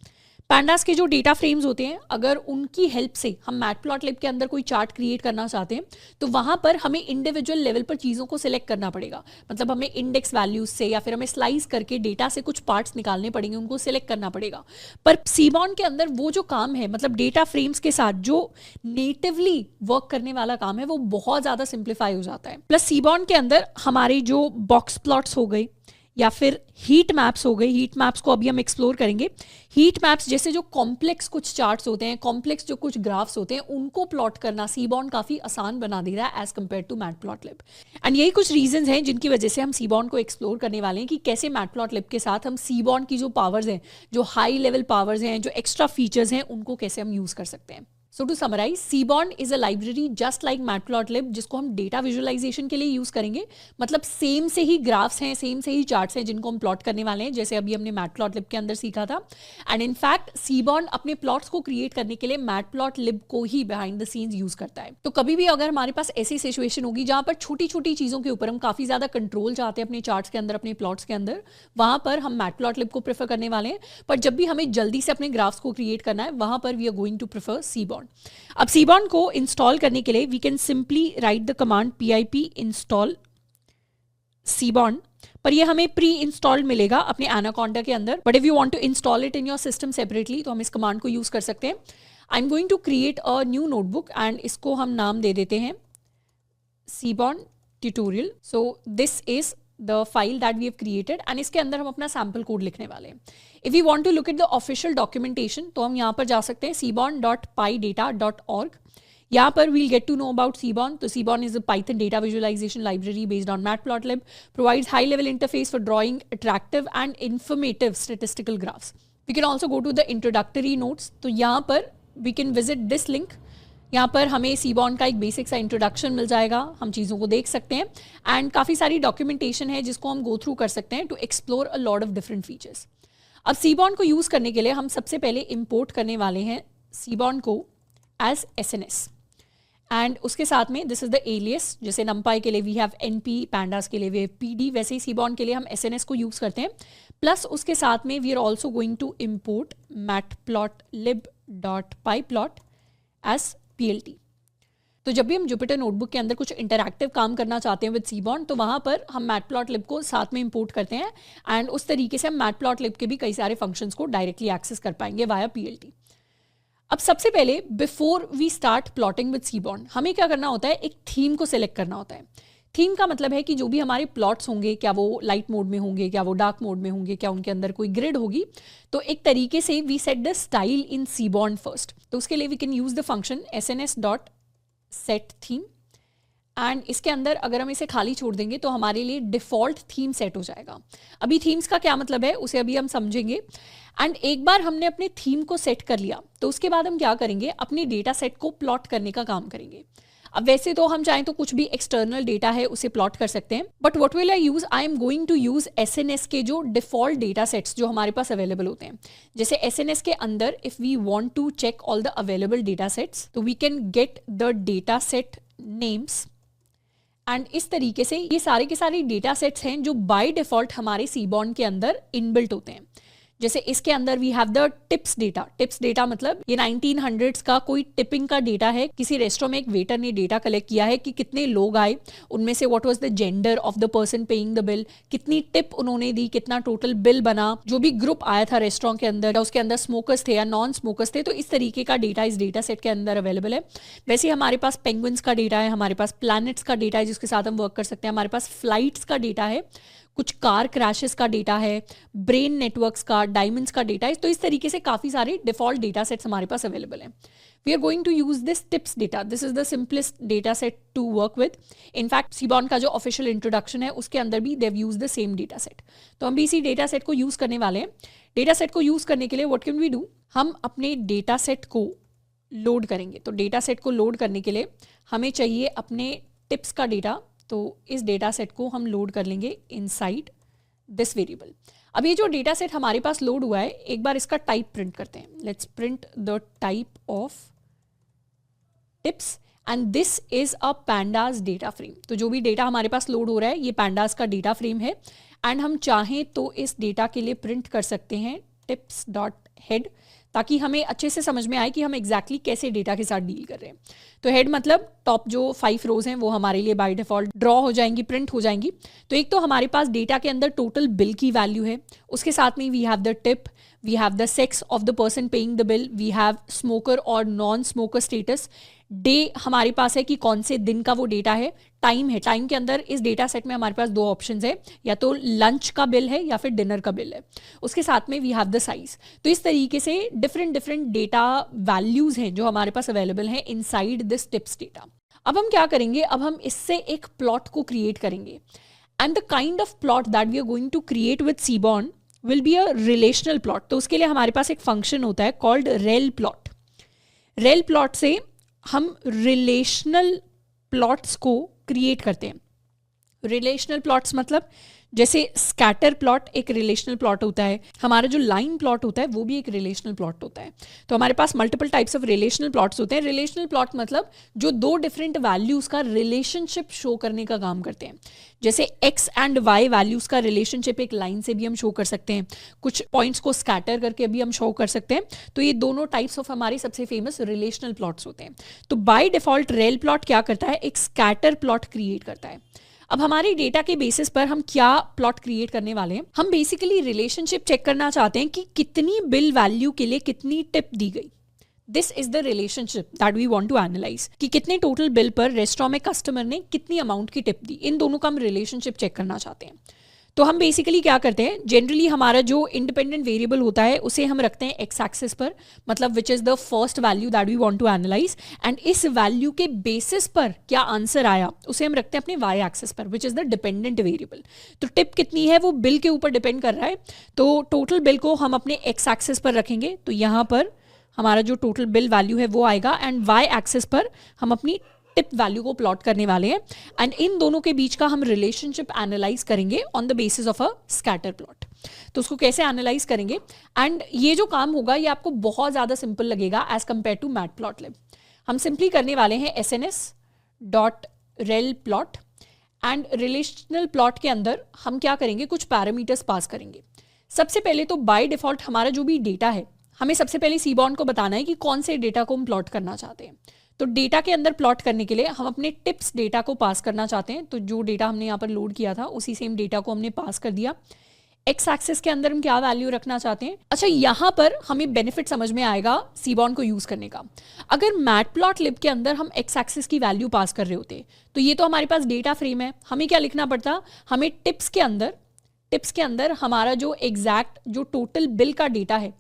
pandas के जो डेटा फ्रेम्स होते हैं, अगर उनकी हेल्प से हम मैटप्लॉटलिब के अंदर कोई चार्ट क्रिएट करना चाहते हैं तो वहां पर हमें इंडिविजुअल लेवल पर चीज़ों को सिलेक्ट करना पड़ेगा. मतलब हमें इंडेक्स वैल्यूज से या फिर हमें स्लाइस करके डेटा से कुछ पार्ट्स निकालने पड़ेंगे, उनको सिलेक्ट करना पड़ेगा. पर सीबॉर्न के अंदर वो जो काम है, मतलब डेटा फ्रेम्स के साथ जो नेटिवली वर्क करने वाला काम है, वो बहुत ज़्यादा सिंप्लीफाई हो जाता है. प्लस सीबॉर्न के अंदर हमारे जो बॉक्स प्लॉट्स हो गए या फिर हीट मैप्स हो गए, हीट मैप्स को अभी हम एक्सप्लोर करेंगे. हीट मैप्स जैसे जो कॉम्प्लेक्स कुछ चार्ट्स होते हैं, कॉम्प्लेक्स जो कुछ ग्राफ्स होते हैं, उनको प्लॉट करना सीबॉर्न काफ़ी आसान बना दे रहा है as compare to matplotlib. And यही कुछ रीजंस हैं जिनकी वजह से हम सीबॉर्न को एक्सप्लोर करने वाले हैं कि कैसे मैटप्लॉटलिब के साथ हम सीबॉर्न की जो पावर्स हैं, जो हाई लेवल पावर्स हैं, जो एक्स्ट्रा फीचर्स हैं, उनको कैसे हम यूज़ कर सकते हैं. So to summarize, Seaborn is a library just like Matplotlib, जिसको हम डेटा विजुअलाइजेशन के लिए यूज करेंगे. मतलब सेम से ही ग्राफ्स हैं, सेम से ही चार्ट्स हैं जिनको हम प्लॉट करने वाले हैं, जैसे अभी हमने मैटप्लॉटलिब के अंदर सीखा था. एंड इनफैक्ट सीबॉर्न अपने प्लॉट्स को क्रिएट करने के लिए मैटप्लॉटलिब को ही बिहाइंड द सीन्स यूज करता है. तो कभी भी अगर हमारे पास ऐसी सिचुएशन होगी जहां पर छोटी छोटी चीजों के ऊपर हम काफी ज्यादा कंट्रोल चाहते हैं अपने चार्ट्स के अंदर, अपने प्लॉट्स के अंदर, वहां पर हम मैटप्लॉटलिब को प्रेफर करने वाले हैं. पर जब भी हमें जल्दी से अपने ग्राफ्स को क्रिएट करना है, वहां पर we are going to prefer seaborn. अब सीबॉर्न को इंस्टॉल करने के लिए we can simply write the command pip install seaborn. पर ये हमें प्री इंस्टॉल्ड मिलेगा अपने एनाकोंडा के अंदर। But if you want to install it in your system separately तो हम इस कमांड को यूज कर सकते हैं। I am going to create a new notebook and इसको हम नाम दे देते हैं Seaborn tutorial. So this is the file that we have created and इसके अंदर हम अपना sample code लिखने वाले हैं। If we want to look at the official documentation तो हम यहाँ पर जा सकते हैं seaborn.pydata.org। यहाँ पर we'll get to know about Seaborn. तो Seaborn is a Python data visualization library based on Matplotlib, provides high-level interface for drawing attractive and informative statistical graphs. We can also go to the introductory notes. तो यहाँ पर we can visit this link. यहाँ पर हमें Seaborn का एक basic सा introduction मिल जाएगा, हम चीज़ों को देख सकते हैं एंड काफ़ी सारी डॉक्यूमेंटेशन है जिसको हम गो थ्रू कर सकते हैं to explore a lot of different features. अब Seaborn को यूज़ करने के लिए हम सबसे पहले इंपोर्ट करने वाले हैं Seaborn को एज SNS एंड उसके साथ में दिस इज द एलियस। जैसे numpy के लिए वी हैव NP, pandas के लिए वी हैव PD, वैसे ही Seaborn के लिए हम SNS को यूज़ करते हैं। प्लस उसके साथ में we are also going to import matplotlib.pyplot as PLT। तो जब भी हम जुपिटर नोटबुक के अंदर कुछ इंटरैक्टिव काम करना चाहते हैं विद Seaborn तो वहाँ पर हम मैटप्लॉटलिब को साथ में इंपोर्ट करते हैं एंड उस तरीके से हम मैटप्लॉटलिब के भी कई सारे फंक्शंस को डायरेक्टली एक्सेस कर पाएंगे वाया PLT। अब सबसे पहले before we start plotting with Seaborn हमें क्या करना होता है, एक थीम को सिलेक्ट करना होता है। थीम का मतलब है कि जो भी हमारे प्लॉट्स होंगे, क्या वो लाइट मोड में होंगे, क्या वो डार्क मोड में होंगे, क्या उनके अंदर कोई ग्रिड होगी। तो एक तरीके से we set the style in Seaborn first. तो उसके लिए we can use the function sns.setTheme and इसके अंदर अगर हम इसे खाली छोड़ देंगे तो हमारे लिए डिफॉल्ट थीम सेट हो जाएगा। अभी थीम्स का क्या मतलब है उसे अभी हम समझेंगे एंड एक बार हमने अपने थीम को सेट कर लिया तो उसके बाद हम क्या करेंगे, अपने डेटा सेट को प्लॉट करने का काम करेंगे। अब वैसे तो हम चाहें तो कुछ भी एक्सटर्नल डेटा है उसे प्लॉट कर सकते हैं, but what will I use, I am going to use SNS के जो डिफॉल्ट डेटा सेट्स जो हमारे पास अवेलेबल होते हैं। जैसे SNS के अंदर if we want to check all the available data sets तो we can get the data set names and इस तरीके से ये सारे के सारे डेटा सेट्स हैं जो बाय डिफॉल्ट हमारे Seaborn के अंदर इनबिल्ट होते हैं। जैसे इसके अंदर we have the tips data. Tips data मतलब ये 1900s का कोई टिपिंग का डेटा है। किसी रेस्टोरेंट में एक वेटर ने डेटा कलेक्ट किया है कि कितने लोग आए, उनमें से what was the gender of the person paying the bill, कितनी टिप उन्होंने दी, कितना टोटल बिल बना, जो भी ग्रुप आया था रेस्टोरेंट के अंदर उसके अंदर स्मोकर्स थे या नॉन स्मोकर्स थे। तो इस तरीके का डेटा इस डेटा सेट के अंदर अवेलेबल है। वैसे हमारे पास पेंगुइन्स का डेटा है, हमारे पास प्लैनेट्स का डेटा है जिसके साथ हम वर्क कर सकते हैं, हमारे पास फ्लाइट्स का डेटा है, कुछ कार क्रैशेस का डेटा है, ब्रेन नेटवर्क्स का, डायमंड्स का डेटा है। तो इस तरीके से काफ़ी सारे डिफॉल्ट डेटा सेट्स हमारे पास अवेलेबल हैं। We are going to use this tips data. This is the simplest data set to work with. In fact Seaborn का जो ऑफिशियल इंट्रोडक्शन है उसके अंदर भी they've use the same data set. तो हम भी इसी डेटा सेट को यूज करने वाले हैं। डेटा सेट को यूज करने के लिए व्हाट कैन वी डू, हम अपने डेटा सेट को लोड करेंगे। तो डेटा सेट को लोड करने के लिए हमें चाहिए अपने टिप्स का डेटा। तो इस डेटा सेट को हम लोड कर लेंगे इनसाइड दिस वेरिएबल। अब ये जो डेटा सेट हमारे पास लोड हुआ है, एक बार इसका टाइप प्रिंट करते हैं। Let's print the type of tips and this is a pandas data frame. तो जो भी डेटा हमारे पास लोड हो रहा है ये pandas का डेटा फ्रेम है एंड हम चाहें तो इस डेटा के लिए प्रिंट कर सकते हैं tips.head ताकि हमें अच्छे से समझ में आए कि हम एग्जैक्टली कैसे डेटा के साथ डील कर रहे हैं। तो हेड मतलब टॉप जो 5 रोज हैं वो हमारे लिए बाय डिफॉल्ट ड्रॉ हो जाएंगी, प्रिंट हो जाएंगी। तो एक तो हमारे पास डेटा के अंदर टोटल बिल की वैल्यू है, उसके साथ में we have the tip, we have the sex of the person paying the bill, we have smoker और नॉन स्मोकर स्टेटस, डे हमारे पास है कि कौन से दिन का वो डेटा है, टाइम है, टाइम के अंदर इस डेटा सेट में हमारे पास 2 ऑप्शंस है, या तो लंच का बिल है या फिर डिनर का बिल है, उसके साथ में वी हैव द साइज। तो इस तरीके से डिफरेंट डेटा वैल्यूज हैं जो हमारे पास अवेलेबल हैं इनसाइड दिस टिप्स डेटा। अब हम क्या करेंगे, अब हम इससे एक प्लॉट को क्रिएट करेंगे and the kind of plot that we are going to create with Seaborn will be a relational plot. तो उसके लिए हमारे पास एक फंक्शन होता है called rel plot. Rel plot से हम रिलेशनल प्लॉट्स को क्रिएट करते हैं। रिलेशनल प्लॉट्स मतलब जैसे स्कैटर प्लॉट एक रिलेशनल प्लॉट होता है, हमारा जो लाइन प्लॉट होता है वो भी एक रिलेशनल प्लॉट होता है। तो हमारे पास multiple types of relational plots होते हैं। रिलेशनल प्लॉट मतलब जो 2 डिफरेंट वैल्यूज का रिलेशनशिप शो करने का काम करते हैं। जैसे x एंड y वैल्यूज का रिलेशनशिप एक लाइन से भी हम शो कर सकते हैं, कुछ पॉइंट्स को स्कैटर करके भी हम शो कर सकते हैं। तो ये दोनों टाइप्स ऑफ हमारे सबसे फेमस रिलेशनल प्लॉट्स होते हैं। तो बाय डिफॉल्ट रेल प्लॉट क्या करता है, एक स्कैटर प्लॉट क्रिएट करता है। अब हमारे डेटा के बेसिस पर हम क्या प्लॉट क्रिएट करने वाले हैं, हम बेसिकली रिलेशनशिप चेक करना चाहते हैं कि कितनी बिल वैल्यू के लिए कितनी टिप दी गई। This is the relationship that we want to analyse, कि कितने टोटल बिल पर रेस्टोरेंट में कस्टमर ने कितनी अमाउंट की टिप दी। इन दोनों का हम रिलेशनशिप चेक करना चाहते हैं। तो हम बेसिकली क्या करते हैं, जनरली हमारा जो इंडिपेंडेंट वेरिएबल होता है उसे हम रखते हैं एक्स एक्सिस पर, मतलब which is the first value that we want to analyse, and इस वैल्यू के बेसिस पर क्या आंसर आया उसे हम रखते हैं अपने वाई एक्सिस पर, विच इज द डिपेंडेंट वेरिएबल। तो टिप कितनी है वो बिल के ऊपर डिपेंड कर रहा है, तो टोटल बिल को हम अपने एक्स एक्सिस पर रखेंगे, तो यहाँ पर हमारा जो टोटल बिल वैल्यू है वो आएगा, एंड वाई एक्सिस पर हम अपनी टिप वैल्यू को प्लॉट करने वाले हैं, एंड इन दोनों के बीच का हम रिलेशनशिप एनालाइज करेंगे on the basis of a scatter plot. तो उसको कैसे एनालाइज करेंगे, एंड ये जो काम होगा ये आपको बहुत ज़्यादा सिंपल लगेगा एज कंपेयर टू मैटप्लॉटलिब। हम सिंपली करने वाले हैं sns.rel plot, and relational plot के अंदर हम क्या करेंगे, कुछ पैरामीटर्स पास करेंगे। सबसे पहले तो बाय डिफॉल्ट हमारा जो भी डेटा है, हमें सबसे पहले सीबॉर्न को बताना है कि कौन से डेटा को हम प्लॉट करना चाहते हैं। तो डेटा के अंदर प्लॉट करने के लिए हम अपने टिप्स डेटा को पास करना चाहते हैं, तो जो डेटा हमने यहाँ पर लोड किया था उसी सेम डेटा को हमने पास कर दिया। एक्स एक्सिस के अंदर हम क्या वैल्यू रखना चाहते हैं। अच्छा, यहाँ पर हमें बेनिफिट समझ में आएगा सीबॉर्न को यूज़ करने का। अगर मैटप्लॉटलिब के अंदर हम एक्स एक्सिस की वैल्यू पास कर रहे होते तो ये तो हमारे पास डेटा फ्रेम है, हमें क्या लिखना पड़ता, हमें टिप्स के अंदर हमारा जो एग्जैक्ट जो टोटल बिल का डेटा है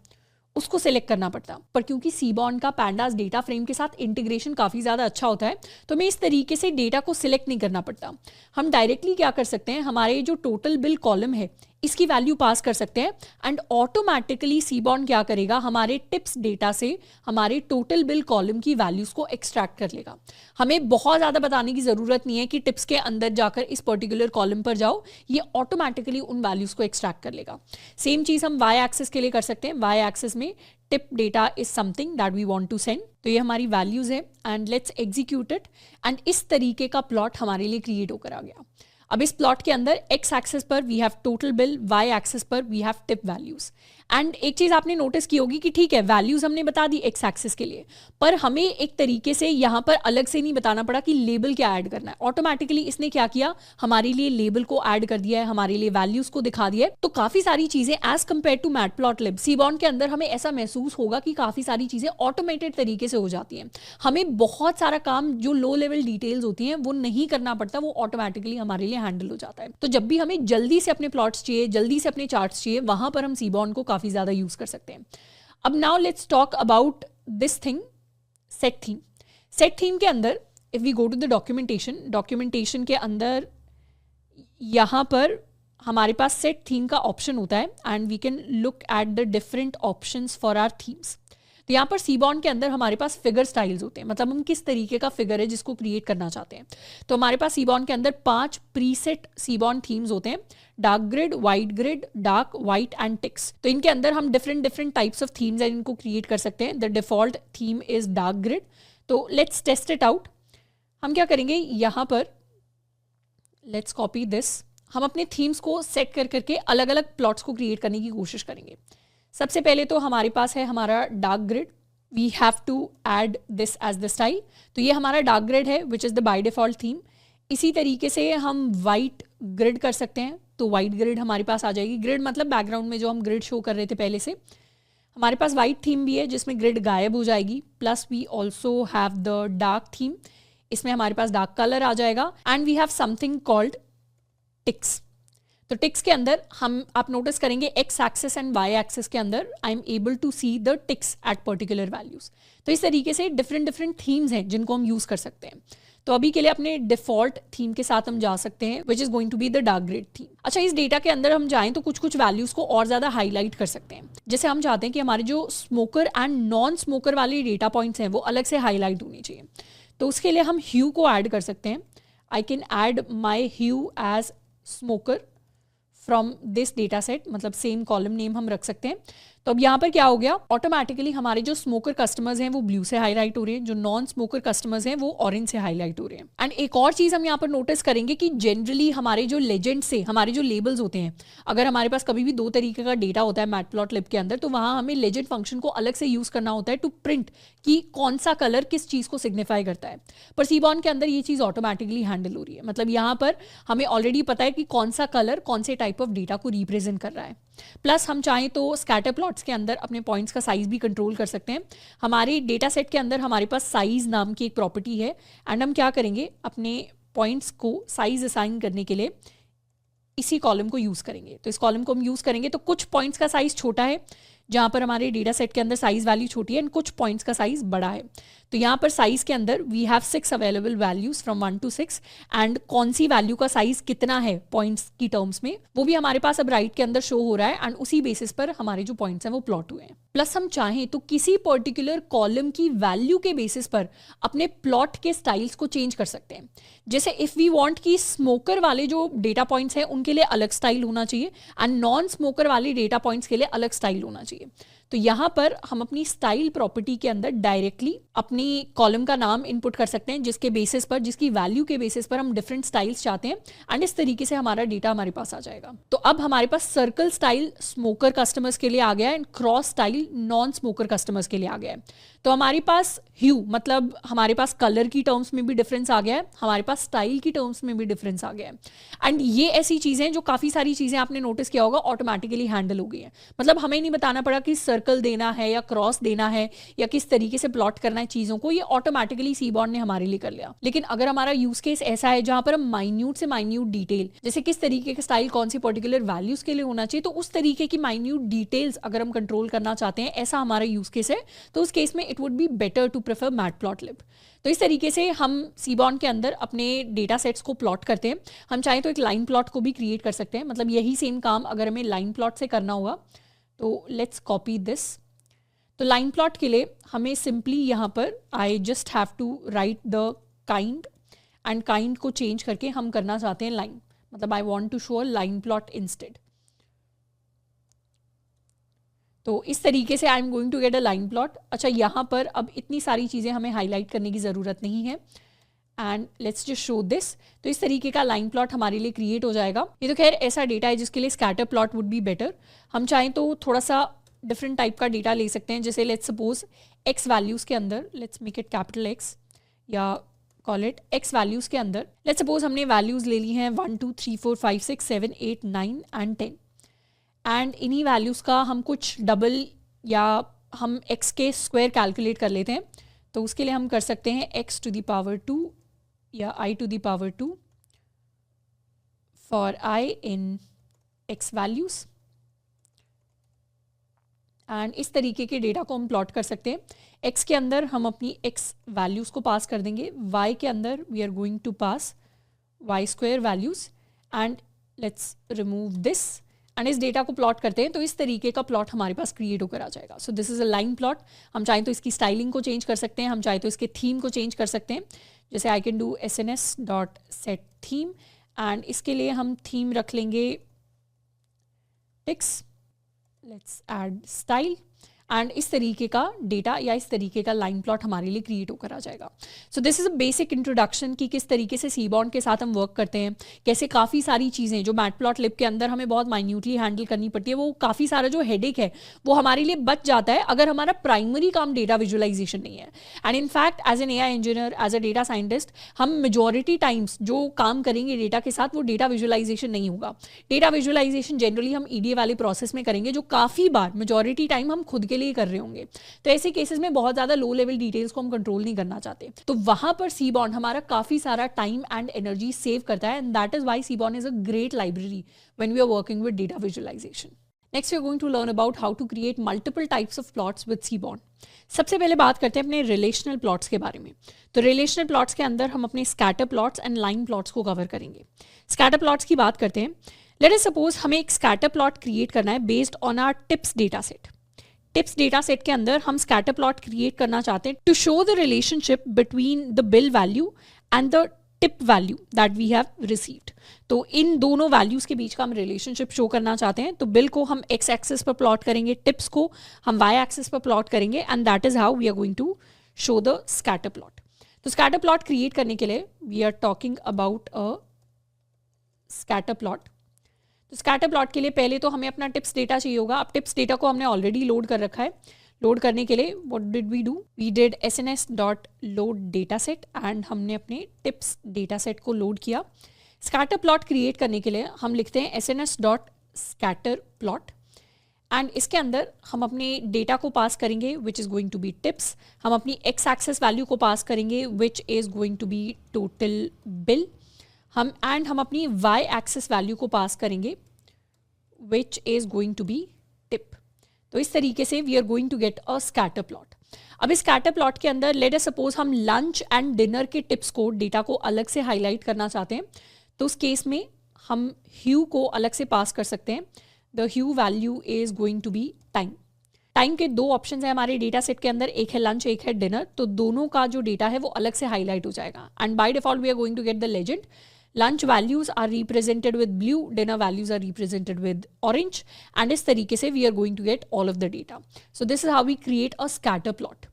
उसको सिलेक्ट करना पड़ता। पर क्योंकि सीबॉर्न का पैंडास डेटा फ्रेम के साथ इंटीग्रेशन काफ़ी ज़्यादा अच्छा होता है, तो हमें इस तरीके से डेटा को सिलेक्ट नहीं करना पड़ता। हम डायरेक्टली क्या कर सकते हैं, हमारे जो टोटल बिल कॉलम है इसकी वैल्यू पास कर सकते हैं, एंड ऑटोमेटिकली सीबॉर्न क्या करेगा, हमारे टिप्स डेटा से हमारे टोटल बिल कॉलम की वैल्यूज़ को एक्सट्रैक्ट कर लेगा। हमें बहुत ज़्यादा बताने की ज़रूरत नहीं है कि टिप्स के अंदर जाकर इस पर्टिकुलर कॉलम पर जाओ, ये ऑटोमेटिकली उन वैल्यूज़ को एक्सट्रैक्ट कर लेगा। सेम चीज़ हम वाई एक्सिस के लिए कर सकते हैं। वाई एक्सिस में tip data is something that we want to send, तो ये हमारी वैल्यूज़ है, and let's execute it, and इस तरीके का प्लॉट हमारे लिए क्रिएट होकर आ गया। अब इस प्लॉट के अंदर एक्स एक्सिस पर we have total bill, y axis पर we have tip values. And एक चीज़ आपने नोटिस की होगी कि ठीक है वैल्यूज हमने बता दी एक्स एक्सिस के लिए, पर हमें एक तरीके से यहाँ पर अलग से नहीं बताना पड़ा कि लेबल क्या ऐड करना है। ऑटोमेटिकली इसने क्या किया, हमारे लिए लेबल को ऐड कर दिया है, हमारे लिए वैल्यूज को दिखा दिया है। तो काफ़ी सारी चीज़ें as compare to Matplotlib, Seaborn के अंदर हमें ऐसा महसूस होगा कि काफ़ी सारी चीज़ें ऑटोमेटेड तरीके से हो जाती हैं। हमें बहुत सारा काम जो लो लेवल डिटेल्स होती हैं वो नहीं करना पड़ता, वो ऑटोमेटिकली हमारे लिए हैंडल हो जाता है। तो जब भी हमें जल्दी से अपने प्लॉट्स चाहिए, जल्दी से अपने चार्ट्स चाहिए, वहां पर हम सीबॉर्न को काफ़ी ज़्यादा यूज़ कर सकते हैं। अब now let's talk about this thing, set theme. Set theme के अंदर if we go to the documentation के अंदर यहाँ पर हमारे पास सेट थीम का ऑप्शन होता है, and we can look at the different options for our themes. तो यहाँ पर सीबॉर्न के अंदर हमारे पास फिगर स्टाइल्स होते हैं, मतलब हम किस तरीके का फिगर है जिसको क्रिएट करना चाहते हैं। तो हमारे पास सीबॉर्न के अंदर 5 प्रीसेट सीबॉर्न थीम्स होते हैं, dark grid, white grid, dark, white and ticks. तो इनके अंदर हम डिफरेंट टाइप्स ऑफ थीम्स हैं इनको क्रिएट कर सकते हैं। The default theme is dark grid. तो लेट्स टेस्ट इट आउट। हम क्या करेंगे, यहाँ पर लेट्स कॉपी दिस, हम अपने थीम्स को सेट कर करके अलग अलग प्लॉट्स को क्रिएट करने की कोशिश करेंगे। सबसे पहले तो हमारे पास है हमारा dark grid, we have to add this as the style. तो ये हमारा डार्क ग्रिड है which is the by default theme. इसी तरीके से हम वाइट ग्रिड कर सकते हैं, तो वाइट ग्रिड हमारे पास आ जाएगी। ग्रिड मतलब बैकग्राउंड में जो हम ग्रिड शो कर रहे थे पहले से, हमारे पास वाइट थीम भी है जिसमें ग्रिड गायब हो जाएगी। Plus we also have the dark theme, इसमें हमारे पास डार्क कलर आ जाएगा। And we have something called ticks. तो टिक्स के अंदर आप नोटिस करेंगे x axis and y axis के अंदर I am able to see the ticks at particular values. तो इस तरीके से डिफरेंट थीम्स हैं जिनको हम यूज़ कर सकते हैं। तो अभी के लिए अपने डिफॉल्ट थीम के साथ हम जा सकते हैं which is going to be the dark grid theme. अच्छा, इस डेटा के अंदर हम जाएं तो कुछ वैल्यूज़ को और ज़्यादा हाईलाइट कर सकते हैं। जैसे हम चाहते हैं कि हमारे जो स्मोकर एंड नॉन स्मोकर वाले डेटा पॉइंट्स हैं वो अलग से हाईलाइट होनी चाहिए। तो उसके लिए हम ह्यू को ऐड कर सकते हैं। I can add my hue as smoker from this data set, मतलब सेम कॉलम नेम हम रख सकते हैं। तो अब यहाँ पर क्या हो गया, ऑटोमेटिकली हमारे जो स्मोकर कस्टमर्स हैं वो ब्लू से हाईलाइट हो रहे हैं, जो नॉन स्मोकर कस्टमर्स हैं वो ऑरेंज से हाईलाइट हो रहे हैं। एंड एक और चीज हम यहाँ पर नोटिस करेंगे कि जनरली हमारे जो लेजेंड से हमारे जो लेबल्स होते हैं, अगर हमारे पास कभी भी दो तरीके का डेटा होता है मैटप्लॉटलिब के अंदर, तो वहां हमें लेजेंड फंक्शन को अलग से यूज करना होता है टू प्रिंट कि कौन सा कलर किस चीज को सिग्निफाई करता है। पर सीबॉर्न के अंदर ये चीज ऑटोमेटिकली हैंडल हो रही है, मतलब यहाँ पर हमें ऑलरेडी पता है कि कौन सा कलर कौन से टाइप ऑफ डेटा को रिप्रेजेंट कर रहा है। प्लस हम चाहें तो स्कैटर प्लॉट्स के अंदर अपने पॉइंट्स का साइज भी कंट्रोल कर सकते हैं। हमारे डेटा सेट के अंदर हमारे पास साइज नाम की एक प्रॉपर्टी है, एंड हम क्या करेंगे, अपने पॉइंट्स को साइज असाइन करने के लिए इसी कॉलम को यूज करेंगे। तो इस कॉलम को हम यूज करेंगे तो कुछ पॉइंट्स का साइज छोटा है जहां पर हमारे डेटा सेट के अंदर साइज वैल्यू छोटी है, एंड कुछ पॉइंट्स का साइज बड़ा है। तो यहाँ पर साइज के अंदर we have 6 available values from 1 to 6, and कौन सी वैल्यू का साइज कितना है पॉइंट्स की टर्म्स में वो भी हमारे पास अब राइट के अंदर शो हो रहा है, एंड उसी बेसिस पर हमारे जो पॉइंट्स हैं वो प्लॉट हुए हैं। प्लस हम चाहें तो किसी पर्टिकुलर कॉलम की वैल्यू के बेसिस पर अपने प्लॉट के स्टाइल्स को चेंज कर सकते हैं। जैसे इफ वी वांट कि स्मोकर वाले जो डेटा पॉइंट्स हैं उनके लिए अलग स्टाइल होना चाहिए, एंड नॉन स्मोकर वाले डेटा पॉइंट्स के लिए अलग स्टाइल होना चाहिए। तो यहाँ पर हम अपनी स्टाइल प्रॉपर्टी के अंदर डायरेक्टली अपनी कॉलम का नाम इनपुट कर सकते हैं, जिसके बेसिस पर, जिसकी वैल्यू के बेसिस पर हम डिफरेंट स्टाइल्स चाहते हैं, एंड इस तरीके से हमारा डेटा हमारे पास आ जाएगा। तो अब हमारे पास सर्कल स्टाइल स्मोकर कस्टमर्स के लिए आ गया है, and cross style non smoker customers के लिए आ गया है। तो हमारे पास ह्यू मतलब हमारे पास कलर की टर्म्स में भी डिफरेंस आ गया है, हमारे पास स्टाइल की टर्म्स में भी डिफरेंस आ गया है, एंड ये ऐसी चीजें जो काफी सारी चीजें आपने नोटिस किया होगा ऑटोमेटिकली हैंडल हो गई है। मतलब हमें नहीं बताना पड़ा कि सर्कल देना है या क्रॉस देना है या किस तरीके से प्लॉट करना है चीजों को, ये ऑटोमेटिकली सीबॉर्न ने हमारे लिए कर लिया। लेकिन अगर हमारा यूज केस ऐसा है जहां पर हम माइन्यूट से माइन्यूट डिटेल, जैसे किस तरीके का स्टाइल कौन सी पर्टिकुलर वैल्यूज के लिए होना चाहिए, तो उस तरीके की माइन्यूट डिटेल्स अगर हम कंट्रोल करना चाहते हैं, ऐसा हमारा यूज केस है, तो उस केस में it would be better to prefer Matplotlib. तो इस तरीके से हम सीबॉर्न के अंदर अपने डेटा सेट्स को प्लॉट करते हैं। हम चाहें तो एक लाइन प्लॉट को भी क्रिएट कर सकते हैं, मतलब यही सेम काम अगर हमें लाइन प्लॉट से करना हुआ तो लेट्स कॉपी दिस। तो लाइन प्लॉट के लिए हमें सिंपली यहाँ पर I just have to write the kind, and kind को चेंज करके हम करना चाहते हैं लाइन, मतलब I want to show a line plot instead. तो इस तरीके से I am going to get a line plot. अच्छा, यहाँ पर अब इतनी सारी चीज़ें हमें हाईलाइट करने की ज़रूरत नहीं है, and let's just show this. तो इस तरीके का लाइन प्लॉट हमारे लिए क्रिएट हो जाएगा। ये तो खैर ऐसा डेटा है जिसके लिए scatter plot would be better. हम चाहें तो थोड़ा सा डिफरेंट टाइप का डेटा ले सकते हैं, जैसे लेट्स सपोज एक्स वैल्यूज़ के अंदर, let's make it capital x या कॉल इट एक्स वैल्यूज़ के अंदर लेट्स सपोज हमने वैल्यूज़ ले ली हैं 1 2 3 4 5 6 7 8 9 एंड 10, एंड इन्हीं वैल्यूज़ का हम कुछ डबल या हम x के स्क्वायर कैलकुलेट कर लेते हैं। तो उसके लिए हम कर सकते हैं x to the power 2 या i to the power 2 for I in x values, and इस तरीके के डेटा को हम प्लॉट कर सकते हैं। x के अंदर हम अपनी x वैल्यूज़ को पास कर देंगे, y के अंदर we are going to pass y square values, and let's remove this, and इस डेटा को प्लॉट करते हैं तो इस तरीके का प्लॉट हमारे पास क्रिएट होकर आ जाएगा। So this is a line plot. हम चाहें तो इसकी स्टाइलिंग को चेंज कर सकते हैं, हम चाहें तो इसके थीम को चेंज कर सकते हैं, जैसे I can do sns.set theme, and इसके लिए हम थीम रख लेंगे ticks, let's add style, and इस तरीके का डेटा या इस तरीके का लाइन प्लॉट हमारे लिए क्रिएट होकर आ जाएगा। So this is a basic introduction कि किस तरीके से सीबॉर्न के साथ हम वर्क करते हैं, कैसे काफ़ी सारी चीज़ें जो मैटप्लॉटलिब के अंदर हमें बहुत माइन्यूटली हैंडल करनी पड़ती है, वो काफ़ी सारा जो हेडेक है वो हमारे लिए बच जाता है अगर हमारा प्राइमरी काम डेटा विजुअलाइजेशन नहीं है। And in fact as an AI engineer, as a data scientist, हम मेजॉरिटी टाइम्स जो काम करेंगे डेटा के साथ वो डेटा विजुअलाइजेशन नहीं होगा। डेटा विजुअलाइजेशन जनरली हम EDA वाले प्रोसेस में करेंगे, जो काफ़ी बार मेजॉरिटी टाइम हम खुद के लिए कर रहे होंगे। तो ऐसे केसेस में बहुत ज्यादा लो लेवल डिटेल्स को हम कंट्रोल नहीं करना चाहते, तो वहां पर सीबॉर्न हमारा काफी सारा टाइम एंड एनर्जी सेव करता है, and that is why Seaborn is a great library when we are working with data visualisation. Next we are going to learn about how to create multiple types of plots with Seaborn. सबसे पहले बात करते हैं अपने relational plots के बारे में। तो रिलेशनल प्लॉट्स के अंदर हम अपने scatter plots and line plots को कवर करेंगे। स्कैटर प्लॉट्स की बात करते हैं। लेट अस सपोज हमें एक स्कैटर प्लॉट क्रिएट करना है based on our tips data set. Tips data set के अंदर हम स्कैटर प्लॉट क्रिएट करना चाहते हैं to show the relationship between the bill value and the tip value that we have received. तो इन दोनों वैल्यूज के बीच का हम रिलेशनशिप शो करना चाहते हैं। तो बिल को हम एक्स एक्सिस पर प्लॉट करेंगे, टिप्स को हम वाई एक्सिस पर प्लॉट करेंगे, and that is how we are going to show the scatter plot. तो स्कैटर प्लॉट क्रिएट करने के लिए we are talking about a scatter plot. तो स्कैटर प्लॉट के लिए पहले तो हमें अपना टिप्स डेटा चाहिए होगा। अब टिप्स डेटा को हमने ऑलरेडी लोड कर रखा है। लोड करने के लिए what did we do, we did sns.load dataset and हमने अपने टिप्स डेटासेट को लोड किया। स्कैटर प्लॉट क्रिएट करने के लिए हम लिखते हैं sns.scatterplot एंड इसके अंदर हम अपने डेटा को पास करेंगे which is going to be tips. हम अपनी एक्स एक्सेस वैल्यू को पास करेंगे which is going to be total bill. हम अपनी वाई एक्सेस वैल्यू को पास करेंगे which is going to be tip. तो इस तरीके से we are going to get a scatter plot. अब इस स्कैटर प्लॉट के अंदर लेट अस सपोज हम लंच एंड डिनर के टिप्स को डेटा को अलग से हाईलाइट करना चाहते हैं, तो उस केस में हम ह्यू को अलग से पास कर सकते हैं। The hue value is going to be time. Time के दो ऑप्शन है हमारे डेटा सेट के अंदर, एक है लंच एक है डिनर। तो दोनों का जो डेटा है वो अलग से हाईलाइट हो जाएगा and by default we are going to get the legend. Lunch values are represented with blue, dinner values are represented with orange and इस तरीके से we are going to get all of the data. So this is how we create a scatter plot.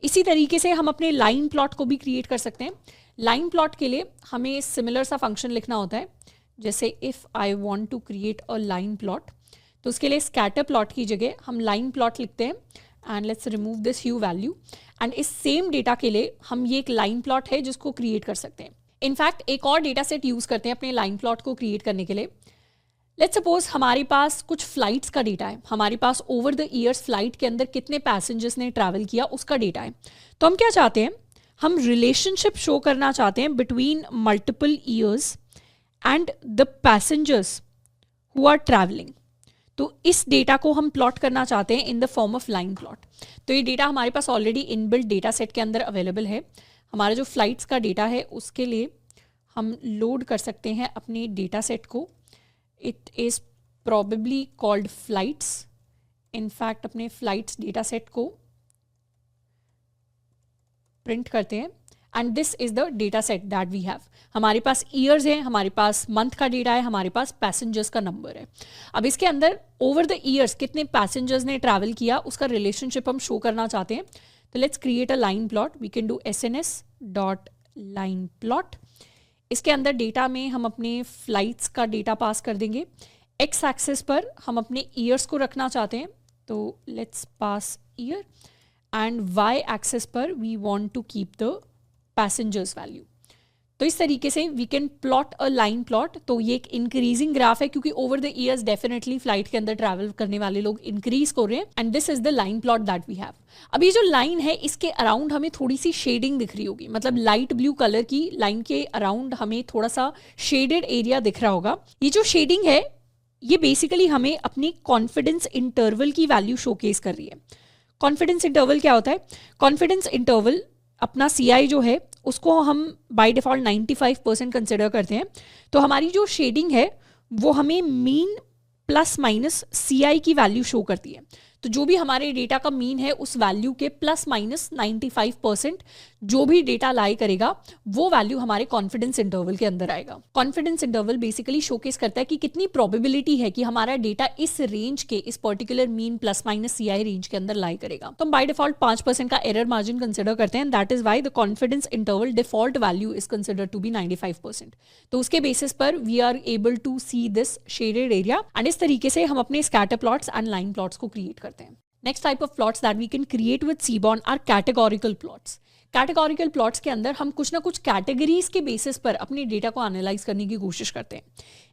इसी तरीके से हम अपने line plot को भी क्रिएट कर सकते हैं। लाइन प्लॉट के लिए हमें सिमिलर सा फंक्शन लिखना होता है, जैसे if I want to create a line plot, तो उसके लिए स्कैटर प्लॉट की जगह हम लाइन प्लॉट लिखते हैं and let's remove this hue value and इस सेम डेटा के लिए हम ये एक लाइन प्लॉट है जिसको क्रिएट कर सकते हैं। इनफैक्ट एक और डेटा सेट यूज करते हैं अपने लाइन प्लॉट को क्रिएट करने के लिए। लेट्स सपोज हमारे पास कुछ फ्लाइट्स का डेटा है, हमारे पास ओवर द ईयर्स फ्लाइट के अंदर कितने पैसेंजर्स ने ट्रैवल किया उसका डेटा है। तो हम क्या चाहते हैं, हम रिलेशनशिप शो करना चाहते हैं between multiple years and the passengers who are travelling. तो इस डेटा को हम प्लॉट करना चाहते हैं in the form of line plot. तो ये डेटा हमारे पास ऑलरेडी इनबिल्ट डेटा सेट के अंदर अवेलेबल है। हमारा जो फ्लाइट्स का डेटा है उसके लिए हम लोड कर सकते हैं अपने डेटा सेट को। It is probably called flights. In fact अपने फ्लाइट्स डेटा सेट को प्रिंट करते हैं and this is the data set that we have. हमारे पास ईयर्स है, हमारे पास मंथ का डेटा है, हमारे पास पैसेंजर्स का नंबर है। अब इसके अंदर ओवर द ईयर्स कितने पैसेंजर्स ने ट्रैवल किया उसका रिलेशनशिप हम शो करना चाहते हैं। तो let's create a line plot. We can do sns.line plot। इसके अंदर डेटा में हम अपने फ्लाइट्स का डेटा पास कर देंगे। एक्स एक्सिस पर हम अपने ईयर्स को रखना चाहते हैं, तो let's pass year and y axis पर we want to keep the passengers value. तो इस तरीके से we can plot a line plot. तो ये एक इंक्रीजिंग ग्राफ है क्योंकि over the years definitely flight के अंदर ट्रैवल करने वाले लोग इंक्रीज कर रहे हैं and this is the line plot that we have. अब ये जो लाइन है इसके अराउंड हमें थोड़ी सी शेडिंग दिख रही होगी, मतलब लाइट ब्लू कलर की लाइन के अराउंड हमें थोड़ा सा शेडेड एरिया दिख रहा होगा। ये जो शेडिंग है ये बेसिकली हमें अपनी कॉन्फिडेंस इंटरवल की वैल्यू शोकेस कर रही है। कॉन्फिडेंस इंटरवल क्या होता है? कॉन्फिडेंस इंटरवल अपना CI जो है उसको हम बाय डिफ़ॉल्ट 95% कंसिडर करते हैं। तो हमारी जो शेडिंग है वो हमें मीन प्लस माइनस CI की वैल्यू शो करती है। तो जो भी हमारे डेटा का मीन है उस वैल्यू के प्लस माइनस 95% जो भी डेटा लाई करेगा वो वैल्यू हमारे कॉन्फिडेंस इंटरवल के अंदर आएगा। कॉन्फिडेंस इंटरवल बेसिकली शोकेस करता है कि कितनी प्रोबेबिलिटी है कि हमारा डेटा इस रेंज के, इस particular mean plus minus CI range के अंदर लाई करेगा। तो हम बाय डिफॉल्ट 5% का एरर मार्जिन कंसिडर करते हैं। That is why the confidence interval default value is consider to be 95%। तो उसके बेसिस पर we are able to see this shaded area and इस तरीके से हम अपने scatter plots and line plots को क्रिएट करते हैं। Next type of plots that we can create with Seaborn are categorical plots. Categorical plots के अंदर हम कुछ ना कुछ कैटेगरीज के बेसिस पर अपने डेटा को एनालाइज करने की कोशिश करते हैं।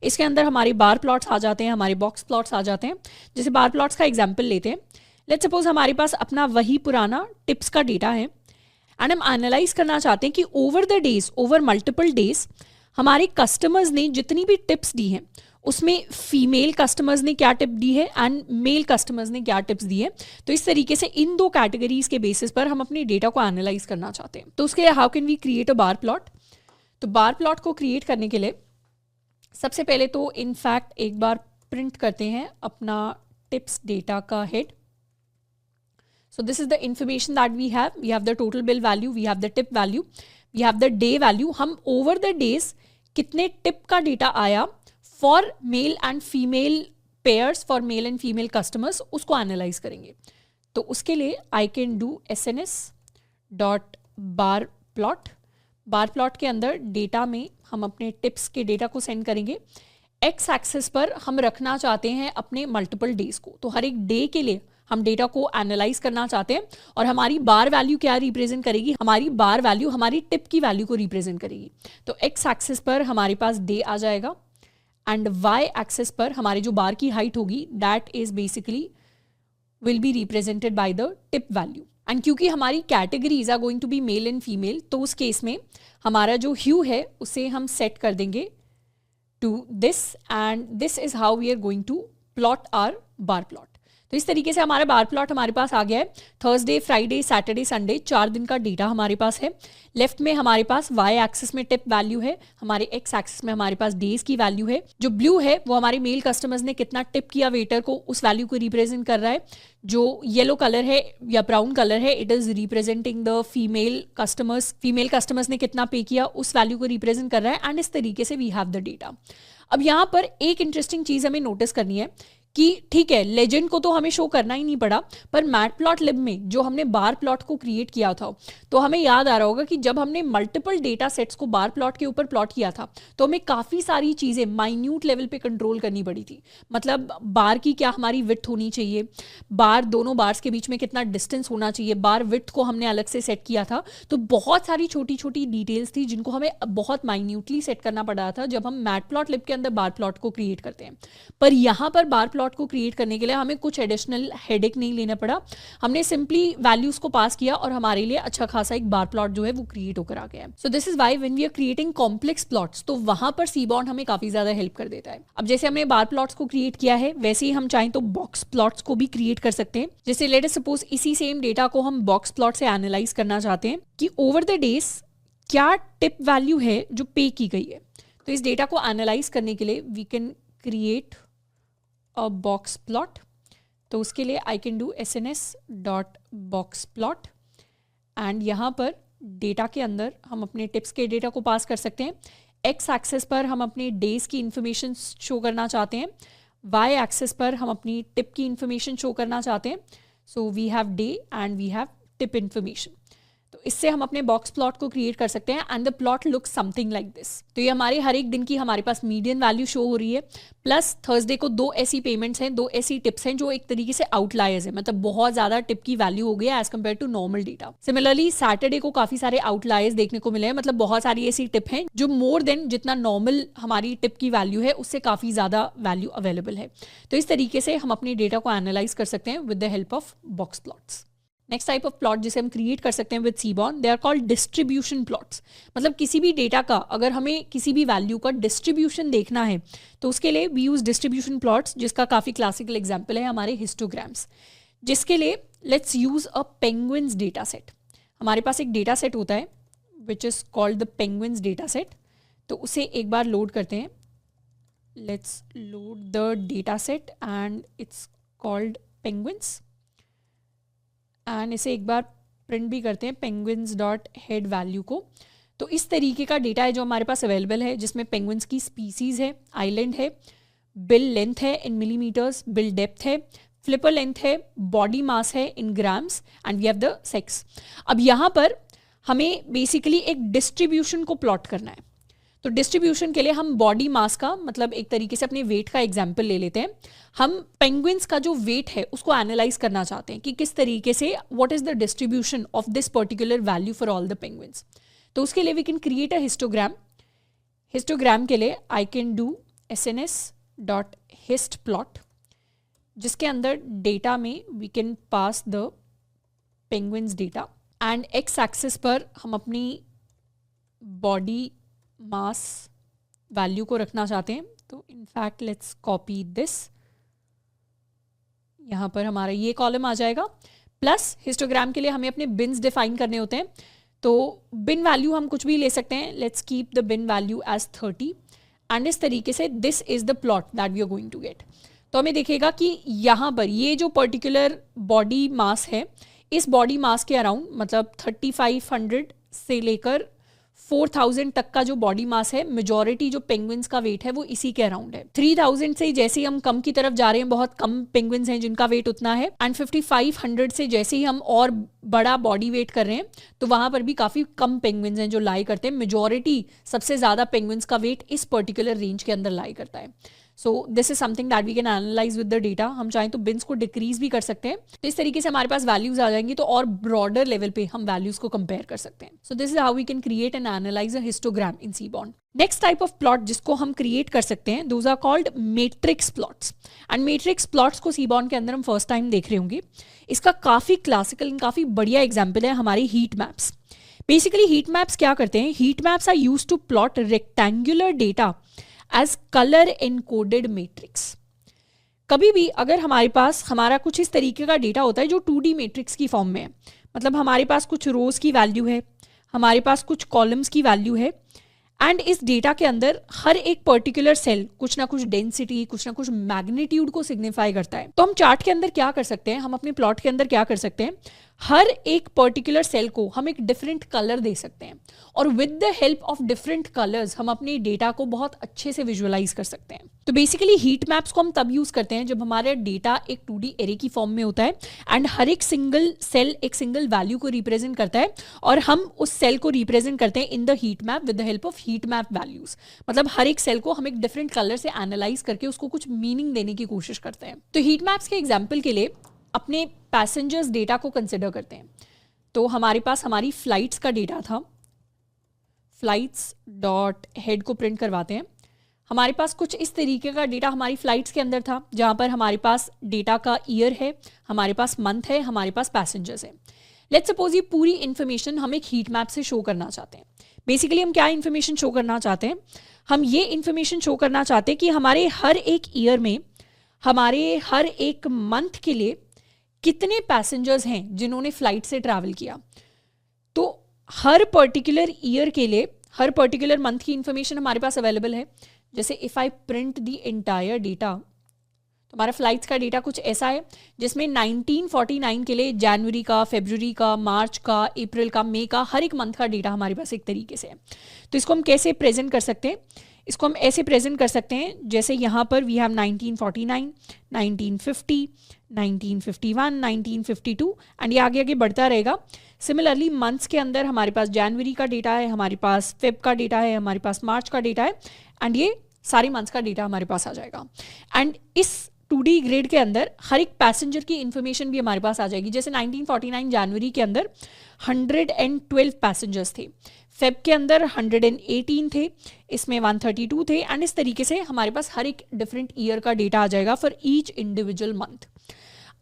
इसके अंदर हमारे बार प्लॉट्स आ जाते हैं, हमारे बॉक्स प्लॉट्स आ जाते हैं। जैसे बार प्लॉट्स का एग्जाम्पल लेते हैं। लेट्स सपोज हमारे पास अपना वही पुराना टिप्स का डेटा है एंड हम एनालाइज करना चाहते हैं कि over the days, over multiple days हमारे कस्टमर्स ने जितनी भी टिप्स दी हैं उसमें फीमेल कस्टमर्स ने क्या टिप दी है एंड मेल कस्टमर्स ने क्या टिप्स दी है। तो इस तरीके से इन दो कैटेगरीज के बेसिस पर हम अपने डेटा को एनालाइज करना चाहते हैं। तो उसके लिए how can we create a bar plot? तो बार प्लॉट को क्रिएट करने के लिए सबसे पहले तो इनफैक्ट एक बार प्रिंट करते हैं अपना टिप्स डेटा का head. So this is the information that we have. We have the total bill value, we have the tip value. We have the day value, हम ओवर द डेज कितने tip का data आया for male and female payers, for male and female customers, उसको analyse करेंगे। तो उसके लिए I can do SNS dot bar plot. Bar plot के अंदर डेटा में हम अपने टिप्स के डेटा को सेंड करेंगे। एक्स एक्सिस पर हम रखना चाहते हैं अपने मल्टीपल डेज को, तो हर एक डे के लिए हम डेटा को एनालाइज करना चाहते हैं, और हमारी बार वैल्यू क्या रिप्रेजेंट करेगी, हमारी बार वैल्यू हमारी टिप की वैल्यू को रिप्रेजेंट करेगी। तो एक्स एक्सिस पर हमारे पास डे आ जाएगा, एंड वाई एक्सिस पर हमारी जो बार की हाइट होगी that is basically will be represented by the tip value. And क्योंकि हमारी categories are going to be male and female, तो उस केस में हमारा जो ह्यू है उसे हम सेट कर देंगे to this, and this is how we are going to plot our bar plot. तो इस तरीके से हमारा बार प्लॉट हमारे पास आ गया है। थर्सडे, फ्राइडे, सैटरडे, संडे 4 दिन का डेटा हमारे पास है। लेफ्ट में हमारे पास वाई एक्सिस में टिप वैल्यू है, हमारे एक्स एक्सिस में हमारे पास डेज की वैल्यू है। जो ब्लू है वो हमारे मेल कस्टमर्स ने कितना टिप किया वेटर को, उस वैल्यू को रिप्रेजेंट कर रहा है। जो येलो कलर है या ब्राउन कलर है, it is representing the female customers, female customers ने कितना पे किया उस वैल्यू को रिप्रेजेंट कर रहा है। एंड इस तरीके से वी हैव द डेटा। अब यहाँ पर एक इंटरेस्टिंग चीज हमें नोटिस करनी है कि ठीक है, लेजेंड को तो हमें शो करना ही नहीं पड़ा, पर मैटप्लॉटलिब में जो हमने बार प्लॉट को क्रिएट किया था, तो हमें याद आ रहा होगा कि जब हमने मल्टीपल डेटा सेट्स को बार प्लॉट के ऊपर प्लॉट किया था, तो हमें काफ़ी सारी चीज़ें माइन्यूट लेवल पे कंट्रोल करनी पड़ी थी। मतलब बार की क्या हमारी विड्थ होनी चाहिए, बार दोनों बार्स के बीच में कितना डिस्टेंस होना चाहिए, बार विड्थ को हमने अलग से सेट किया था। तो बहुत सारी छोटी छोटी डिटेल्स थी जिनको हमें बहुत माइन्यूटली सेट करना पड़ा था जब हम मैटप्लॉटलिब के अंदर बार प्लॉट को क्रिएट करते हैं। पर यहाँ पर बार प्लॉट को क्रिएट करने के लिए हमें कुछ एडिशनल हेडेक नहीं लेना पड़ा, हमने सिंपली वैल्यूज को पास किया और हमारे लिए अच्छा खासा एक बार प्लॉट जो है वो क्रिएट होकर आ गया है। So this is why when we are creating complex plots, तो वहां पर सीबॉन्ड हमें काफी ज्यादा हेल्प कर देता है। अब जैसे हमने बार प्लॉट्स को क्रिएट किया है, वैसे ही हम चाहें तो बॉक्स प्लॉट्स को भी क्रिएट कर सकते हैं। जैसे लेट अस सपोज इसी सेम डेटा को हम बॉक्स प्लॉट से एनालाइज करना चाहते हैं कि ओवर द डेज क्या टिप वैल्यू है जो पे की गई है। तो इस डेटा को एनालाइज करने के लिए we can create a box plot. तो उसके लिए I can do SNS dot box plot, and यहाँ पर डेटा के अंदर हम अपने टिप्स के डेटा को पास कर सकते हैं। एक्स एक्सेस पर हम अपने डेज की इंफॉर्मेशन शो करना चाहते हैं, वाई एक्सेस पर हम अपनी टिप की इंफॉर्मेशन शो करना चाहते हैं। So we have day and we have tip information. तो इससे हम अपने बॉक्स प्लॉट को क्रिएट कर सकते हैं, and the plot looks something like this. तो ये हमारे हर एक दिन की हमारे पास मीडियन वैल्यू शो हो रही है, प्लस थर्सडे को 2 ऐसी पेमेंट्स हैं, 2 ऐसी टिप्स हैं जो एक तरीके से आउटलायर्स है, मतलब बहुत ज्यादा टिप की वैल्यू हो गया as compare to normal data. Similarly Saturday को काफी सारे आउटलायर्स देखने को मिले हैं, मतलब बहुत सारी ऐसी टिप हैं जो मोर देन जितना नॉर्मल हमारी टिप की वैल्यू है उससे काफी ज्यादा वैल्यू अवेलेबल है। तो इस तरीके से हम अपने डेटा को एनालाइज कर सकते हैं with the help of box plots. Next type of plot जिसे हम क्रिएट कर सकते हैं with Seaborn, they are called distribution plots. मतलब किसी भी डेटा का अगर हमें किसी भी वैल्यू का डिस्ट्रीब्यूशन देखना है तो उसके लिए वी यूज डिस्ट्रीब्यूशन प्लॉट्स, जिसका काफ़ी क्लासिकल एग्जाम्पल है हमारे हिस्टोग्राम्स। जिसके लिए let's use a penguins data set. हमारे पास एक डेटा सेट होता है which is called the penguins data set. तो उसे एक बार लोड करते हैं। Let's load the data set and it's called penguins, and इसे एक बार प्रिंट भी करते हैं पेंगुइन्स डॉट हेड वैल्यू को। तो इस तरीके का डेटा है जो हमारे पास अवेलेबल है, जिसमें पेंगुइन्स की स्पीसीज है, आइलैंड है, बिल लेंथ है इन मिलीमीटर्स, बिल डेप्थ है, फ्लिपर लेंथ है, बॉडी मास है in grams, and we have the sex. अब यहाँ पर हमें बेसिकली एक डिस्ट्रीब्यूशन को प्लॉट करना है। तो डिस्ट्रीब्यूशन के लिए हम बॉडी मास का, मतलब एक तरीके से अपने वेट का एग्जाम्पल ले लेते हैं। हम पेंगुइन्स का जो वेट है उसको एनालाइज करना चाहते हैं कि किस तरीके से what is the distribution of this particular value for all the penguins. तो उसके लिए we can create a histogram. Histogram के लिए I can do SNS dot hist plot, जिसके अंदर डेटा में we can pass the penguins data, and x axis पर हम अपनी बॉडी मास वैल्यू को रखना चाहते हैं। तो इनफैक्ट लेट्स कॉपी दिस, यहाँ पर हमारा ये कॉलम आ जाएगा। प्लस हिस्टोग्राम के लिए हमें अपने बिन्स डिफाइन करने होते हैं। तो बिन वैल्यू हम कुछ भी ले सकते हैं। Let's keep the bin value as 30, and इस तरीके से this is the plot that we are going to get. तो हमें देखिएगा कि यहाँ पर ये जो पर्टिकुलर बॉडी मास है, इस बॉडी मास के अराउंड, मतलब 3500 से लेकर 4,000 तक का जो बॉडी मास है, मेजॉरिटी जो पेंगुइन्स का वेट है वो इसी के अराउंड है। 3,000 से जैसे ही हम कम की तरफ जा रहे हैं, बहुत कम पेंगुइन्स हैं जिनका वेट उतना है, एंड 5,500 से जैसे ही हम और बड़ा बॉडी वेट कर रहे हैं तो वहां पर भी काफी कम पेंगुइन्स हैं जो लाई करते हैं। मेजॉरिटी, सबसे ज्यादा पेंगुइन्स का वेट इस पर्टिकुलर रेंज के अंदर लाई करता है। So this is something that we can analyse with the data. हम चाहें तो बिन्स को डिक्रीज भी कर सकते हैं, तो इस तरीके से हमारे पास वैल्यूज आ जाएंगी, तो और ब्रॉडर लेवल पे हम वैल्यूज को कंपेयर कर सकते हैं। So this is how we can create and analyse a histogram in seaborn. Next type of plot जिसको हम क्रिएट कर सकते हैं, those are called matrix plots. And matrix plots को सीबॉर्न के अंदर हम फर्स्ट टाइम देख रहे होंगे। इसका काफी क्लासिकल, काफी बढ़िया एग्जाम्पल है हमारे heat maps. Basically heat maps क्या करते हैं, heat maps are used to plot rectangular data as colour encoded matrix. कभी भी अगर हमारे पास हमारा कुछ इस तरीके का डेटा होता है जो 2D मैट्रिक्स की फॉर्म में है, मतलब हमारे पास कुछ रोज की वैल्यू है, हमारे पास कुछ कॉलम्स की वैल्यू है, एंड इस डेटा के अंदर हर एक पर्टिकुलर सेल कुछ ना कुछ डेंसिटी, कुछ ना कुछ मैग्नीट्यूड को सिग्निफाई करता है। तो हम चार्ट के अंदर क्या कर सकते हैं, हम अपने प्लॉट के अंदर क्या कर सकते हैं, हर एक पर्टिकुलर सेल को हम एक डिफरेंट कलर दे सकते हैं, और with the help of different colours हम अपने डेटा को बहुत अच्छे से विजुअलाइज कर सकते हैं। तो बेसिकली हीट मैप्स को हम तब यूज करते हैं जब हमारा डेटा एक 2D एरे की फॉर्म में होता है, एंड हर एक सिंगल सेल एक सिंगल वैल्यू को रिप्रेजेंट करता है, और हम उस सेल को रिप्रेजेंट करते हैं in the heat map with the help of heat map values. मतलब हर एक सेल को हम एक डिफरेंट कलर से एनालाइज करके उसको कुछ मीनिंग देने की कोशिश करते हैं। तो हीट मैप्स के एग्जाम्पल के लिए अपने पैसेंजर्स डेटा को कंसिडर करते हैं। तो हमारे पास हमारी फ्लाइट्स का डेटा था, फ्लाइट्स डॉट हेड को प्रिंट करवाते हैं। हमारे पास कुछ इस तरीके का डेटा हमारी फ्लाइट्स के अंदर था, जहां पर हमारे पास डेटा का ईयर है, हमारे पास मंथ है, हमारे पास पैसेंजर्स है। लेट्स सपोज ये पूरी इन्फॉर्मेशन हम एक हीट मैप से शो करना चाहते हैं। बेसिकली हम क्या इन्फॉर्मेशन शो करना चाहते हैं, हम ये इन्फॉर्मेशन शो करना चाहते हैं कि हमारे हर एक ईयर में, हमारे हर एक मंथ के लिए कितने पैसेंजर्स हैं जिन्होंने फ्लाइट से ट्रैवल किया। तो हर पर्टिकुलर ईयर के लिए, हर पर्टिकुलर मंथ की इंफॉर्मेशन हमारे पास अवेलेबल है। जैसे if I print the entire data, तो हमारा फ्लाइट्स का डेटा कुछ ऐसा है जिसमें 1949 के लिए जनवरी का, फरवरी का, मार्च का, अप्रैल का, मई का, हर एक मंथ का डेटा हमारे पास एक तरीके से है। तो इसको हम कैसे प्रेजेंट कर सकते हैं, इसको हम ऐसे प्रेजेंट कर सकते हैं जैसे यहाँ पर वी हैव 1949, 1950, 1951, 1952 एंड ये आगे आगे बढ़ता रहेगा। सिमिलरली मंथ्स के अंदर हमारे पास जनवरी का डेटा है, हमारे पास फेब का डेटा है, हमारे पास मार्च का डेटा है, एंड ये सारे मंथ्स का डेटा हमारे पास आ जाएगा। एंड इस 2D ग्रिड के अंदर हर एक पैसेंजर की इन्फॉर्मेशन भी हमारे पास आ जाएगी। जैसे 1949 जनवरी के अंदर 112 पैसेंजर्स थे, फेब के अंदर 118 थे, इसमें 132 थे, एंड इस तरीके से हमारे पास हर एक डिफरेंट ईयर का डेटा आ जाएगा फॉर ईच इंडिविजुअल मंथ।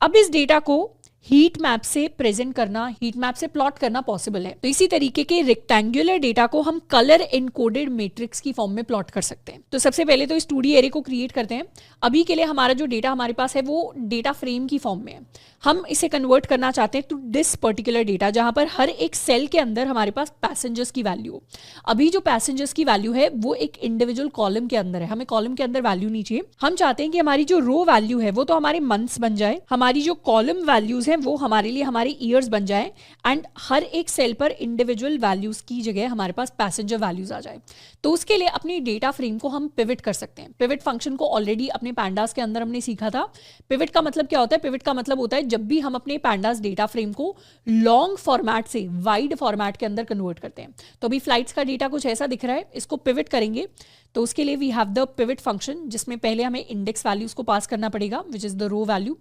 अब इस डेटा को हीट मैप से प्रेजेंट करना, हीट मैप से प्लॉट करना पॉसिबल है। तो इसी तरीके के रेक्टेंगुलर डेटा को हम कलर एनकोडेड मैट्रिक्स की फॉर्म में प्लॉट कर सकते हैं। तो सबसे पहले तो इस 2D एरे को क्रिएट करते हैं। अभी के लिए हमारा जो डेटा हमारे पास है वो डेटा फ्रेम की फॉर्म में है। हम इसे कन्वर्ट करना चाहते हैं टू दिस पर्टिकुलर डेटा, जहां पर हर एक सेल के अंदर हमारे पास पैसेंजर्स की वैल्यू हो। अभी जो पैसेंजर्स की वैल्यू है वो एक इंडिविजुअल कॉलम के अंदर है, हमें कॉलम के अंदर वैल्यू नहीं चाहिए। हम चाहते हैं कि हमारी जो रो वैल्यू है वो तो हमारे मंथ्स बन जाए, हमारी जो कॉलम वैल्यूज हैं वो हमारे लिए हमारे ईयर्स बन जाए, एंड हर एक सेल पर इंडिविजुअल वैल्यूज की जगह हमारे पास पैसेंजर वैल्यूज आ जाए। तो उसके लिए अपनी डेटा फ्रेम को हम पिवट कर सकते हैं। पिवट फंक्शन को ऑलरेडी अपने पैंडास के अंदर हमने सीखा था। पिवट का मतलब क्या होता है, पिवट का मतलब होता है जब भी हम अपने पैंडास डेटा फ्रेम को लॉन्ग फॉर्मेट से वाइड फॉर्मेट के अंदर कन्वर्ट करते हैं। तो अभी फ्लाइट्स का डेटा कुछ ऐसा दिख रहा है, इसको पिवट करेंगे तो उसके लिए we have the pivot function, जिसमें पहले हमें इंडेक्स वैल्यूज को पास करना पड़ेगा which is the row value,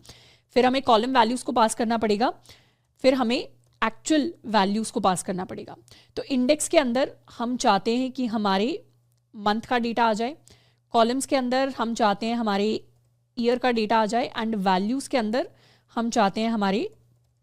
फिर हमें कॉलम वैल्यूज को पास करना पड़ेगा, फिर हमें एक्चुअल वैल्यूज को पास करना पड़ेगा। तो इंडेक्स के अंदर हम चाहते हैं कि हमारे मंथ का डेटा आ जाए, कॉलम्स के अंदर हम चाहते हैं हमारे ईयर का डेटा आ जाए, एंड वैल्यूज के अंदर हम चाहते हैं हमारे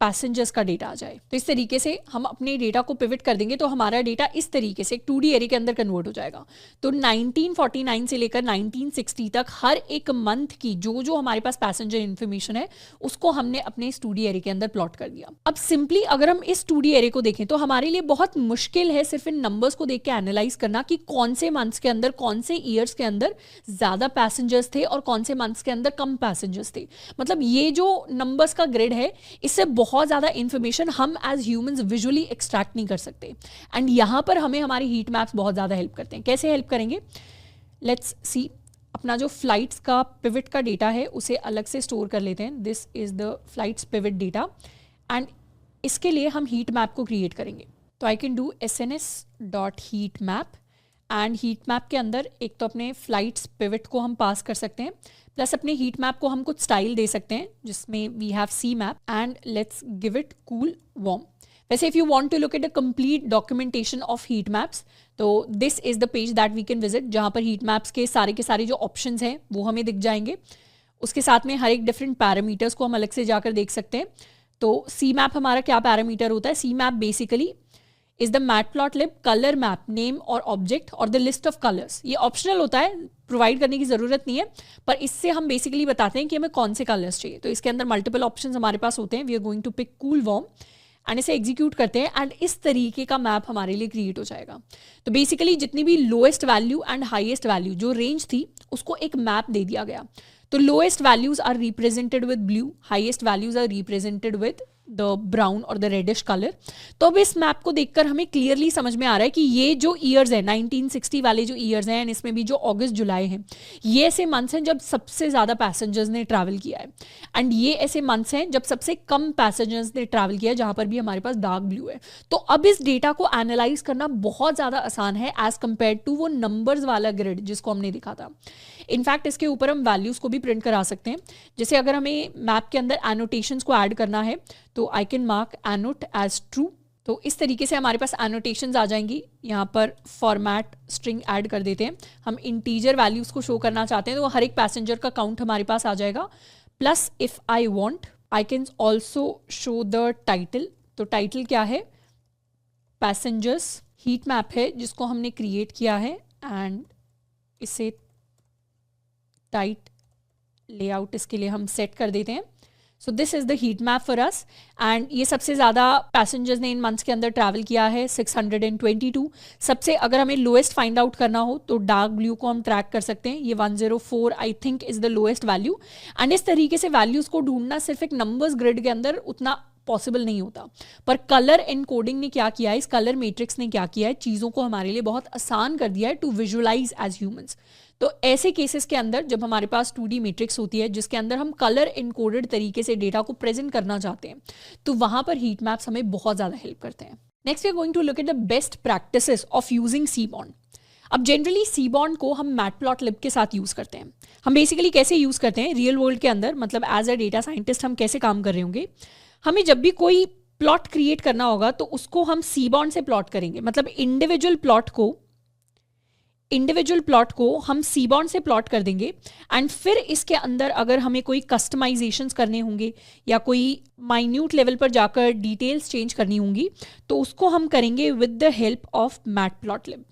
पैसेंजर्स का डेटा आ जाए। तो इस तरीके से हम अपने डेटा को पिवट कर देंगे तो हमारा डेटा इस तरीके से एक 2D एरे के अंदर कन्वर्ट हो जाएगा। तो 1949 से लेकर 1960 तक हर एक मंथ की जो जो हमारे पास पैसेंजर इन्फॉर्मेशन है उसको हमने अपने इस 2D एरे के अंदर प्लॉट कर दिया। अब सिंपली अगर हम इस 2D एरे को देखें तो हमारे लिए बहुत मुश्किल है सिर्फ इन नंबर्स को देख के एनालाइज करना कि कौन से मंथ्स के अंदर, कौन से ईयर्स के अंदर ज्यादा पैसेंजर्स थे और कौन से मंथ्स के अंदर कम पैसेंजर्स थे। मतलब ये जो नंबर्स का ग्रिड है इससे बहुत ज़्यादा इन्फॉर्मेशन हम एज ह्यूमंस विजुअली एक्सट्रैक्ट नहीं कर सकते, एंड यहाँ पर हमें हमारी हीट मैप्स बहुत ज़्यादा हेल्प करते हैं। कैसे हेल्प करेंगे, लेट्स सी। अपना जो फ्लाइट्स का पिवट का डेटा है उसे अलग से स्टोर कर लेते हैं। This is the flights pivot data, and इसके लिए हम हीट मैप को क्रिएट करेंगे। तो I can do sns.heat map, and heat map के अंदर एक तो अपने फ्लाइट्स पिवट को हम पास कर सकते हैं, प्लस अपने हीट मैप को हम कुछ स्टाइल दे सकते हैं जिसमें we have c map, and let's give it cool warm. वैसे if you want to look at a complete documentation of heat maps, तो this is the page that we can visit, जहाँ पर heat maps के सारे जो options हैं वो हमें दिख जाएंगे। उसके साथ में हर एक डिफरेंट पैरामीटर्स को हम अलग से जाकर देख सकते हैं। तो सी मैप हमारा क्या पैरामीटर होता है, c map basically is the Matplotlib colour map name और ऑब्जेक्ट और द लिस्ट ऑफ कलर्स। ये ऑप्शनल होता है, प्रोवाइड करने की ज़रूरत नहीं है, पर इससे हम बेसिकली बताते हैं कि हमें कौन से कलर्स चाहिए। तो इसके अंदर मल्टीपल ऑप्शंस हमारे पास होते हैं। We are going to pick cool warm, and इसे एग्जीक्यूट करते हैं, एंड इस तरीके का मैप हमारे लिए क्रिएट हो जाएगा। तो बेसिकली जितनी भी lowest value and highest value जो रेंज थी उसको एक मैप दे दिया गया। तो lowest values are represented with blue, highest values are represented with the brown और द रेडिश कलर। तो अब इस मैप को देखकर हमें क्लियरली समझ में आ रहा है कि ये जो ईयर्स हैं 1960 वाले जो ईयर्स हैं, इसमें भी जो अगस्त जुलाई हैं, ये ऐसे मंथ्स हैं जब सबसे ज़्यादा पैसेंजर्स ने ट्रैवल किया है, एंड ये ऐसे मंथ्स हैं जब सबसे कम पैसेंजर्स ने ट्रैवल किया है, जहाँ पर भी हमारे पास डार्क ब्लू है। तो अब इस डेटा को एनालाइज करना बहुत ज़्यादा आसान है एज कम्पेयर टू वो नंबर्स वाला ग्रिड जिसको हमने दिखा था। इनफैक्ट इसके ऊपर हम वैल्यूज़ को भी प्रिंट करा सकते हैं। जैसे अगर हमें मैप के अंदर एनोटेशंस को ऐड करना है तो I can mark annot as true. तो इस तरीके से हमारे पास एनोटेशंस आ जाएंगी। यहाँ पर फॉर्मेट स्ट्रिंग ऐड कर देते हैं। हम इंटीजर वैल्यूज़ को शो करना चाहते हैं तो हर एक पैसेंजर का काउंट हमारे पास आ जाएगा। Plus if I want I can also show the title. तो टाइटल क्या है, पैसेंजर्स हीट मैप है जिसको हमने क्रिएट किया है, एंड इसे टाइट लेआउट इसके लिए हम सेट कर देते हैं। So this is the heat map for us, and ये सबसे ज़्यादा पैसेंजर्स ने इन मंथ्स के अंदर ट्रैवल किया है 622। सबसे अगर हमें लोएस्ट फाइंड आउट करना हो तो डार्क ब्लू को हम ट्रैक कर सकते हैं। ये 104 I think is the lowest value, and इस तरीके से वैल्यूज़ को ढूंढना सिर्फ एक नंबर्स ग्रिड के अंदर उतना पॉसिबल नहीं होता। पर कलर एनकोडिंग ने क्या किया है, इस कलर मैट्रिक्स ने क्या किया है, चीज़ों को हमारे लिए बहुत आसान कर दिया है टू विजुअलाइज एज ह्यूमंस। तो ऐसे केसेस के अंदर जब हमारे पास 2D मैट्रिक्स होती है जिसके अंदर हम कलर इनकोडेड तरीके से डेटा को प्रेजेंट करना चाहते हैं, तो वहाँ पर हीट मैप्स हमें बहुत ज़्यादा हेल्प करते हैं। Next we are going to look at the best practices of using Seaborn. अब जनरली सीबॉन्ड को हम मैटप्लॉटलिब के साथ यूज़ करते हैं। हम बेसिकली कैसे यूज़ करते हैं रियल वर्ल्ड के अंदर, मतलब एज अ डेटा साइंटिस्ट हम कैसे काम कर रहे होंगे। हमें जब भी कोई प्लॉट क्रिएट करना होगा तो उसको हम सीबॉन्ड से प्लॉट करेंगे, मतलब इंडिविजुअल प्लॉट को हम सीबॉन्ड से प्लॉट कर देंगे, एंड फिर इसके अंदर अगर हमें कोई कस्टमाइजेशंस करने होंगे या कोई माइन्यूट लेवल पर जाकर डिटेल्स चेंज करनी होंगी तो उसको हम करेंगे with the help of matplotlib.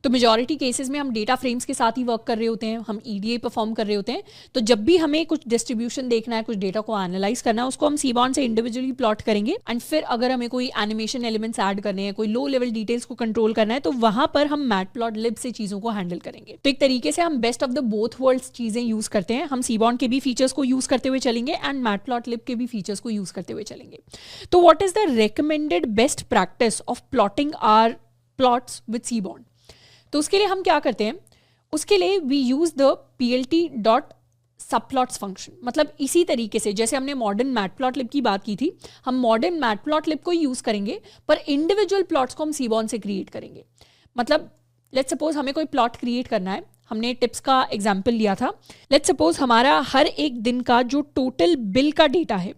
तो मेजॉरिटी केसेस में हम डेटा फ्रेम्स के साथ ही वर्क कर रहे होते हैं, हम EDA परफॉर्म कर रहे होते हैं। तो जब भी हमें कुछ डिस्ट्रीब्यूशन देखना है, कुछ डेटा को एनालाइज करना है, उसको हम सीबॉन्ड से इंडिविजुअली प्लॉट करेंगे, एंड फिर अगर हमें कोई एनिमेशन एलिमेंट्स ऐड करने हैं, कोई लो लेवल डिटेल्स को कंट्रोल करना है, तो वहां पर हम मैटप्लॉटलिब से चीज़ों को हैंडल करेंगे। तो एक तरीके से हम best of the both worlds चीज़ें यूज़ करते हैं। हम सीबॉन्ड के भी फीचर्स को यूज़ करते हुए चलेंगे एंड मैटप्लॉटलिब के भी फीचर्स को यूज़ करते हुए चलेंगे। तो what is the recommended best practice of plotting our plots with Seaborn? तो उसके लिए हम क्या करते हैं, उसके लिए we use the plt.subplots function. मतलब इसी तरीके से जैसे हमने मॉडर्न मैटप्लॉटलिब की बात की थी, हम मॉडर्न मैटप्लॉटलिब को यूज़ करेंगे पर इंडिविजुअल प्लॉट्स को हम सीबॉन्ड से क्रिएट करेंगे। मतलब लेट्स सपोज हमें कोई प्लॉट क्रिएट करना है, हमने टिप्स का एग्जाम्पल लिया था। लेट्स सपोज हमारा हर एक दिन का जो टोटल बिल का डेटा है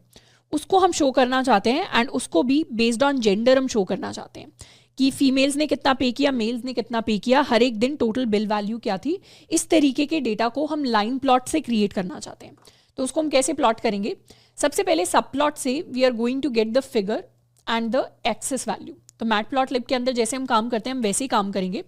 उसको हम शो करना चाहते हैं, एंड उसको भी बेस्ड ऑन जेंडर हम शो करना चाहते हैं कि फीमेल्स ने कितना पे किया, मेल्स ने कितना पे किया, हर एक दिन टोटल बिल वैल्यू क्या थी। इस तरीके के डेटा को हम लाइन प्लॉट से क्रिएट करना चाहते हैं। तो उसको हम कैसे प्लॉट करेंगे? सबसे पहले सब प्लॉट से we are going to get the figure and the axes value. तो मैटप्लॉटलिब के अंदर जैसे हम काम करते हैं हम वैसे ही काम करेंगे,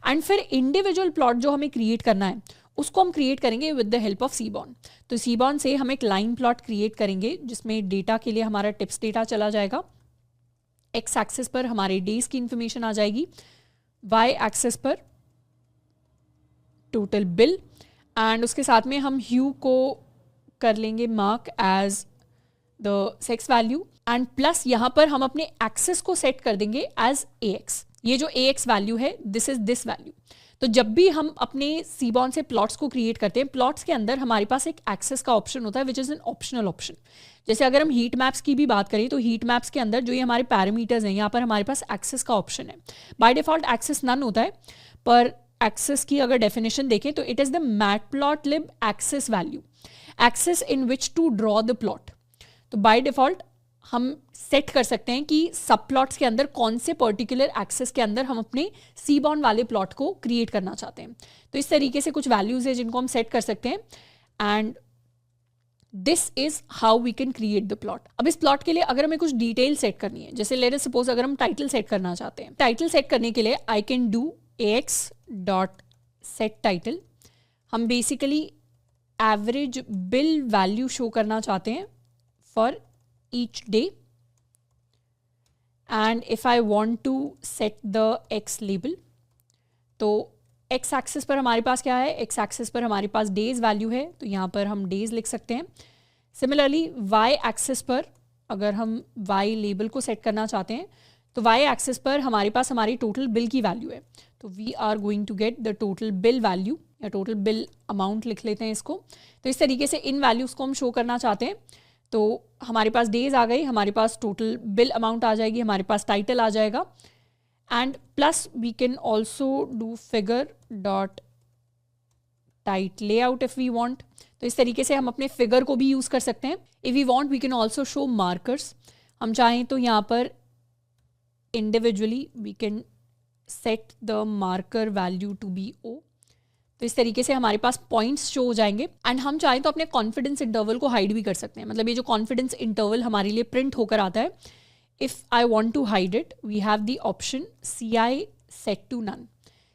एंड फिर इंडिविजुअल प्लॉट जो हमें क्रिएट करना है उसको हम क्रिएट करेंगे विद द हेल्प ऑफ सीबॉन्ड। तो सीबॉन्ड से हम एक लाइन प्लॉट क्रिएट करेंगे जिसमें डेटा के लिए हमारा टिप्स डेटा चला जाएगा। एक्स एक्सेस पर हमारे डेज की इंफॉर्मेशन आ जाएगी, वाई एक्सेस पर टोटल बिल, एंड उसके साथ में हम ह्यू को कर लेंगे mark as the sex value, and plus यहाँ पर हम अपने एक्सेस को सेट कर देंगे एज ax। ये जो ax वैल्यू है दिस इज दिस वैल्यू। तो जब भी हम अपने सीबॉन से प्लॉट्स को क्रिएट करते हैं, प्लॉट्स के अंदर हमारे पास एक एक्सेस का ऑप्शन होता है which is an optional option. जैसे अगर हम हीट मैप्स की भी बात करें तो हीट मैप्स के अंदर जो ये हमारे पैरामीटर्स हैं यहाँ पर हमारे पास एक्सेस का ऑप्शन है। बाय डिफॉल्ट एक्सेस नन होता है, पर एक्सेस की अगर डेफिनेशन देखें तो it is the matplotlib axes value, axes in which to draw the plot. तो बाय डिफॉल्ट हम सेट कर सकते हैं कि सब प्लॉट्स के अंदर कौन से पर्टिकुलर एक्सेस के अंदर हम अपने सीबॉन वाले प्लॉट को क्रिएट करना चाहते हैं। तो इस तरीके से कुछ वैल्यूज है जिनको हम सेट कर सकते हैं and this is how we can create the plot. अब इस प्लॉट के लिए अगर हमें कुछ डिटेल सेट करनी है, जैसे लेट अस सपोज अगर हम टाइटल सेट करना चाहते हैं, टाइटल सेट करने के लिए I can do ax dot set title. हम basically average bill value show करना चाहते हैं for each day, and if I want to set the x label, तो x एक्सिस पर हमारे पास क्या है, x एक्सिस पर हमारे पास डेज वैल्यू है, तो यहाँ पर हम डेज लिख सकते हैं। सिमिलरली y एक्सिस पर अगर हम y लेबल को सेट करना चाहते हैं तो y एक्सिस पर हमारे पास हमारी टोटल बिल की वैल्यू है, तो we are going to get the total bill value या टोटल बिल अमाउंट लिख लेते हैं इसको। तो इस तरीके से इन वैल्यूज़ को हम शो करना चाहते हैं। तो हमारे पास डेज आ गई, हमारे पास टोटल बिल अमाउंट आ जाएगी, हमारे पास टाइटल आ जाएगा and plus we can also do figure dot tight layout if we want. तो इस तरीके से हम अपने फिगर को भी यूज़ कर सकते हैं। If we want we can also show markers. हम चाहें तो यहाँ पर individually we can set the marker value to be o. तो इस तरीके से हमारे पास पॉइंट्स शो हो जाएंगे एंड हम चाहें तो अपने कॉन्फिडेंस इंटरवल को हाइड भी कर सकते हैं। मतलब ये जो कॉन्फिडेंस इंटरवल हमारे लिए प्रिंट होकर आता है, if I want to hide it we have the option CI set to none.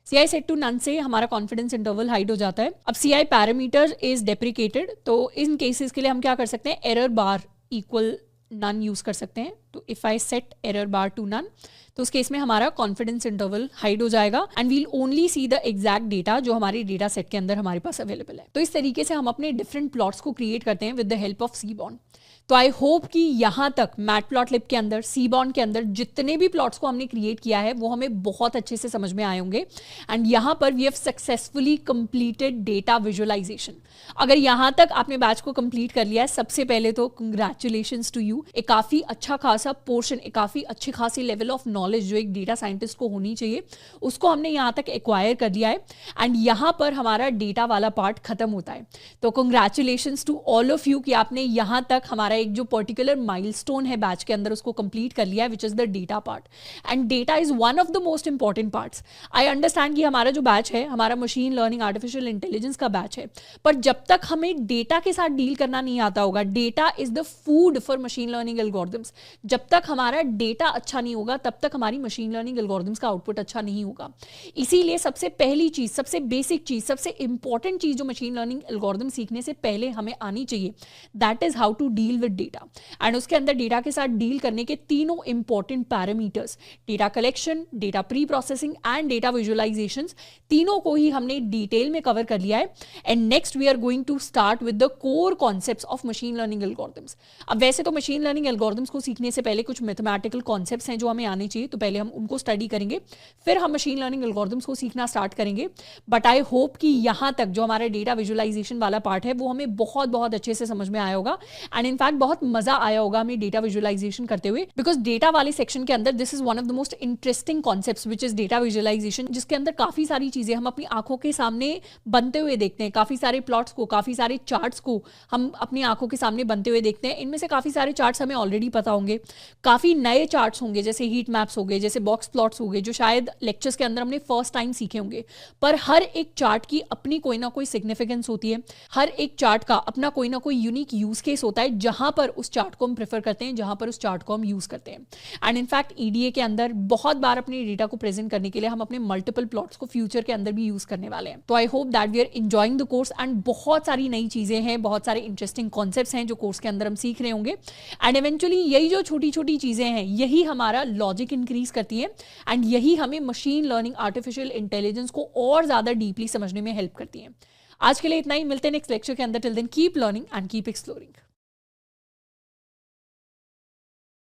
CI set to none से हमारा कॉन्फिडेंस इंटरवल हाइड हो जाता है। अब CI पैरामीटर इज डेप्रिकेटेड, तो इन केसेस के लिए हम क्या कर सकते हैं, error bar equal none use कर सकते हैं। तो if I set error bar to none तो उस केस में हमारा कॉन्फिडेंस इंटरवल हाइड हो जाएगा and we'll only see the exact data जो हमारी डेटा सेट के अंदर हमारे पास अवेलेबल है। तो इस तरीके से हम अपने डिफरेंट प्लॉट्स को क्रिएट करते हैं विद द हेल्प ऑफ सीबॉन। तो आई होप कि यहाँ तक मैटप्लॉटलिब के अंदर, सीबॉन के अंदर जितने भी प्लॉट्स को हमने क्रिएट किया है वो हमें बहुत अच्छे से समझ में आए होंगे एंड यहाँ पर we have successfully completed data visualisation. अगर यहाँ तक आपने बैच को कंप्लीट कर लिया है, सबसे पहले तो कंग्रेचुलेशंस टू यू। एक काफ़ी अच्छा खासा पोर्शन, एक काफ़ी अच्छी खासी लेवल ऑफ नॉलेज जो एक डेटा साइंटिस्ट को होनी चाहिए उसको हमने यहाँ तक एक्वायर कर लिया है एंड यहाँ पर हमारा डेटा वाला पार्ट खत्म होता है। तो congratulations to all of you कि आपने यहाँ तक हमारा एक जो पर्टिकुलर माइलस्टोन है बैच के अंदर उसको कंप्लीट कर लिया है, which is the data part and data is one of the most important parts. I understand कि हमारा जो बैच है, हमारा मशीन लर्निंग आर्टिफिशियल इंटेलिजेंस का बैच है, पर जब तक हमें डेटा के साथ डील करना नहीं आता होगा, data is the food for machine learning algorithms, जब तक हमारा डेटा अच्छा नहीं होगा तब तक हमारी मशीन लर्निंग एल्गोरिथम्स का आउटपुट अच्छा नहीं होगा। इसीलिए सबसे पहली चीज, सबसे बेसिक चीज, सबसे इंपॉर्टेंट चीज जो मशीन लर्निंग एल्गोरिथम सीखने से पहले हमें आनी चाहिए, that is how to deal with data. And उसके अंदर डेटा के साथ डील करने के तीनों important parameters, data collection, data pre processing and data visualisations, तीनों को ही हमने डिटेल में कवर कर लिया है and next we are going to start with the core concepts of machine learning algorithms. अब वैसे तो मशीन लर्निंग एल्गोरिथम्स को सीखने से पहले कुछ मैथमेटिकल कॉन्सेप्ट्स हैं जो हमें आने चाहिए, तो पहले हम उनको स्टडी करेंगे, फिर हम मशीन लर्निंग एल्गोरिथम्स को सीखना स्टार्ट करेंगे। बट आई होप कि यहाँ तक जो हमारा डेटा विजुअलाइजेशन वाला पार्ट है वो हमें बहुत बहुत अच्छे से समझ में आया होगा एंड इनफैक्ट बहुत मजा आया होगा हमें डेटा विजुअलाइजेशन करते हुए, बिकॉज डेटा वाले सेक्शन के अंदर this is one of the most interesting concepts which is data visualisation, जिसके अंदर काफी सारी चीजें हम अपनी आंखों के सामने बनते हुए देखते हैं। काफी सारे प्लॉट्स को, काफी सारे चार्ट्स को हम अपनी आंखों के सामने बनते हुए देखते हैं। इनमें से काफी सारे चार्ट्स हमें ऑलरेडी पता होंगे, काफी नए चार्ट्स होंगे जैसे हीट मैप्स हो गए, जैसे बॉक्स प्लॉट्स हो गए, जो शायद लेक्चर्स के अंदर हमने फर्स्ट टाइम सीखे होंगे। पर हर एक चार्ट की अपनी कोई ना कोई सिग्निफिकेंस होती है, हर एक चार्ट का अपना कोई ना कोई यूनिक यूज केस होता है जहां पर उस चार्ट को हम प्रेफर करते हैं, जहां पर उस चार्ट को हम यूज करते हैं। एंड इनफैक्ट EDA के अंदर बहुत बार अपने डेटा को प्रेजेंट करने के लिए हम अपने मल्टीपल प्लॉट्स को फ्यूचर के अंदर भी यूज करने वाले हैं। तो I hope that we are enjoying the course and बहुत सारी नई चीजें हैं, बहुत सारे इंटरेस्टिंग कॉन्सेप्ट्स हैं जो कोर्स के अंदर हम सीख रहे होंगे एंड इवेंचुअली यही जो छोटी छोटी चीजें हैं यही हमारा लॉजिक इंक्रीज करती है एंड यही हमें मशीन लर्निंग आर्टिफिशियल इंटेलिजेंस को और ज्यादा डीपली समझने में हेल्प करती है। आज के लिए इतना ही, मिलते हैं नेक्स्ट लेक्चर के अंदर। Till then keep learning and keep exploring.